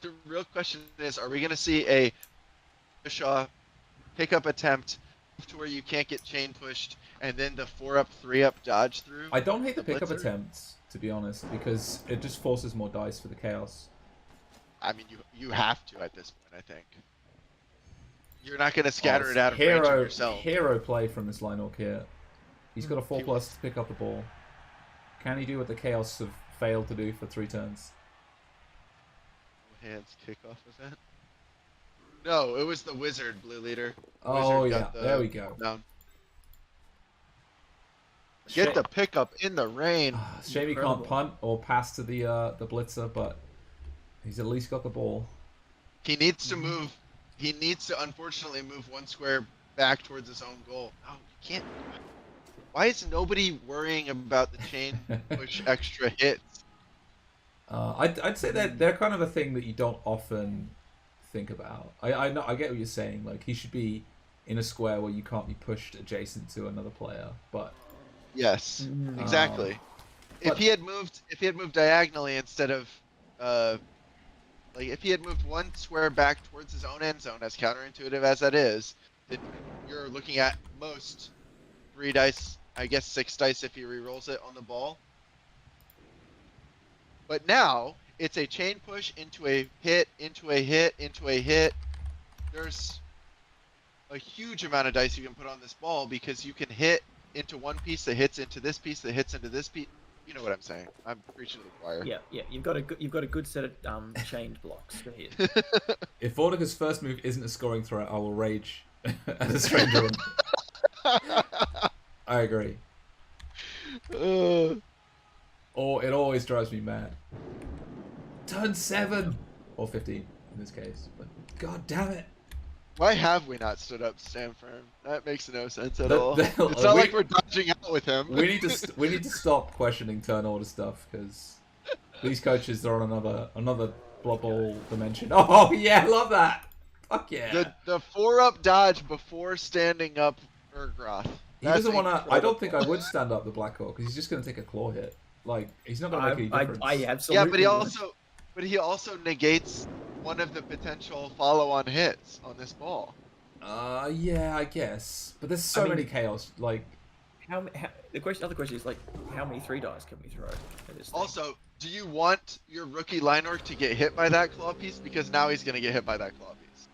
The real question is, are we going to see a Shaw pickup attempt to where you can't get chain pushed, and then the 4-up, 3-up dodge through? I don't hate the pickup blitzer? attempts, to be honest, because it just forces more dice for the chaos. I mean, you have to at this point, I think. You're not going to scatter it's it out of range of hero, yourself. hero play from this line orc here. He's got a 4+ to pick up the ball. Can he do what the chaos have failed to do for 3 turns? Hands kickoff, was that? No, it was the wizard, blue leader. Oh Wizard yeah, got the there we go. down. Get the pickup in the rain. Shame he can't Incredible. punt or pass to the blitzer, but he's at least got the ball. He needs to move. He needs to unfortunately move 1 square back towards his own goal. Oh, you can't. Why is nobody worrying about the chain push extra hits? I'd say that they're kind of a thing that you don't often think about. I know, I get what you're saying. Like, he should be in a square where you can't be pushed adjacent to another player, but Yes, Mm. exactly. If but- he had moved diagonally instead of, like if he had moved 1 square back towards his own end zone, as counterintuitive as that is, then you're looking at most 3 dice, I guess 6 dice if he re-rolls it on the ball. But now it's a chain push into a hit, into a hit, into a hit. There's a huge amount of dice you can put on this ball because you can hit into one piece that hits into this piece that hits into this piece. You know what I'm saying? I'm preaching to the choir. Yeah. You've got a good set of chained blocks to hit. if Vordoca's first move isn't a scoring threat, I will rage at a stranger. I agree. Or it always drives me mad. Turn 7 or 15. in this case. But god damn it! Why have we not stood up to stand firm? That makes no sense at The- all. the- It's not we- like we're dodging out with him. We need to stop questioning turn order stuff because these coaches are on another Blood Bowl dimension. Oh yeah, I love that. Fuck yeah. The 4-up dodge before standing up Urgroth. He doesn't want to. I don't think I would stand up the Black Hawk because he's just going to take a claw hit. Like he's not going to make any difference. I absolutely. Yeah, would. but he also negates one of the potential follow-on hits on this ball. Yeah, I guess. But there's so many chaos. Like How the other question is like, how many 3 dice can we throw at this thing? Also, do you want your rookie Linork to get hit by that claw piece? Because now he's going to get hit by that claw piece.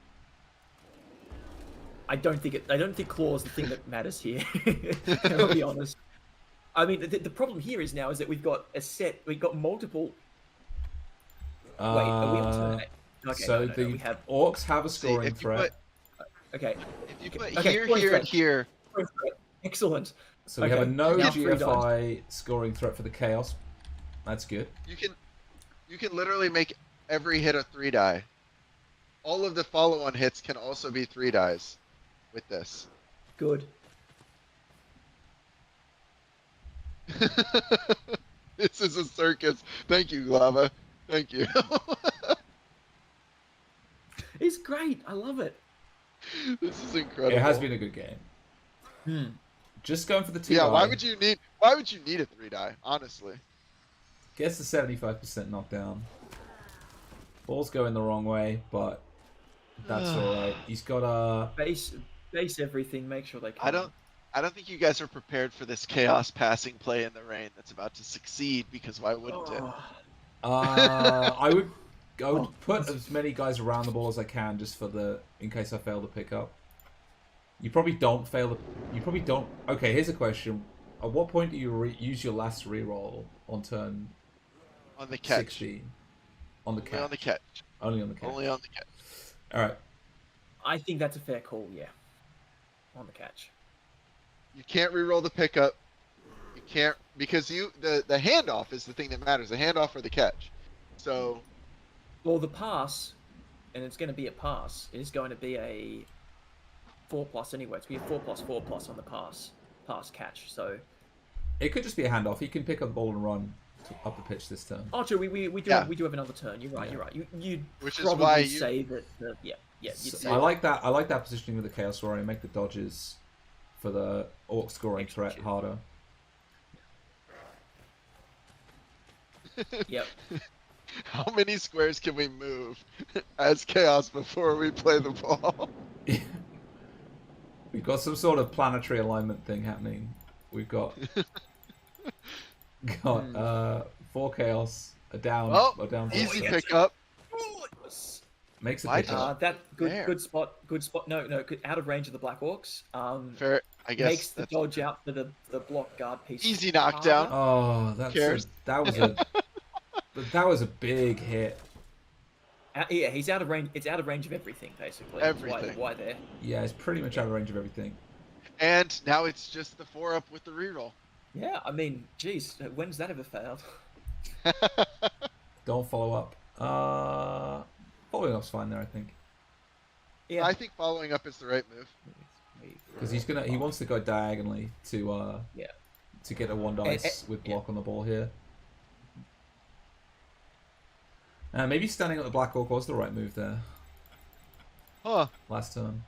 I don't think claw is the thing that matters here. I'll be honest. I mean, the problem here is now is that we've got multiple. Wait, are we on turn 8? Okay, so no, the we have. Orcs have a scoring if you threat. Okay. If you put Okay, here, point here, threat. and here, Excellent. So we have a no now 3 dice. GFI scoring threat for the chaos. That's good. you can literally make every hit a 3 die. All of the follow-on hits can also be 3 dies with this. Good. This is a circus. Thank you, Lava. Thank you. It's great. I love it. This is incredible. It has been a good game. Just going for the 2 Yeah, die. why would you need a 3 die, honestly? Gets the 75% knockdown. Ball's going the wrong way, but that's alright. He's got a... Base everything. Make sure they can. I don't think you guys are prepared for this chaos passing play in the rain that's about to succeed, because why wouldn't it? I would put as many guys around the ball as I can just for in case I fail to pick up. You probably don't fail. You probably don't. Okay, here's a question: at what point do you use your last reroll on turn? On the catch. 16. On the catch. Only on the catch. Only on the catch. Only on the catch. All right. I think that's a fair call. Yeah. On the catch. You can't reroll the pickup. You can't, because the handoff is the thing that matters. The handoff or the catch. So. Well, the pass, and it's going to be a pass, is going to be a 4+ anyway. It's going to be a 4+4+ on the pass catch. So it could just be a handoff. He can pick up the ball and run up the pitch this turn. Oh, true. We do have another turn. You're right. Yeah. You're right. You'd Which is probably why say that. Yeah. You'd So say I like that. I like that positioning with the Chaos Warrior. Make the dodges for the Orc scoring threat Execute. harder. Yep. How many squares can we move as chaos before we play the ball? We've got some sort of planetary alignment thing happening. We've got 4 chaos, a down, Well, a down. Easy four. pickup. Makes a Why pick up. That There. good spot. No, out of range of the Black Orcs. Fair, I guess. Makes the That's dodge out for the block guard piece. easy knockdown. Oh, Cares? that was a big hit. Yeah, he's out of range. It's out of range of everything, basically. Everything. Why there? Yeah, it's pretty much out of range of everything. And now it's just the 4-up with the reroll. Yeah, I mean, geez, when's that ever failed? Don't follow up. Following up's fine there, I think, Yeah. I think following up is the right move. because he wants to go diagonally to to get a 1 dice with block on the ball here. Maybe standing at the Black Orc was the right move there Huh. last turn.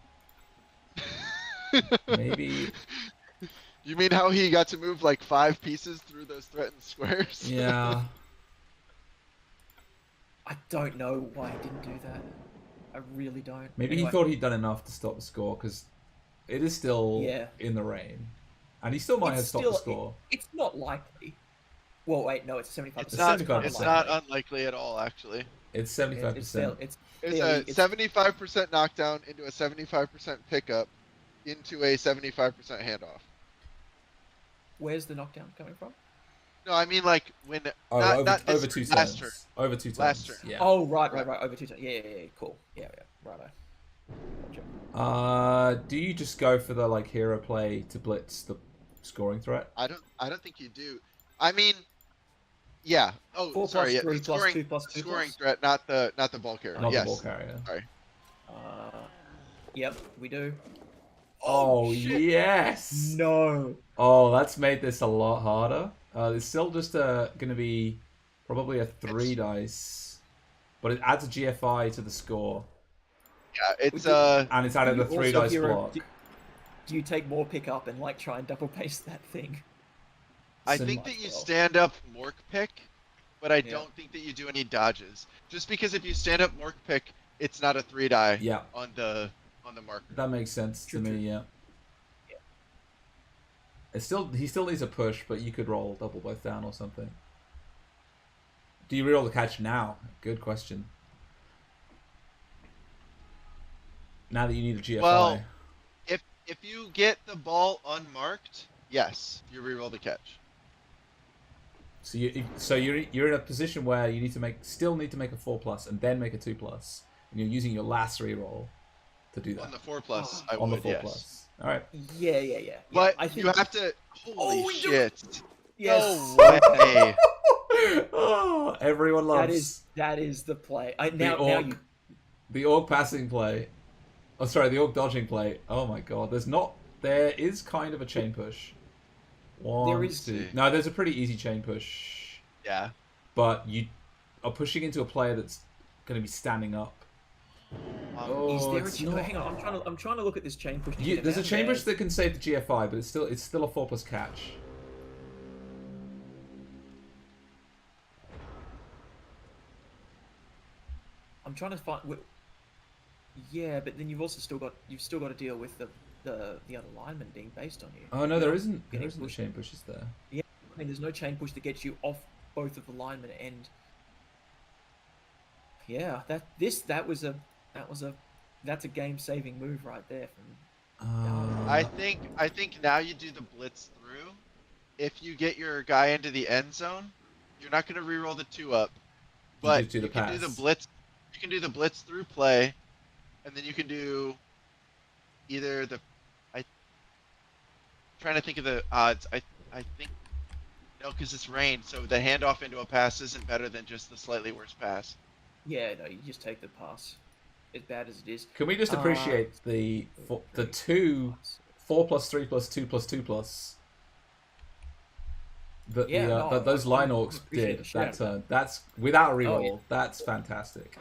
Maybe. You mean how he got to move like 5 pieces through those threatened squares? Yeah. I don't know why he didn't do that. I really don't. Maybe Anyway. he thought he'd done enough to stop the score, because it is still in the rain. And he still might have stopped the score. It's not likely. Well, wait, no, it's 75%. It's not. 75%. It's not unlikely at all, actually. It's 75%. It's It's fairly- a 75% knockdown into a 75% pickup into a 75% handoff. Where's the knockdown coming from? No, I mean like when over not this 2 turn, last turns. turn. Over 2 turns. Last turn. Yeah. Oh, right. Over 2 turns. Yeah, cool. Yeah, righto. Gotcha. Do you just go for the hero play to blitz the scoring threat? I don't think you do. I mean, Yeah. Oh, 4 sorry. plus Yeah. 3 The plus scoring, 2 plus the 2 scoring plus? threat, not the ball carrier. Not yes. the ball carrier. Sorry. Yep, we do. Oh, shit. yes. No. Oh, that's made this a lot harder. It's still just going to be probably a 3 dice, but it adds a GFI to the score, Yeah. It's and it's added Do a you 3 also dice hero- block. Do you take more pickup and like try and double paste that thing? I So think much that you well. stand up Mork pick, but I Yeah. don't think that you do any dodges. Just because if you stand up Mork pick, it's not a 3 die Yeah, on the marker. that makes sense to True, me. true. Yeah. Yeah. He still needs a push, but you could roll double both down or something. Do you reroll the catch now? Good question. Now that you need a GFI. Well, if you get the ball unmarked, yes, you reroll the catch. So you're in a position where you still need to make a 4+ and then make a 2+, and you're using your last reroll to do that On the 4+, I on the would, 4+. yes. All right. Yeah. But I think you have to. Holy we do shit! yes. No way. Oh, everyone loves That is the play. the orc passing play. Oh, sorry, the orc dodging play. Oh my god, there is kind of a chain push. There is- No, there's a pretty easy chain push, Yeah. but you are pushing into a player that's going to be standing up. Is there it's a not. hang on? I'm trying to look at this chain push. to You, get there's a down chain there. push that can save the GFI, but it's still a 4+ catch. I'm trying to find. Yeah, but then you've still got to deal with the other lineman being based on you. Oh no, there isn't Getting a pushed. chain pushes there. I mean, there's no chain push that gets you off both of the linemen and. Yeah, that's a game-saving move right there. I think now you do the blitz through. If you get your guy into the end zone, you're not going to reroll the 2-up, but just do the you can do the pass. blitz. You can do the blitz through play, and then you can do either the. I'm trying to think of the odds. I think no, because it's rain, so the handoff into a pass isn't better than just the slightly worse pass. Yeah, no, you just take the pass, as bad as it is. Can we just appreciate the 2 4+, 3+, 2+, 2+? Those line orcs did that turn. That's without a reroll. yeah. That's fantastic.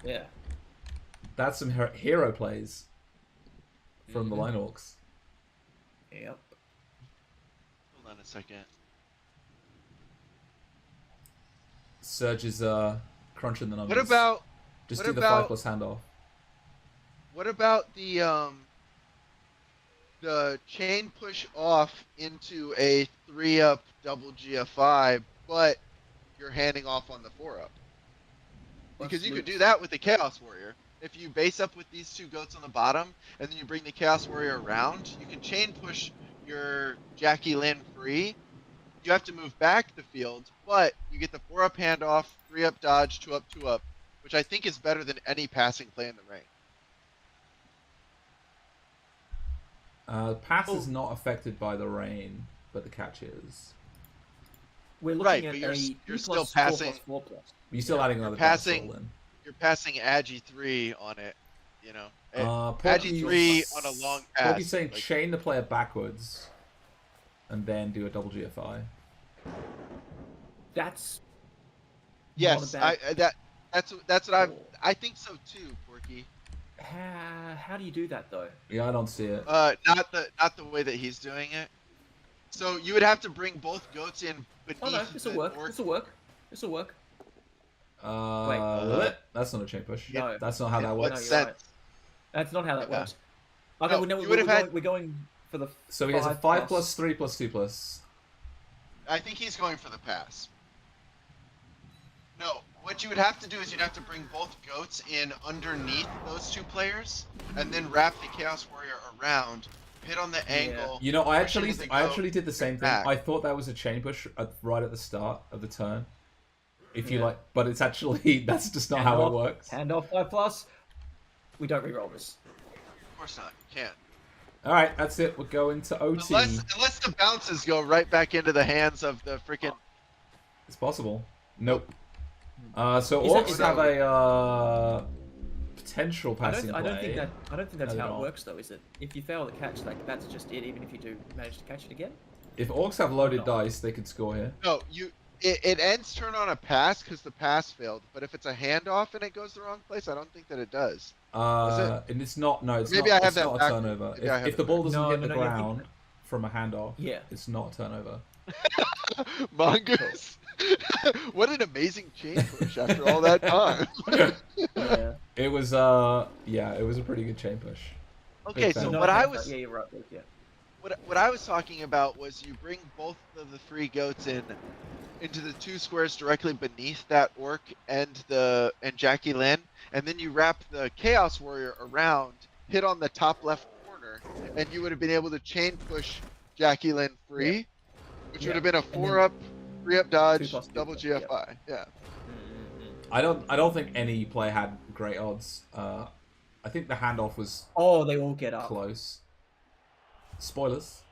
Yeah. That's some hero plays from the line orcs. Yep. Hold on a second. Surge is crunching the numbers. What about just what do the about- 5+ handoff? What about the chain push off into a 3-up double GFI, but you're handing off on the 4-up? Because you could do that with the Chaos Warrior. If you base up with these 2 goats on the bottom, and then you bring the Chaos Warrior around, you can chain push your Jackie Lynn free. You have to move back the field, but you get the 4-up handoff, 3-up dodge, 2-up, 2-up, which I think is better than any passing play in the rain. Pass is not affected by the rain, but the catch is. We're looking Right, at but you're a still 2+, 4+, passing- 4+. You're still adding another passing- then. You're passing Agi 3 on it, you know. Agi Porky's- 3 on a long pass. Porky's saying like- chain the player backwards, and then do a double GFI. That's Yes, not a bad. that's what I think so too, Porky. How do you do that though? Yeah, I don't see it. Not the way that he's doing it. So you would have to bring both goats in beneath Oh no, this will the work. orc. This will work. This will work. That's not a chain push. No. That's not how that In works. what No, you're right. sense? That's not how that Yeah. works. Okay, No, well, no, you would have had- we're going for the. So he has a 5+. 5+, 3+, 2+. I think he's going for the pass. No, what you would have to do is you'd have to bring both goats in underneath those 2 players, and then wrap the Chaos Warrior around, hit on the angle. You know, I push into actually the I goat, actually did the same thing. back. I thought that was a chain push right at the start of the turn. If you Yeah. like, but it's actually that's just not how it works. Hand off 5+. We don't reroll this. Of course not. You can't. All right, that's it. We're going to OT. Unless the bounces go right back into the hands of the freaking It's possible. Nope. So Is that- orcs is have that- a potential passing I don't think play. that's No, how they're it not. works though, is it? If you fail to catch, like that's just it. Even if you do manage to catch it again. If orcs have loaded No. dice, they could score here. No, it ends turn on a pass because the pass failed. But if it's a handoff and it goes the wrong place, I don't think that it does. And it's not. No, it's Maybe not. I have it's that not a backwards. turnover. Maybe I have If the it ball doesn't No, hit no, the no, yeah, ground from a handoff, Yeah. it's not a turnover. Mongoose. What an amazing chain push after all that time. Yeah. It was it was a pretty good chain push. Okay, fan. so No, what I yeah, was yeah, you're right. Luke, yeah. what I was talking about was you bring both of the three goats into the two squares directly beneath that orc and Jackie Lynn, and then you wrap the Chaos Warrior around, hit on the top left corner, and you would have been able to chain push Jackie Lynn free, which Yeah. would have been a And then 4-up, 3-up dodge, 2+2, double yeah. GFI. Yeah. I don't think any player had great odds. I think the handoff was Oh, they all get up. close. Spoilers.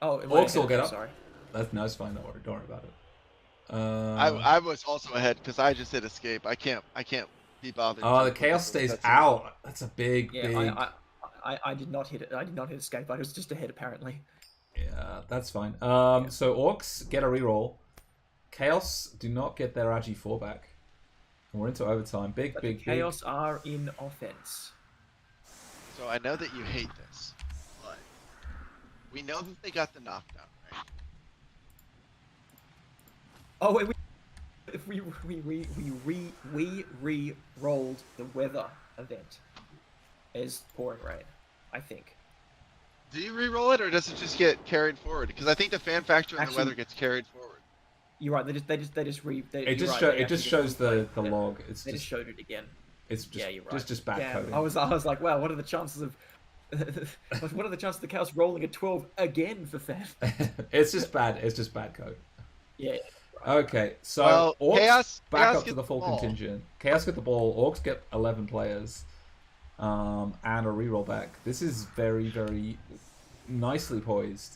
Oh, Orcs all get up. Sorry. That's fine. Don't worry about it. I was also ahead because I just hit escape. I can't be bothered. The chaos stays out. That's a big. I did not hit it. I did not hit escape. I was just ahead apparently. Yeah, that's fine. So orcs get a reroll. Chaos do not get their Agi 4 back. And we're into overtime. But the Chaos are in offense. So I know that you hate this, but we know that they got the knockdown, right? Oh wait, we re-rolled the weather event as pouring rain, I think. Do you re-roll it, or does it just get carried forward? Because I think the fan factor and the Actually- weather gets carried forward. You're right. They just It just shows the log. It's They just just showed it again. it's just Yeah, you're right. just bad Damn, coding. I was like, wow, what are the chances of what are the chances of the Chaos rolling a 12 again for fan? It's just bad. It's just bad code. Yeah. Okay, so Well, orcs Chaos back up to get the full the ball. contingent. Chaos get the ball. Orcs get 11 players, and a reroll back. This is very, very nicely poised.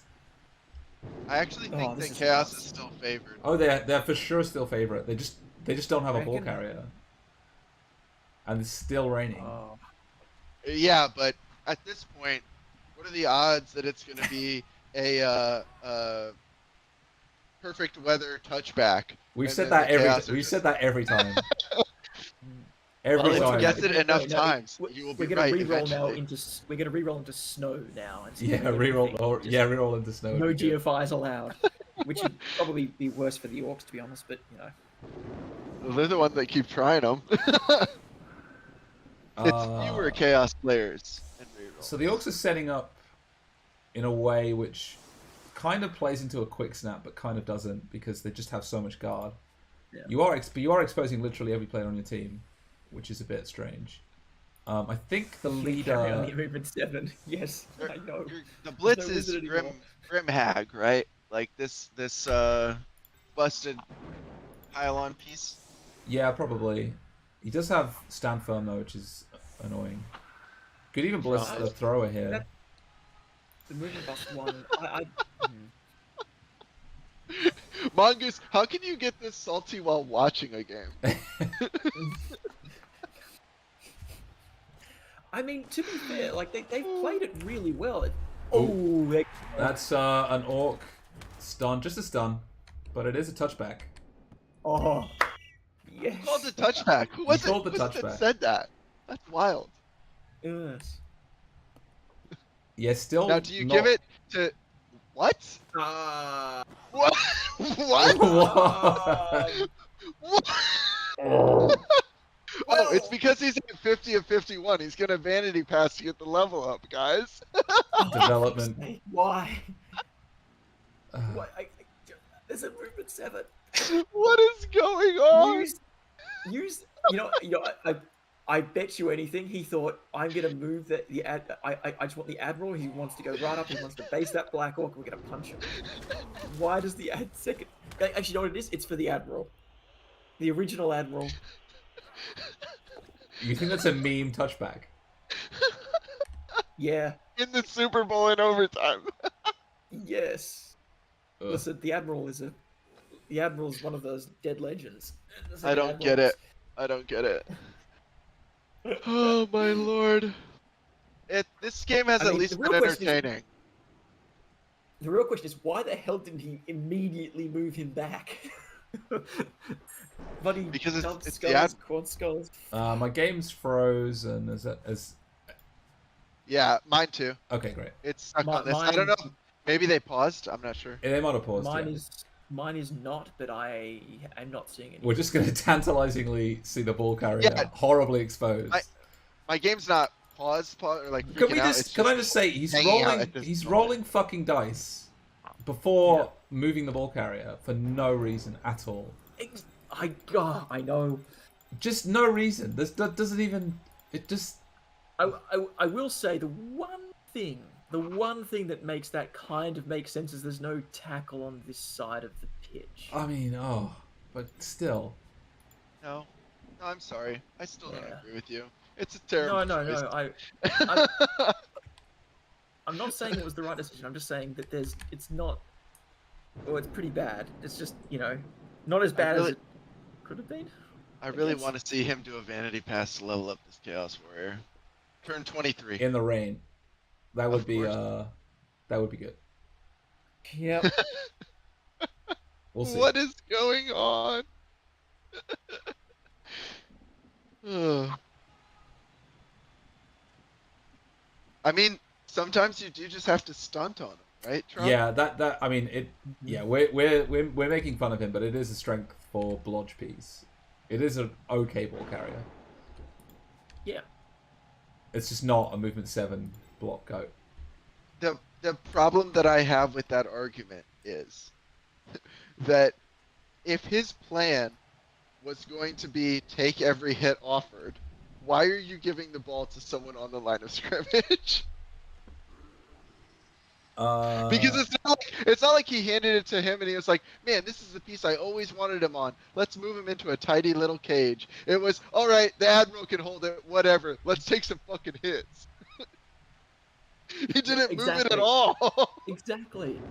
I actually think this that is Chaos nuts. is still favored. Oh, they're for sure still favorite. They just don't have a ball Reckon? carrier, and it's still raining. Oh. Yeah, but at this point, what are the odds that it's going to be a perfect weather touchback? We've and said then that the Chaos are we've just- said that every time. Every Well, if time. you guess it enough No, times, we- you will be We're gonna right re-roll now eventually. we're gonna re-roll into snow now. And Yeah, reroll. Reroll into snow. No would be good. GFIs allowed, which would probably be worse for the orcs, to be honest. But you know, They're the ones that keep trying them. It's fewer Chaos players in reroll. So the orcs are setting up in a way which kind of plays into a quick snap, but kind of doesn't because they just have so much guard. Yeah. You are exposing literally every player on your team, which is a bit strange. I think the carry on leader. the movement 7. Yes, I know. The Blitz no is wizard anymore. Grim Hag, right? Like this busted pylon piece. Yeah, probably. He does have stand firm though, which is annoying. Could even blitz Right. the thrower here. That- The movement bust one. Mongoose, how can you get this salty while watching a game? I mean, to be fair, like they've played it really well. Oh. they- That's an orc stun, just a stun, but it is a touchback. oh, yes. Who called the touchback? Who was it? called the Who was it that touchback. said that? That's wild. Yes. Yeah, still. Now, do you not- give it to what? What? What? What? What? Oh, it's because he's at 50 of 51. He's gonna vanity pass to get the level up, guys. Development. Why? Why? There's a movement 7. What is going on? Use. I bet you anything. He thought I'm gonna move the ad. I just want the admiral. He wants to go right up. He wants to base that black orc. We're gonna punch him. Why does the ad second? Actually, you know what it is? It's for the admiral, the original admiral. You think that's a meme touchback? Yeah. In the Super Bowl in overtime. Yes. Ugh. Listen, the admiral is a The Admiral's one of those dead legends. The I second don't get Admiral it. I don't get it. Oh my lord. This game has I at mean, least the been real question is- entertaining. The real question is, why the hell didn't he immediately move him back? Bloody Because it's- dub it's the skulls, quad skulls. My game's frozen. Yeah, mine too. Okay, great. It's stuck on this. I don't Mine- know. Maybe they paused. I'm not sure. They might have paused. Mine Yeah. mine is not, but I am not seeing any. We're just going to tantalizingly see the ball carrier Yeah. horribly exposed. My game's not paused or like freaking Can we out. just? It's Can I just say he's hanging out rolling? at this He's moment. rolling fucking dice before Yeah. moving the ball carrier for no reason at all. I know. Just no reason. That doesn't even. It just. I will say the one thing that makes that kind of make sense is there's no tackle on this side of the pitch. I mean, but still. No, I'm sorry. I still don't Yeah. agree with you. It's a terrible No. choice. I'm not saying it was the right decision. I'm just saying that it's not. Well, it's pretty bad. It's just not as bad as it could have been. I really guess. want to see him do a vanity pass to level up this Chaos Warrior. Turn 23. In the rain. That would Of be course. that would be good. Yep. We'll see. What is going on? I mean, sometimes you do just have to stunt on him, right, Trump? Yeah, that I mean it. Yeah, we're making fun of him, but it is a strength for blodge piece. It is an okay ball carrier. Yeah. It's just not a movement 7 block goat. The problem that I have with that argument is that if his plan was going to be take every hit offered, why are you giving the ball to someone on the line of scrimmage? Because it's not like he handed it to him and he was like, man, this is the piece I always wanted him on. Let's move him into a tidy little cage. It was, all right, the Admiral can hold it, whatever. Let's take some fucking hits. He didn't move it at Exactly. all. Exactly.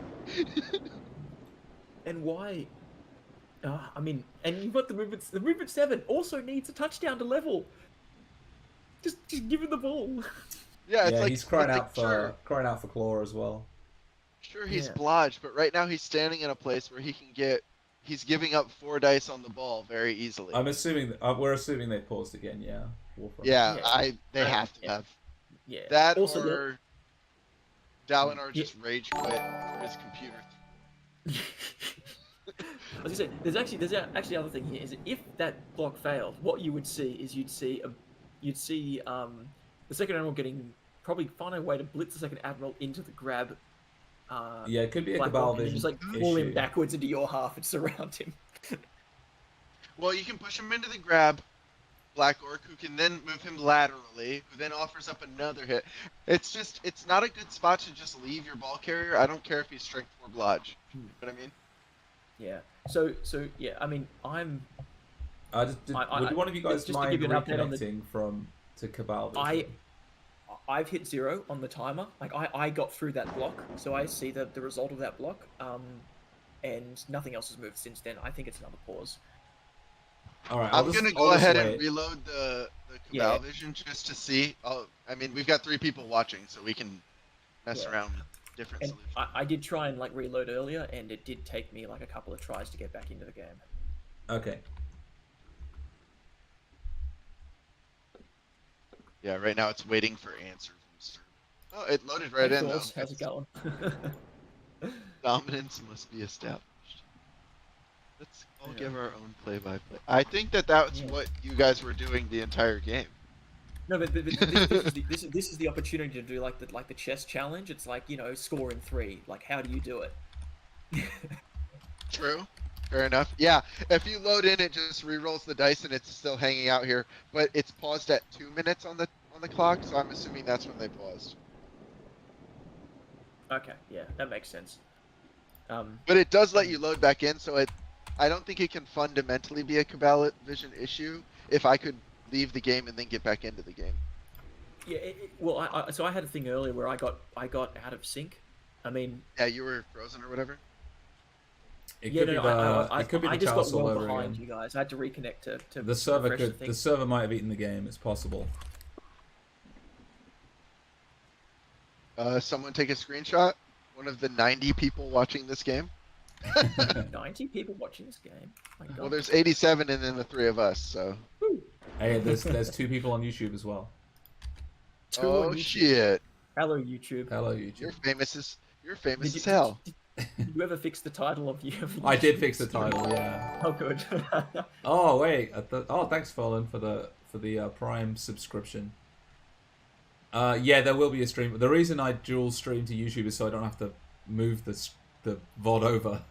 And why? I mean, and you've got the movement. The movement 7 also needs a touchdown to level. Just give him the ball. Yeah, it's yeah, like he's crying it's out like, for claw as well. Sure, he's Yeah. blodged, but right now he's standing in a place where he's giving up 4 dice on the ball very easily. I'm assuming we're assuming they paused again. Yeah. Warfront. Yeah, Yeah. they have to Yeah. have Yeah. that, Also, or Dalinar Yeah. just rage quit for his computer. I was gonna say, there's actually another thing here. Is if that block failed, what you would see is you'd see the second admiral probably find a way to blitz the second admiral into the grab. Yeah, it could be a Black Cabal Orc, and then vision just like pull him issue. backwards into your half and surround him. Well, you can push him into the grab, Black Orc, who can then move him laterally, who then offers up another hit. It's not a good spot to just leave your ball carrier. I don't care if he's strength 4 blodge. You know what I mean? Yeah. So yeah. I mean, would one of you guys just to mind give you an update on the- reconnecting to Cabal vision? I've hit 0 on the timer. Like I got through that block, so I see the result of that block. And nothing else has moved since then. I think it's another pause. All right, I'm gonna go ahead and wait. reload the Cabal Yeah. vision just to see. I mean, we've got 3 people watching, so we can mess Yeah. around with different And solutions. I did try and like reload earlier, and it did take me like a couple of tries to get back into the game. Okay. Yeah, right now it's waiting for answers. Oh, it loaded right Hey, in though. Thors, how's it going? Dominance must be established. Let's all give our own play-by-play. I think that's Yeah. what you guys were doing the entire game. No, but this is the opportunity to do like the chess challenge. It's like score in 3. Like, how do you do it? True. Fair enough. Yeah, if you load in, it just re-rolls the dice and it's still hanging out here, but it's paused at 2 minutes on the clock, so I'm assuming that's when they paused. Okay, yeah, that makes sense. But it does let you load back in, so I don't think it can fundamentally be a Cabal vision issue if I could leave the game and then get back into the game. Yeah, well, so I had a thing earlier where I got out of sync. I mean, Yeah, you were frozen or whatever. It Yeah, could be no, the I it could be I the just got chaos all well over behind again. you guys. I had to reconnect to The server refresh could thing. the server might have eaten the game. It's possible. Someone take a screenshot. One of the 90 people watching this game. 90 people watching this game. My God. Well, there's 87 and then the 3 of us. So. Woo. Hey, there's 2 people on YouTube as well. Two on Oh YouTube. shit! Hello, YouTube. Hello, You're YouTube. famous as Did you, as hell. Did you ever fix the title of you? I did fix the title. Yeah. Oh, good. Oh wait. Thanks, Fallen, for the Prime subscription. Yeah, there will be a stream. The reason I dual stream to YouTube is so I don't have to move the VOD over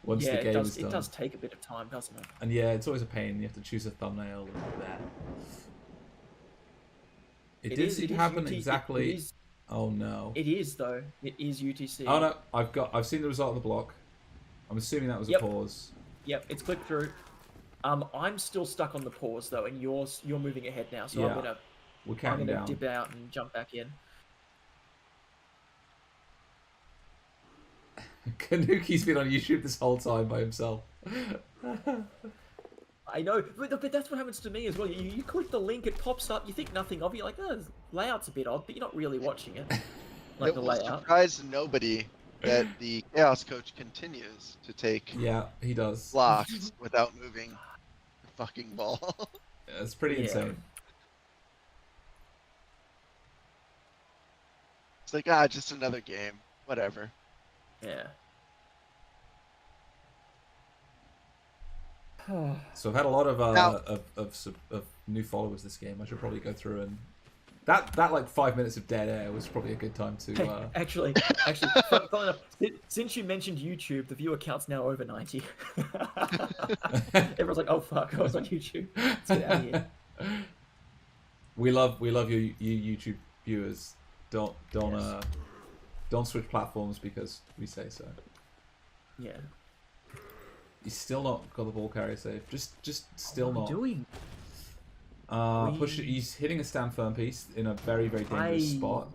once yeah, the game is it done. does take a bit of time, doesn't it? And yeah, it's always a pain. You have to choose a thumbnail and all that. It did seem to happen exactly. It is, Oh no. it is though. It is UTC. Oh no, I've seen the result of the block. I'm assuming that was a Yep. pause. Yep, it's clicked through. I'm still stuck on the pause though, and you're moving ahead now, so Yeah. We're I'm counting gonna down. dip out and jump back in. Kanuki's been on YouTube this whole time by himself. I know, but that's what happens to me as well. You click the link, it pops up, you think nothing of it, you're like, oh, the layout's a bit odd, but you're not really watching it. Like It the will layout. surprise nobody that the Chaos Coach continues to take Yeah, he does. blocks without moving the fucking ball. It's pretty Yeah. insane. It's like, just another game. Whatever. Yeah. So I've had a lot of Now- of new followers this game. I should probably go through and that like 5 minutes of dead air was probably a good time to. Actually, funny enough, since you mentioned YouTube, the viewer count's now over 90. Everyone's like, "Oh fuck, I was on YouTube." Let's get out of here. We love you YouTube viewers. Don't switch platforms because we say so. Yeah. He's still not got the ball carrier save. Just still What are not. we doing? Push it. He's hitting a stand firm piece in a very dangerous spot.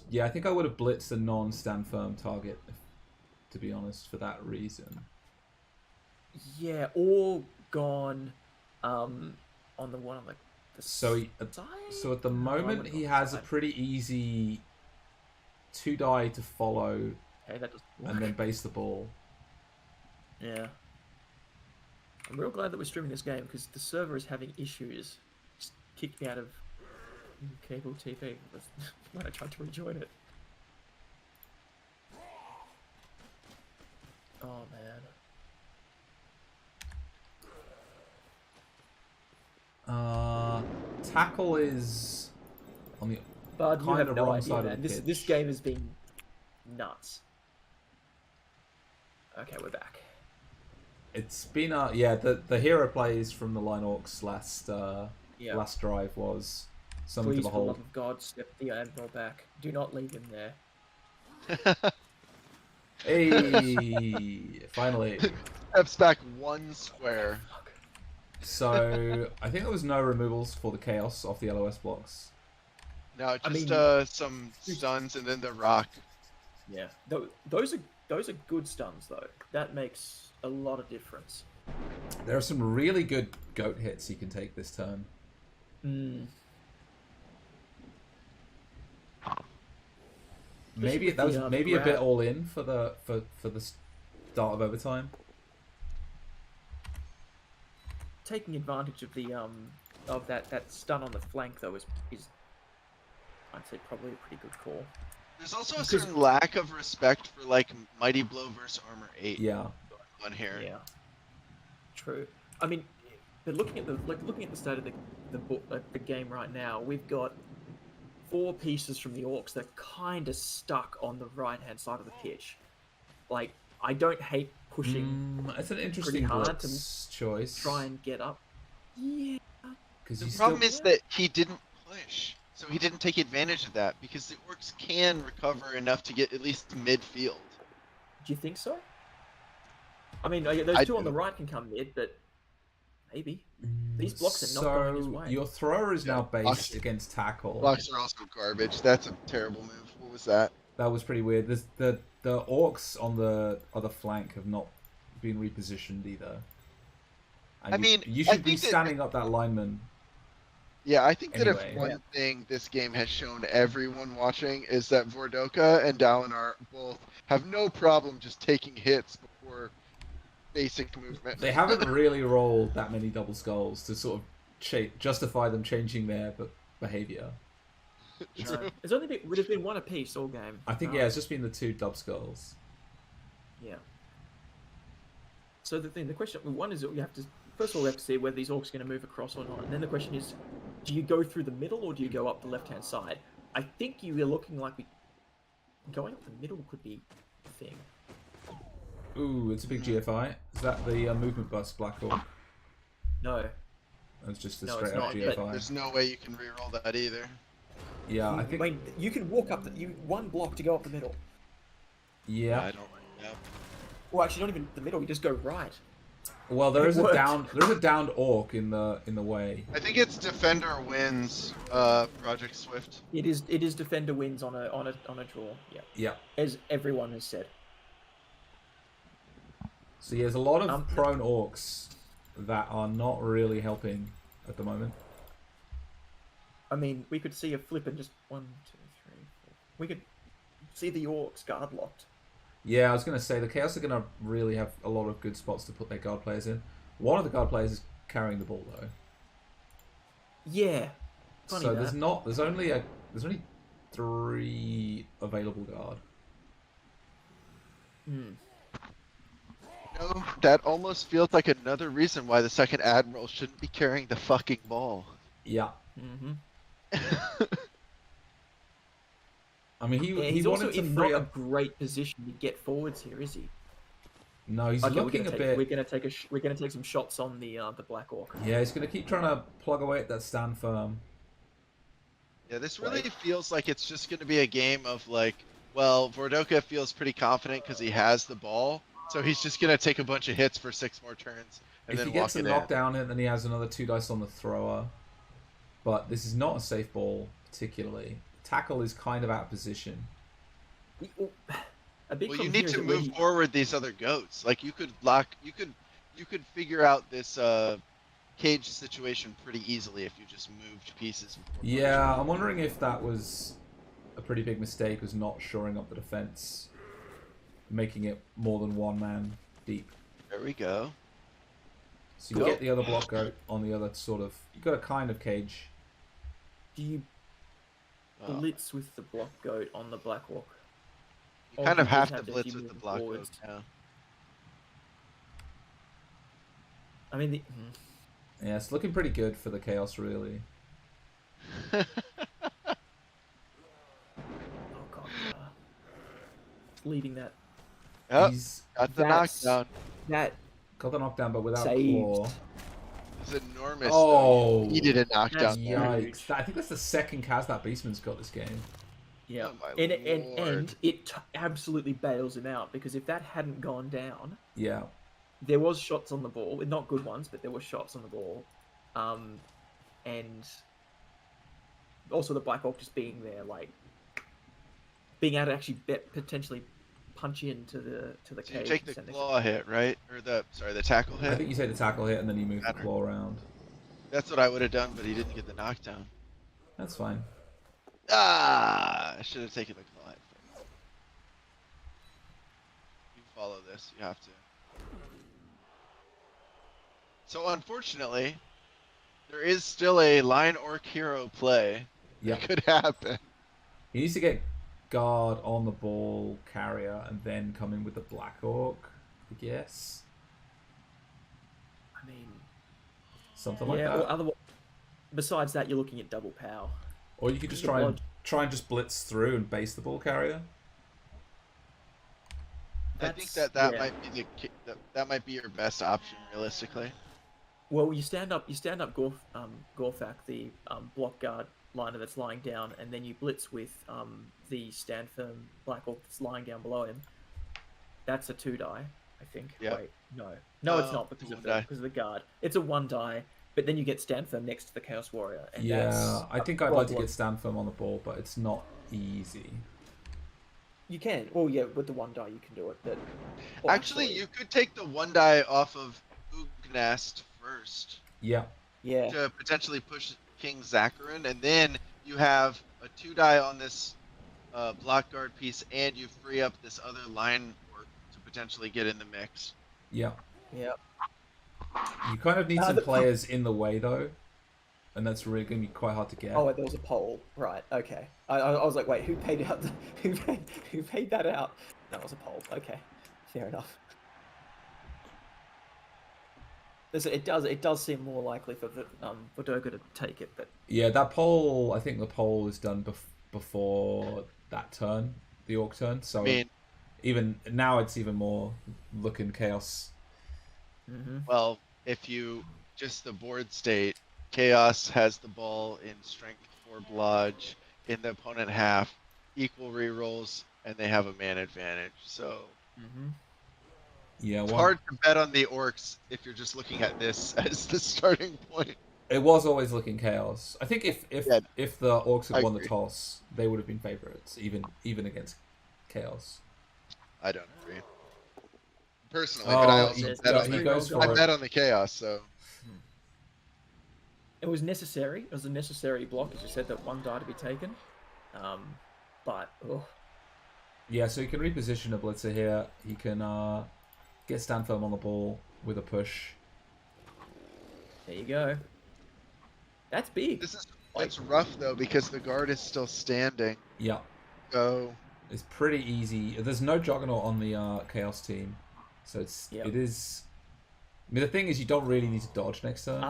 Yeah, I think I would have blitzed a non-stand firm target, to be honest, for that reason. Yeah, or gone on the one on the So side. so at the moment he has a pretty easy 2-die to follow Okay, that doesn't work. and then base the ball. Yeah. I'm real glad that we're streaming this game because the server is having issues. Just kicked me out of cable TV when I tried to rejoin it. Oh man. Tackle is on the Bud, you kind have of no wrong idea, side man. of the This pitch. game has been nuts. Okay, we're back. It's been the hero plays from the Line Orcs last Yeah. last drive was something Please, to for the love behold. of God, step the Admiral back. Do not leave him there. Hey, finally. Steps back 1 square. Fuck. So I think there was no removals for the chaos off the LOS blocks. No, I just mean- some stuns and then the rock. Yeah, those are good stuns though. That makes a lot of difference. There are some really good goat hits you can take this turn. Mm. Maybe with that was the, maybe a bit grab. all in for the start of overtime. Taking advantage of the of that stun on the flank though is I'd say probably a pretty good call. There's also a Because- certain lack of respect for like Mighty Blow versus Armor 8 Yeah. on here. Yeah. True. I mean, but looking at the state of the game right now, we've got 4 pieces from the Orcs that are kind of stuck on the right hand side of the pitch. Like, I don't hate pushing, It's an interesting hard blitz choice. try and get up. Yeah. Because The you problem still is that he didn't push, so he didn't take advantage of that because the Orcs can recover enough to get at least midfield. Do you think so? I mean, those I 2 on the do. right can come mid, but maybe. These blocks are not going his way. Your thrower is now Yeah, blocks- based against tackle. Blocks are also garbage. That's a terrible move. What was that? That was pretty weird. The the orcs on the other flank have not been repositioned either. And I mean, you I should be think that- standing up that lineman. Yeah, I think that Anyway. if one thing this game has shown everyone watching is that vordoca and Dalinar both have no problem just taking hits before basic movement. They haven't really rolled that many double skulls to sort of justify them changing their behavior. True. No, it's only would have been one apiece all game. I think yeah, it's just been the 2 dub skulls. Yeah. So the question one is you have to first of all we have to see whether these orcs are going to move across or not, and then the question is, do you go through the middle or do you go up the left hand side? I think you are looking like going up the middle could be a thing. Ooh, it's a big GFI. Is that the movement bus Black Orc? No. It's just a No, straight it's up not, GFI. There's no way you can reroll that either. Yeah, I think. mean, you can walk up one block to go up the middle. Yeah. I don't. Yeah. Well, actually, not even the middle. You just go right. Well, there is a worked. downed orc in the way. I think it's Defender wins Project Swift. It is defender wins on a draw. Yeah. Yeah. As everyone has said. So yeah, there's a lot of prone orcs that are not really helping at the moment. I mean, we could see a flip and just 1, 2, 3, 4. We could see the orcs guard locked. Yeah, I was going to say the Chaos are going to really have a lot of good spots to put their guard players in. One of the guard players is carrying the ball though. Yeah. Funny So that. there's only 3 available guard. Hmm. No, that almost feels like another reason why the second admiral shouldn't be carrying the fucking ball. Yeah. Mm-hmm. I mean, He's he also wanted to in free not a up. great position to get forwards here, is he? No, he's Okay, looking a bit. We're gonna take some shots on the Black Orc. Yeah, he's going to keep trying to plug away at that stand firm. Yeah, this really feels like it's just going to be a game of like, well, Vordoca feels pretty confident because he has the ball, so he's just going to take a bunch of hits for 6 more turns and If then he walk gets a it in. knockdown in, then he has another 2 dice on the thrower. But this is not a safe ball, particularly. Tackle is kind of out of position. A big Well, you problem need here is to that when move forward these other goats. Like you could figure out this cage situation pretty easily if you just moved pieces. Yeah, I'm wondering if that was a pretty big mistake, was not shoring up the defense, making it more than 1 man deep. There we go. So you get the other block goat on the other sort of. You got a kind of cage. Do you Oh. blitz with the Block Goat on the Black Orc? You Or kind do of you just have to to blitz keep with the moving block goat. forwards? Yeah. I mean, Yeah, it's looking pretty good for the Chaos, really. oh god, leading that Yep, He's got the That's- knockdown. that got the knockdown, but without Saved. claw. It's enormous. Oh, Though. He needed a knockdown. That's there. Yikes! I think that's the second cast that Beastman's got this game. yeah, Oh my and lord. it absolutely bails him out because if that hadn't gone down, Yeah, there was shots on the ball, not good ones, but there were shots on the ball, and also the Black Orc just being there, like being able to actually potentially punch into the So you cage. take the and send it- claw hit, right? Or the tackle I hit. think you say the tackle hit and then you move the Better. claw around. That's what I would have done, but he didn't get the knockdown. That's fine. Ah, I should have taken the claw hit first. You follow this, you have to. So unfortunately, there is still a line orc hero play Yeah, that could happen. he needs to get guard on the ball carrier and then come in with the Black Orc. I guess I mean, something like yeah. that. Or otherwise, besides that, you're looking at double power. Or you could just The try and just blitz through and base the ball carrier. I think That's- that yeah. might be that might be your best option realistically. Well, you stand up Gorthak, the block guard liner that's lying down, and then you blitz with the stand firm Black Orc that's lying down below him. That's a 2 die, I think. Yeah. Wait, no, it's No, not it's because a of 1 die. because of the guard. It's a 1 die, but then you get stand firm next to the Chaos Warrior. And Yeah, that's I a think I'd like to problem. get stand firm on the ball, but it's not easy. You can. Well, yeah, with the 1 die you can do it. But well, Actually, you could take the 1 die off of Ugnast first Yeah. Yeah. to potentially push King Zacharin, and then you have a 2 die on this block guard piece, and you free up this other line work to potentially get in the mix. Yeah. Yeah. You kind of need some players in the way though, and that's really gonna be quite hard to get. Oh, there was a poll. Right. Okay. I was like, wait, who paid out? Who paid that out? That was a poll. Okay. Fair enough. It does seem more likely for Vordoca to take it, but Yeah, that poll. I think the poll is done before that turn, the Orc turn. So I mean, even now, it's even more looking chaos. well, if you just the board state, Chaos has the ball in strength 4 blodge in the opponent half, equal rerolls, and they have a man advantage. So Yeah, it's well, hard to bet on the Orcs if you're just looking at this as the starting point. it was always looking chaos. I think if Yeah, the Orcs had I won the agree. toss, they would have been favorites, even against chaos. I don't agree. Personally, but I Oh, also Yes, bet yes, on he the, goes I for it. bet on the Chaos, so it was necessary. It was a necessary block, as you said, that 1 die to be taken. But Yeah, so he can reposition a blitzer here. He can get stand firm on the ball with a push. there you go. That's big. this is it's rough though because the guard is still standing. Yeah, So it's pretty easy. There's no Juggernaut on the chaos team, so Yep. it is. I mean, the thing is, you don't really need to dodge next turn.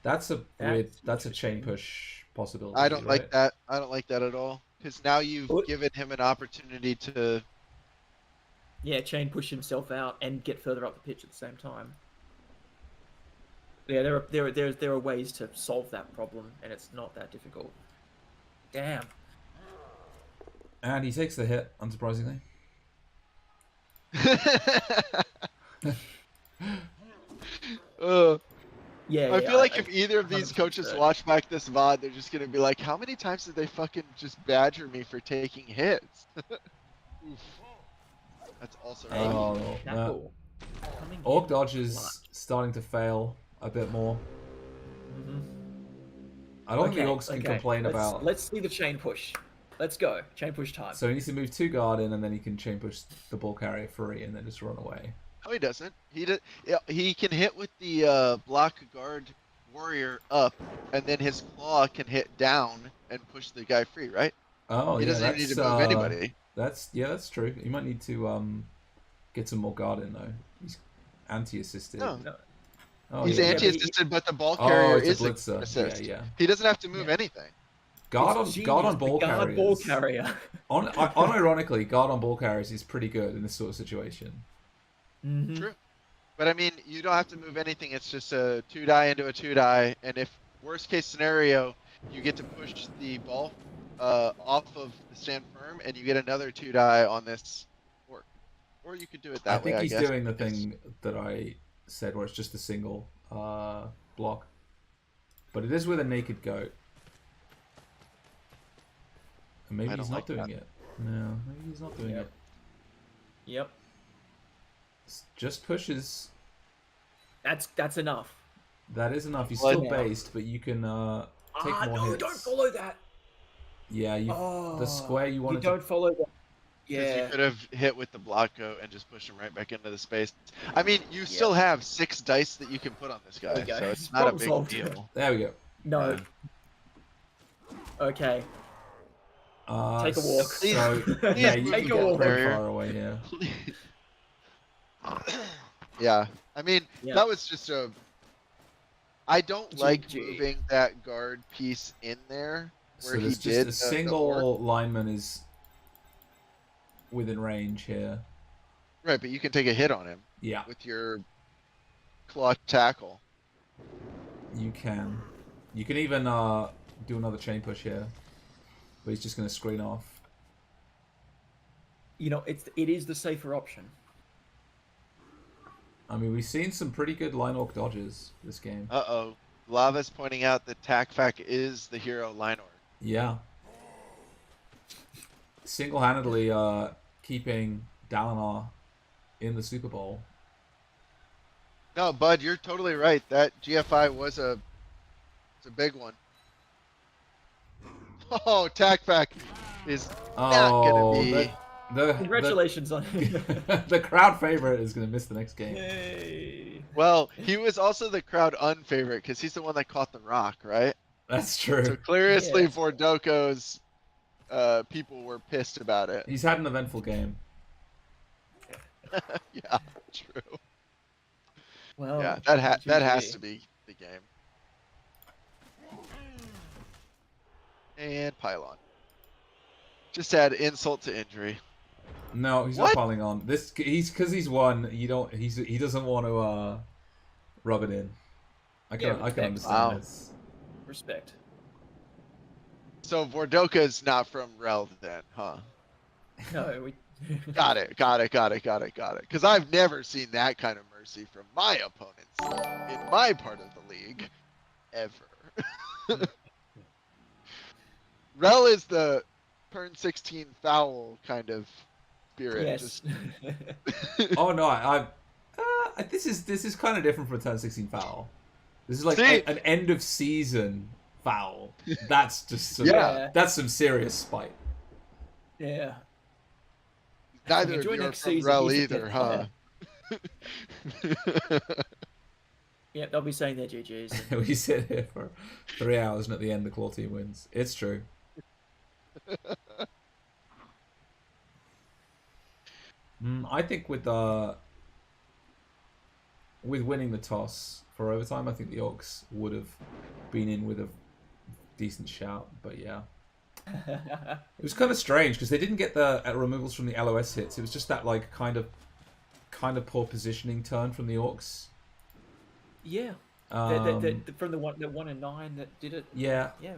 That's a weird. That's a chain interesting. push possibility. I don't right? like that. I don't like that at all because now you've What? given him an opportunity to. Yeah, chain push himself out and get further up the pitch at the same time. Yeah, there are ways to solve that problem, and it's not that difficult. Damn. And he takes the hit, unsurprisingly. Yeah, I yeah, feel like if either of these 100% coaches certain. watch back this VOD, they're just gonna be like, "How many times did they fucking just badger me for taking hits?" Oof. That's also Hey, rough. Oh, tackle. Coming Orc in dodge is clutch. starting to fail a bit more. Mhm. I don't think the Orcs can complain about. Let's see the chain push. Let's go. Chain push time. So he needs to move 2 guard in, and then he can chain push the ball carrier free, and then just run away. No, he doesn't. He can hit with the block guard warrior up, and then his claw can hit down and push the guy free, right? Oh, He yeah, doesn't even need to move anybody. That's true. You might need to get some more guard in though. He's anti-assisted. No. Oh, He's yeah, anti-assisted, but the ball Oh, carrier it's a is blitzer. assist. Yeah. He doesn't have to move anything. Guard It's on guard on genius, ball the guard carriers. ball carrier. Unironically, guard on ball carriers is pretty good in this sort of situation. Mhm. True. But I mean, you don't have to move anything. It's just a 2 die into a 2 die, and if worst case scenario, you get to push the ball off of the stand firm, and you get another 2 die on this orc. Or you could do it that I think way. he's I guess. doing the thing that I said, where it's just a single block, but it is with a naked goat. And maybe I he's don't not like doing that. it. No, maybe he's not doing Yep. it. Yep. Just pushes. That's enough. That is enough. He's Well, still now. based, but you can take more no, hits. don't follow that. Yeah, the square you wanted You don't follow that. Because Yeah. you could have hit with the block goat and just push him right back into the space. I mean, you still have 6 dice that you can put on this guy, There we go. so it's not a Problem big solved. deal. There we go. No. Okay. Take a walk. So, Please yeah, you move can the get ball very carrier. far away. Yeah. Yeah, I mean, Yeah. that was just a. I don't like GG. moving that guard piece in there So where he there's did just a the orc. single lineman is within range here. Right, but you can take a hit on him Yeah, with your claw tackle. you can. You can even do another chain push here, but he's just going to screen off. You know, it is the safer option. I mean, we've seen some pretty good line orc dodges this game. Uh-oh. Lava's pointing out that Takfak is the hero line orc. Yeah. single-handedly keeping Dalinar in the Super Bowl. No, Bud, you're totally right. That GFI was a big one. Oh, TACPAC is not gonna be. Congratulations on the crowd favorite is going to miss the next game. Yay. Well, he was also the crowd unfavorite because he's the one that caught the rock, right? That's true. So clearly, Yeah. Vordoca's people were pissed about it. He's had an eventful game. Yeah, true. Well, Yeah, that has GG. to be the game. And pylon. Just add insult to injury. No, he's What? not piling on. Because he's won. He doesn't want to rub it in. I can respect. understand Wow. this. Respect. So Vordoca's not from REBBL then, huh? No, we. Got it. Because I've never seen that kind of mercy from my opponents in my part of the league, ever. REBBL is the turn 16 foul kind of spirit. Yes. Oh no, this is kind of different from a turn 16 foul. This is like See? an end of season foul. That's just some, Yeah. That's some serious spite. Yeah. Neither of Enjoy you are next from season, REBBL he's a either, good huh? Yeah, they'll be saying their GGs. We sit here for 3 hours and at the end the claw team wins. It's true. I think with winning the toss for overtime, I think the Orcs would have been in with a decent shout. But yeah, it was kind of strange because they didn't get the removals from the LOS hits. It was just that like kind of poor positioning turn from the Orcs. Yeah. From the 1 and 9 that did it. Yeah. Yeah.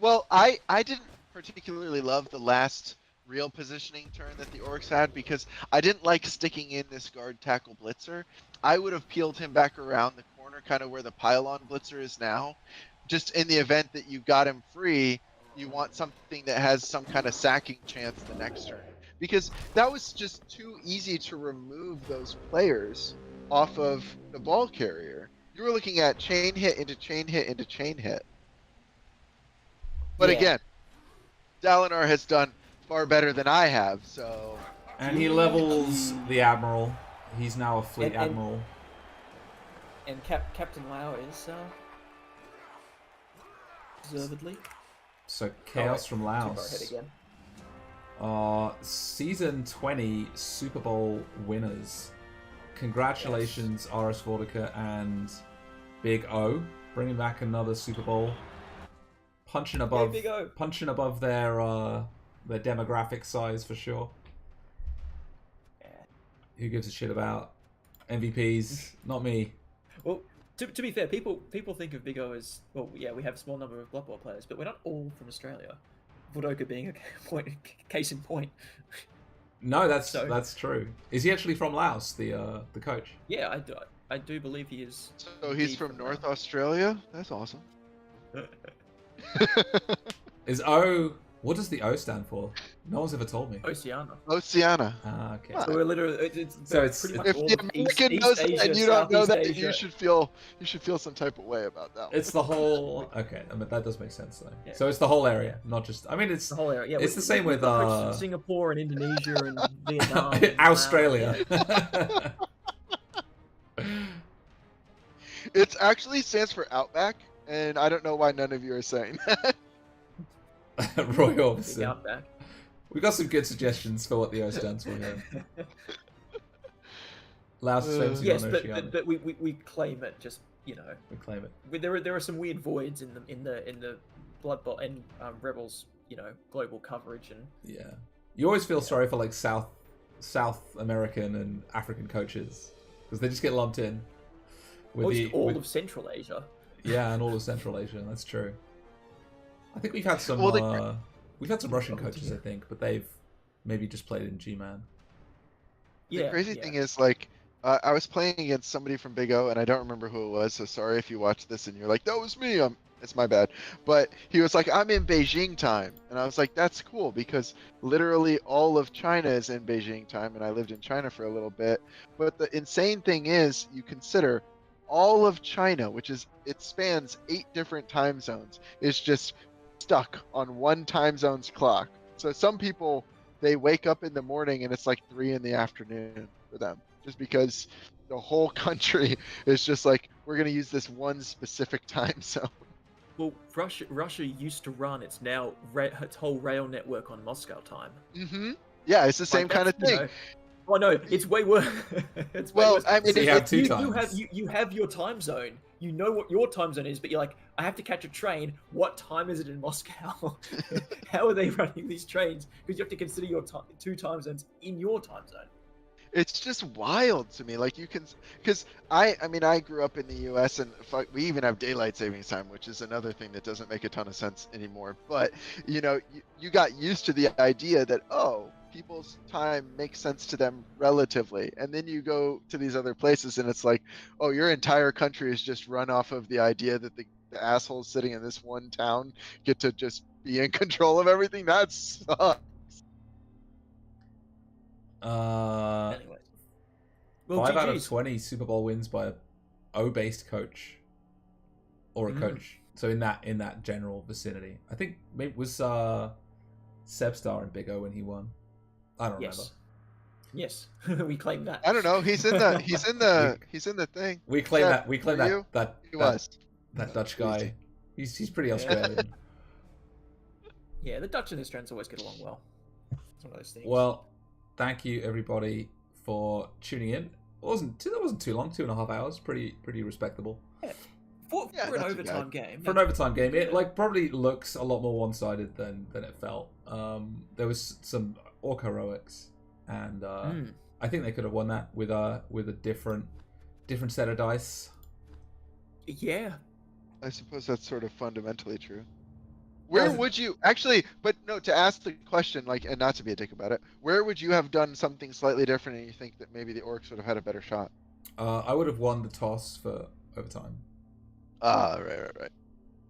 Well, I didn't particularly love the last real positioning turn that the Orcs had because I didn't like sticking in this guard tackle blitzer. I would have peeled him back around the corner, kind of where the pylon blitzer is now. Just in the event that you got him free, you want something that has some kind of sacking chance the next turn. Because that was just too easy to remove those players off of the ball carrier. You were looking at chain hit into chain hit into chain hit. But Yeah. again, Dalinar has done far better than I have, so... And he levels the Admiral. He's now a fleet And- Admiral. And Captain Lao is deservedly. So Chaos Oh, from too far ahead Laos. again. Season 20 Super Bowl winners. Congratulations, rsVordoca and Big O, bringing back another Super Bowl. Punching above, Big O. punching above their demographic size for sure. Yeah. Who gives a shit about MVPs? Not me. Well, to be fair, people think of Big O as, well, yeah, we have a small number of Blood Bowl players, but we're not all from Australia. Vordoca being a case in point. No, that's So- true. Is he actually from Laos, the coach? Yeah, I do believe he is. So he's indeed from North Laos. Australia? That's awesome. Is O? What does the O stand for? No one's ever told me. Oceania. Oceania. Ah, okay. What? So we're literally, it's So it's- pretty much If all the of American East knows that Asia, and you don't know Southeast that, Asia. you should feel some type of way about that. It's the whole. Okay, I mean, that does make sense though. Yeah. So it's the whole area, not just. I mean, it's The whole area. Yeah, It's the same with, Singapore and Indonesia and Vietnam. and Australia. Laos, It actually stands for Outback, and I don't know why none of you are saying that. Roy yeah. Big Orbison. outback. We've got some good suggestions for what the O stands for here. Laos is famously Yes, on Oceania. but we claim it. Just we claim it. there are some weird voids in the Blood Bowl and Rebels global coverage and Yeah, you always feel sorry for like South American and African coaches because they just get lumped in with most of Central Asia. Yeah, and all of Central Asia. That's true. I think we've had some Well, Russian coaches, I think, but they've maybe just played in G-Man. Yeah. The crazy yeah. thing is, like, I was playing against somebody from Big O, and I don't remember who it was, so sorry if you watch this and you're like, that was me. It's my bad. But he was like, I'm in Beijing time. And I was like, that's cool because literally all of China is in Beijing time. And I lived in China for a little bit. But the insane thing is, you consider all of China, which is, it spans 8 different time zones, is just stuck on one time zone's clock. So some people, they wake up in the morning and it's like 3 in the afternoon for them, just because the whole country is just like, we're going to use this one specific time zone. Well, Russia used to run its whole rail network on Moscow time. Mm-hmm. Yeah, it's the same kind of thing. Oh no, it's way worse. It's way Well, worse. I mean, So you have two times. You have your time zone. You know what your time zone is, but you're like, I have to catch a train. What time is it in Moscow? How are they running these trains? Because you have to consider your 2 time zones in your time zone. It's just wild to me. Like, you can, because I mean, I grew up in the U.S. and we even have daylight savings time, which is another thing that doesn't make a ton of sense anymore. But you know, you got used to the idea that, oh, people's time makes sense to them relatively, and then you go to these other places and it's like, oh, your entire country is just run off of the idea that the assholes sitting in this one town get to just be in control of everything. That sucks. Anyways. Well, 5 out of GGs. 20 Super Bowl wins by a O-based coach or a coach. So in that general vicinity, I think maybe it was Sebstar and Big O when he won. I don't remember. Yes, we claim that. I don't know. He's in the thing. We claim Yeah, that. We claim for you, that he was. that Dutch guy. He's pretty Australian. Yeah, the Dutch and the Australians always get along well. It's one of those things. Well, thank you everybody for tuning in. It wasn't too long, 2.5 hours. Pretty respectable. Yeah. For an overtime game. For an overtime game, it like probably looks a lot more one-sided than it felt. There was some orc heroics, and I think they could have won that with a different set of dice. Yeah. I suppose that's sort of fundamentally true. Where would you actually? But no, to ask the question, like, and not to be a dick about it, where would you have done something slightly different, and you think that maybe the orcs would have had a better shot? I would have won the toss for overtime. Right.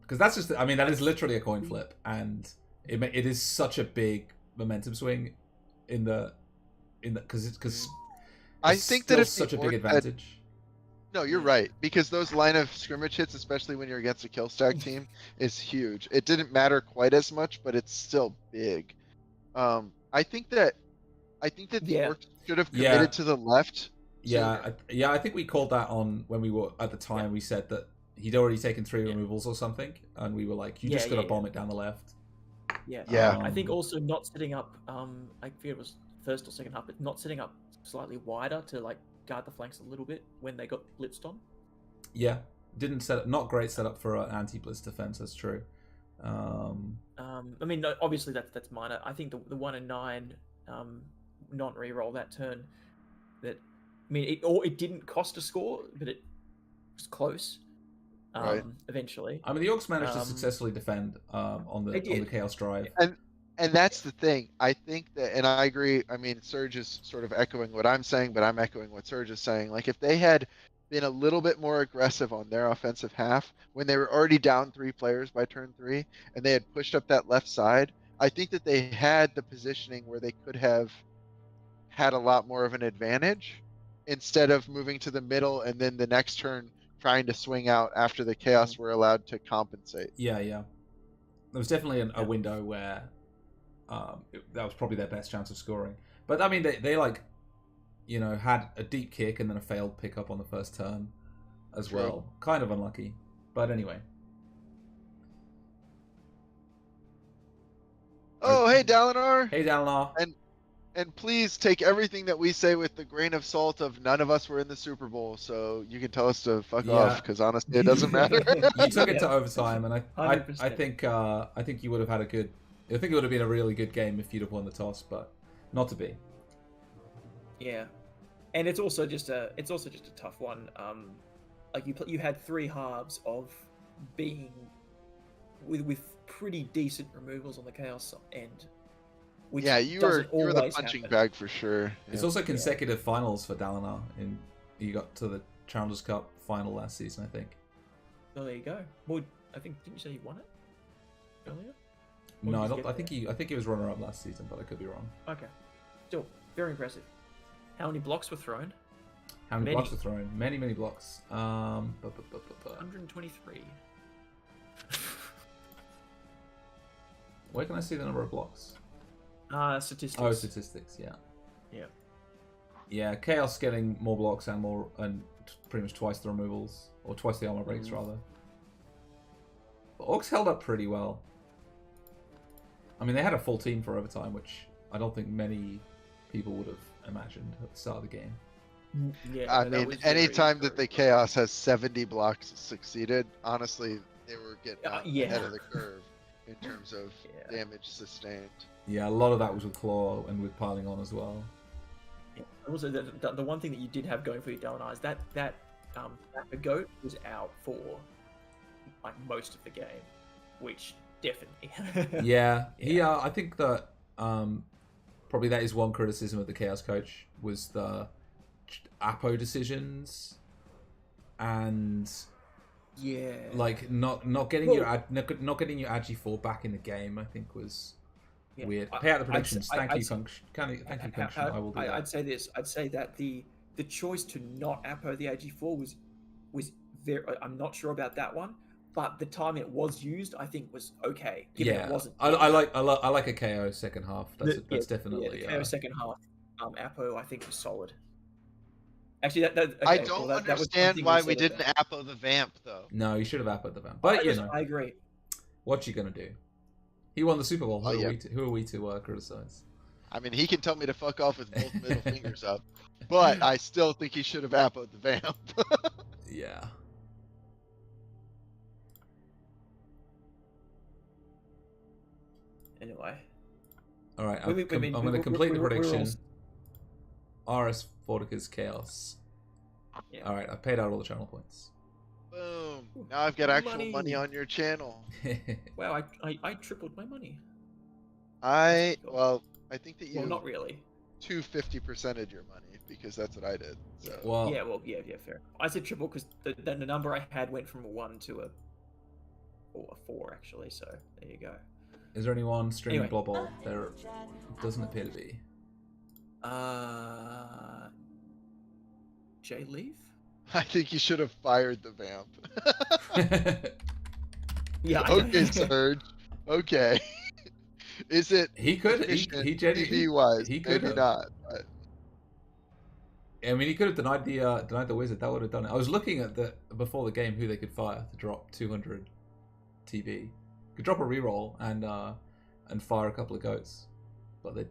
Because that's just, I mean, that is literally a coin flip, and it is such a big momentum swing because I think that it's such a big advantage. No, you're right, because those line of scrimmage hits, especially when you're against a kill stack team, is huge. It didn't matter quite as much, but it's still big. I think that the orcs should have committed to the left. Yeah, I think we called that on when we were at the time. Yeah. We said that he'd already taken 3 removals or something, and we were like, "You just gotta bomb it down the left." Yeah. I think also not setting up. I forget it was first or second half, but not setting up slightly wider to like guard the flanks a little bit when they got blitzed on. Yeah, didn't set up. Not great setup for an anti-blitz defense. That's true. I mean, obviously that's minor. I think the 1 and 9 non-reroll that turn. That, I mean, it didn't cost a score, but it was close. Right. Eventually. I mean, the Orcs managed to successfully defend on the Chaos Drive. And that's the thing. I think that, and I agree. I mean, Surge is sort of echoing what I'm saying, but I'm echoing what Surge is saying. Like, if they had been a little bit more aggressive on their offensive half when they were already down 3 players by turn 3, and they had pushed up that left side, I think that they had the positioning where they could have had a lot more of an advantage instead of moving to the middle and then the next turn trying to swing out after the Chaos were allowed to compensate. Yeah. There was definitely a window where that was probably their best chance of scoring. But I mean, they like, you know, had a deep kick and then a failed pickup on the first turn as well. Kind of unlucky. But anyway. Oh, hey, Dalinar. Hey, Dalinar. And please take everything that we say with the grain of salt of none of us were in the Super Bowl, so you can tell us to fuck off, because honestly, it doesn't matter. You took it to overtime, and I think you would have had a good. I think it would have been a really good game if you'd have won the toss, but not to be. Yeah, and it's also just a tough one. Like you had 3 halves of being with pretty decent removals on the Chaos end. Yeah, you were the punching bag for sure. It's also consecutive finals for Dalinar. You got to the Challengers Cup final last season, I think. Oh, there you go. Well, I think didn't you say he won it earlier? Or No, did I he don't. get I think he was runner-up last season, but I could be wrong. Okay. Still very impressive. How many blocks were thrown? How many Many. blocks were thrown? Many blocks. 123. Where can I see the number of blocks? Statistics. Oh, statistics. Yeah. Yeah. Yeah, Chaos getting more blocks and pretty much twice the removals, or twice the armor breaks rather. But Orcs held up pretty well. I mean, they had a full team for overtime, which I don't think many people would have imagined at the start of the game. Yeah. I no, that mean, was very anytime that the encouraging. Chaos has 70 blocks succeeded, honestly, they were getting out yeah. ahead of the curve in terms of Yeah. damage sustained. Yeah, a lot of that was with Claw and with piling on as well. Yeah. Also, the one thing that you did have going for you, Dalinar, is that the goat was out for like most of the game, which definitely. Yeah, I think that probably that is one criticism of the Chaos coach was the Apo decisions and Yeah. like not getting your not getting your Agi 4 back in the game. I think was Yeah. weird. Pay out the I'd predictions. say- Thank I'd you, say- Function. Thank you, Function. I will do that. I'd say this. I'd say that the choice to not Apo the AG4 was very. I'm not sure about that one, but the time it was used, I think, was okay. Given Yeah, it wasn't. I like a KO second half. That's Yeah, definitely. the KO second half. Apo, I think, was solid. Actually, okay, I don't that was understand something why said we about- didn't Apo the Vamp, though. No, you should have appoed the van. But you know, I agree. what you gonna do? He won the Super Bowl. Oh, yeah. Who are we to criticize? I mean, he can tell me to fuck off with both middle fingers up, but I still think he should have Apoed the Vamp. Yeah. Anyway. All right. We- I'm we- going to we- complete the we're prediction. all- rsVordoca's Chaos. Yeah. All right. I paid out all the channel points. Boom. Now I've got actual money Money. on your channel. Wow, I tripled my money. Well, I think that you Well, not really. 250%ed your money because that's what I did. So well, Yeah, fair. I said triple because the number I had went from a 1 to a 4 actually. So there you go. is there anyone streaming Anyway. Blood Bowl? There doesn't appear to be. Jay Leaf? I think you should have fired the Vamp. Yeah. Okay, Surge. Okay. Is it he could. efficient He genuinely. TV wise? he could Maybe have. not. But I mean, he could have denied the wizard. That would have done it. I was looking at before the game who they could fire to drop 200 TB. Could drop a reroll and fire a couple of goats, but they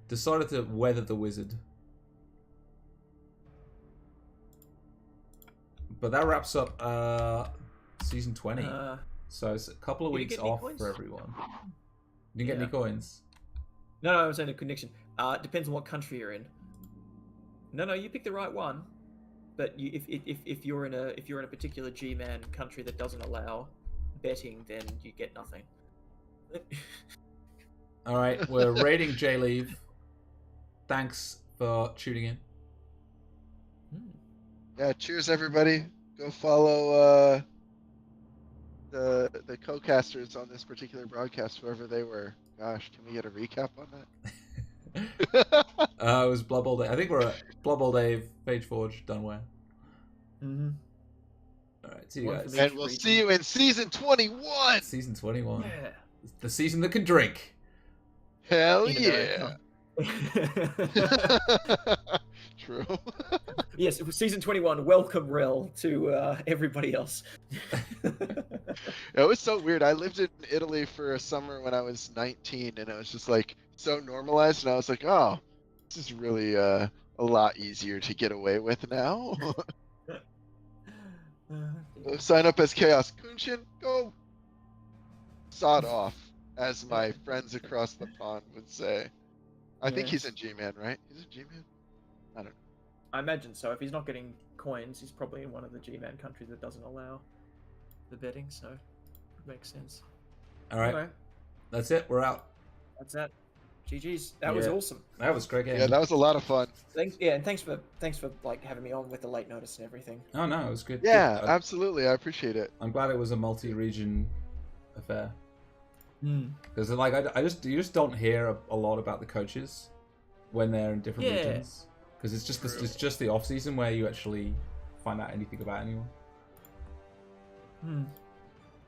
decided to weather the wizard. But that wraps up season 20. So it's a couple of Did you weeks get any off coins? for everyone. You didn't get any Yeah. coins? No, I was saying a connection. Depends on what country you're in. No, you picked the right one. But if you're in a particular G-man country that doesn't allow betting, then you get nothing. All right, we're rating J-Leave. Thanks for tuning in. yeah, cheers everybody. Go follow the co-casters on this particular broadcast, whoever they were. Gosh, can we get a recap on that? It was Blood Bowl Day. I think we're at Blood Bowl Dave, Page Forge, Dunware. Mm-hmm. All right, see you One guys. for me. And we'll see you in season 21. Season 21. Yeah. The season that can drink. Hell In yeah. America. True. Yes, it was season 21. Welcome, Rel, to everybody else. It was so weird. I lived in Italy for a summer when I was 19, and it was just like so normalized, and I was like, oh, this is really a lot easier to get away with now. Go sign up as Chaos. Kunshin, go sod off, as my friends across the pond would say. I think he's Yes. in G-Man, right? He's in G-Man? I don't know. I imagine so. If he's not getting coins, he's probably in one of the G-man countries that doesn't allow the betting, so it makes sense. All right, Anyway, that's it. We're out. that's that. GG's. That was Yeah. awesome. That was a great game. Yeah, that was a lot of fun. And thanks for like having me on with the late notice and everything. Oh no, it was good. Yeah, Good. absolutely. I appreciate it. I'm glad it was a multi-region affair. Hmm. Because like you just don't hear a lot about the coaches when they're in different Yeah. regions. Because it's just the off season where you actually find out anything about anyone. Hmm.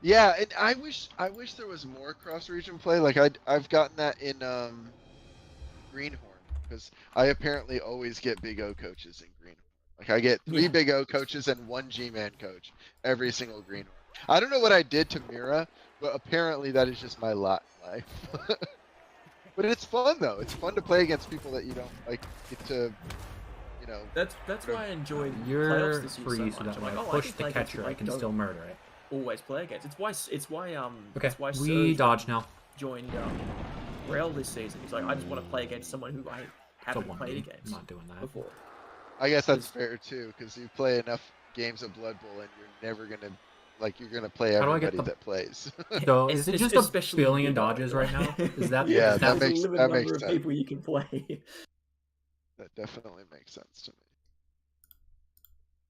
Yeah, and I wish there was more cross-region play. Like I've gotten that in Greenhorn because I apparently always get Big O coaches in Greenhorn. Like I get 3 Yeah. Big O coaches and 1 G-Man coach every single Greenhorn. I don't know what I did to Mira, but apparently that is just my lot in life. But it's fun though. It's fun to play against people that you don't like get to, you know. That's why I enjoyed You're playoffs this year free, so so much. that I'm when like, I oh, push can the play against catcher, people I can don't still murder it. always play against. It's why Okay, it's why we Serge dodge now. joined REBBL this season. He's like, I just want to play against someone who I It's a haven't one played game. against I'm not doing that. before. I guess that's fair too, because you play enough games of Blood Bowl and you're never gonna, like, you're gonna play How do I everybody get the- that plays. So is it just a Especially billion Big O, dodges right now? Is that Yeah, is that There's makes- a limited that number makes of sense. people you can play. That definitely makes sense to me.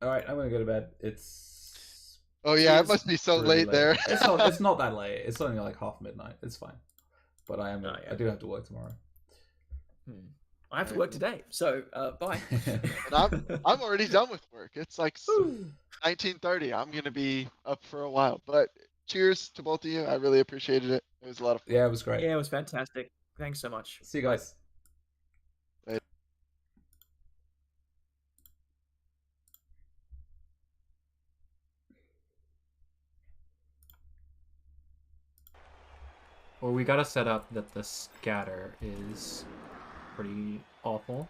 All right, I'm gonna go to bed. It's Oh yeah, it Cheers. must be so really late there. It's not that late. It's only like half midnight. It's fine. But I yeah. I do have to work tomorrow. I have to work today, so bye. And I'm already done with work. It's like 19:30. I'm gonna be up for a while. But cheers to both of you. I really appreciated it. It was a lot of fun. Yeah, it was great. Yeah, it was fantastic. Thanks so much. See you guys. Well, we gotta set up that the scatter is pretty awful.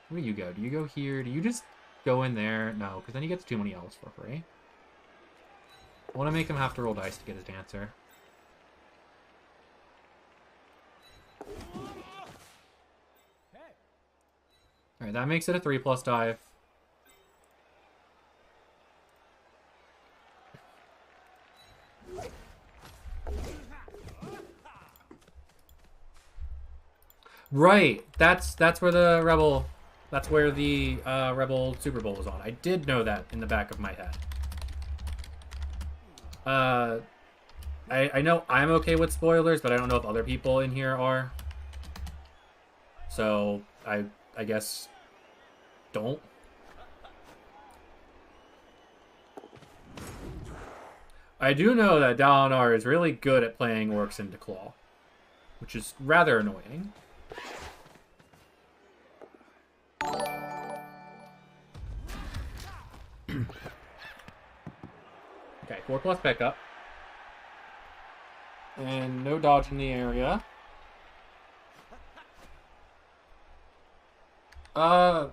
Where do you go? Do you go here? Do you just go in there? No, because then he gets too many elves for free. I want to make him have to roll dice to get his dancer. Alright, that makes it a 3+ dive. Right, that's where the REBBL, that's where the REBBL Superbowl was on. I did know that in the back of my head. I know I'm okay with spoilers, but I don't know if other people in here are. So I guess don't. I do know that Dalinar is really good at playing orcs into claw, which is rather annoying. Okay, 4+ pickup. And no dodge in the area. I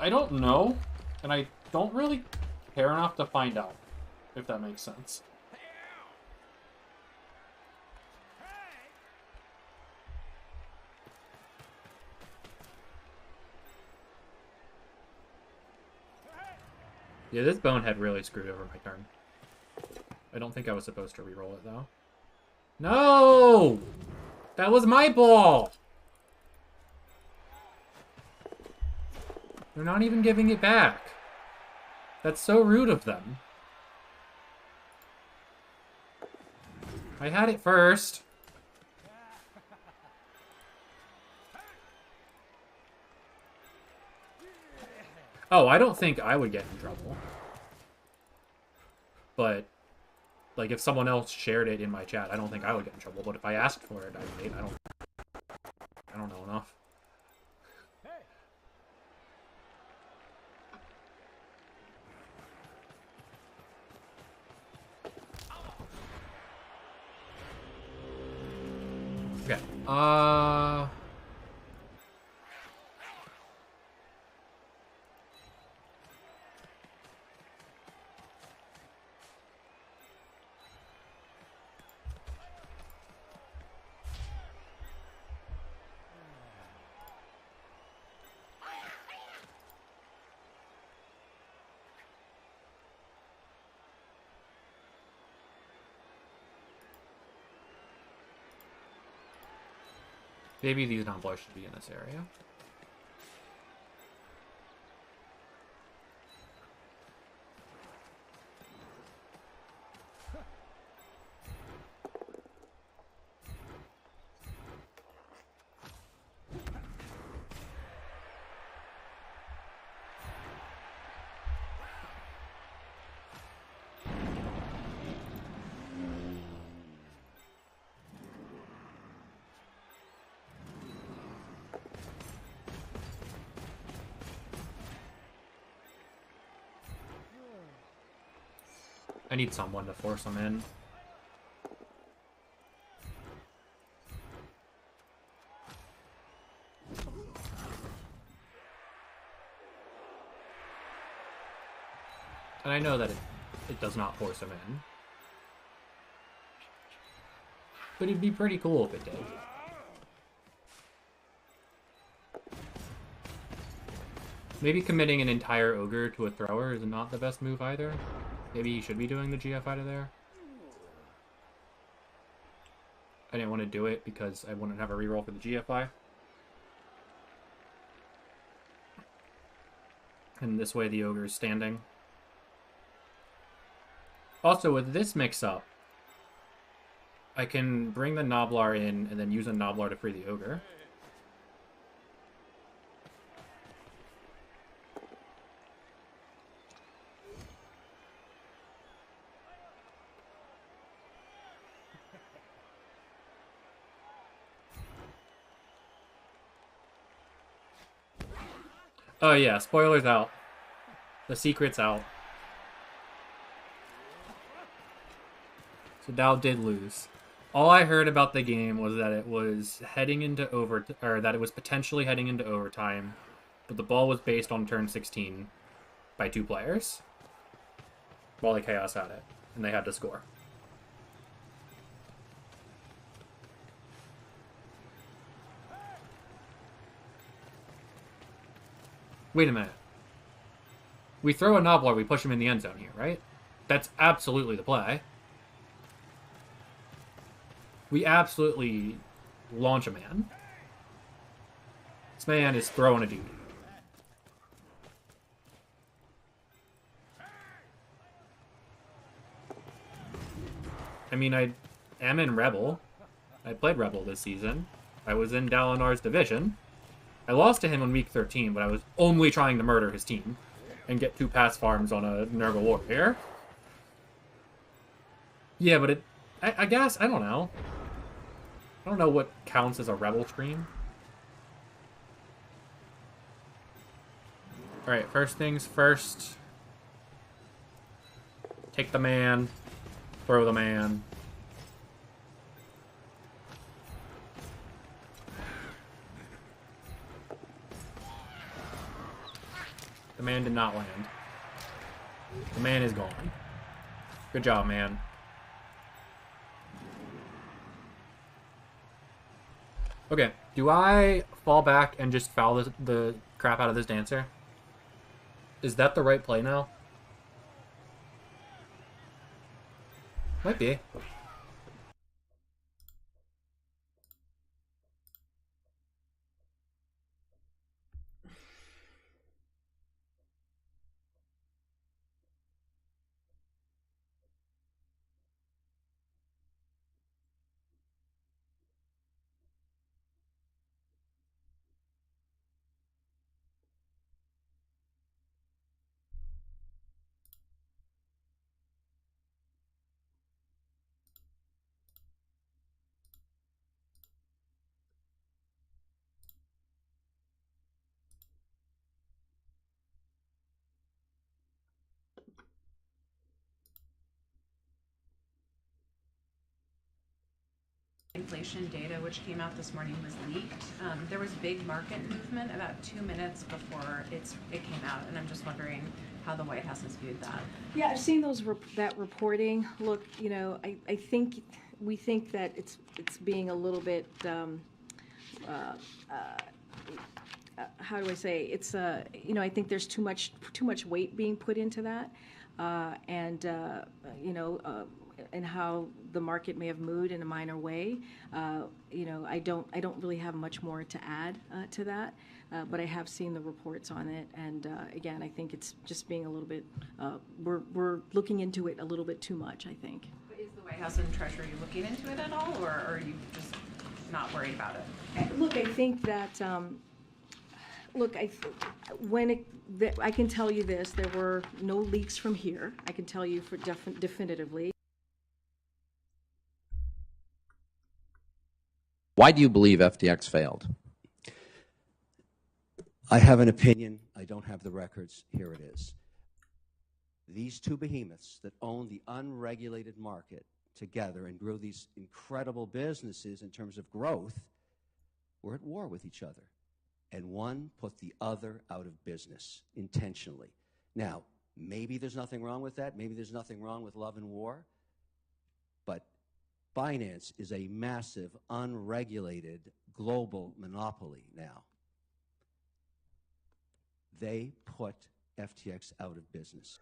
don't know, and I don't really care enough to find out, if that makes sense. Yeah, this bonehead really screwed over my turn. I don't think I was supposed to reroll it, though. No! That was my ball! They're not even giving it back. That's so rude of them. I had it first. Oh, I don't think I would get in trouble. But, like, if someone else shared it in my chat, I don't think I would get in trouble. But if I asked for it, I don't know enough. Okay. Maybe these Nobblars should be in this area. I need someone to force them in. And I know that it does not force them in. But it'd be pretty cool if it did. Maybe committing an entire ogre to a thrower is not the best move either. Maybe he should be doing the GF out of there. I didn't want to do it because I wouldn't have a reroll for the GFI. And this way the ogre is standing. Also, with this mix-up, I can bring the Nobblar in and then use a Nobblar to free the ogre. Oh yeah, spoilers out. The secret's out. So Dal did lose. All I heard about the game was that it was heading into that it was potentially heading into overtime, but the ball was based on turn 16 by 2 players while the Chaos had it, and they had to score. Wait a minute. We throw a Nobblar, we push him in the end zone here, right? That's absolutely the play. We absolutely launch a man. This man is throwing a dude. I mean, I am in REBBL. I played REBBL this season. I was in Dalinar's division. I lost to him on week 13, but I was only trying to murder his team and get 2 pass farms on a Nurgle Warrior. Yeah, but I guess, I don't know. I don't know what counts as a REBBL stream. Alright, first things first. Take the man. Throw the man. The man did not land. The man is gone. Good job, man. Okay, do I fall back and just foul the crap out of this dancer? Is that the right play now? Might be. Inflation data which came out this morning was leaked. There was big market movement about 2 minutes before it came out, and I'm just wondering how the White House has viewed that. Yeah, I've seen that reporting. Look, you know, I think we think that it's being a little bit how do I say? It's you know, I think there's too much weight being put into that, and you know. and how the market may have moved in a minor way. I don't really have much more to add to that, but I have seen the reports on it, and again, I think it's just being a little bit. We're looking into it a little bit too much, I think. But is the White House and Treasury looking into it at all, or are you just not worried about it? Look, I think that. I can tell you this: there were no leaks from here. I can tell you for definitively. Why do you believe FTX failed? I have an opinion. I don't have the records. Here it is. These two behemoths that own the unregulated market together and grew these incredible businesses in terms of growth were at war with each other. And one put the other out of business intentionally. Now, maybe there's nothing wrong with that. Maybe there's nothing wrong with love and war. But finance is a massive, unregulated, global monopoly now. They put FTX out of business.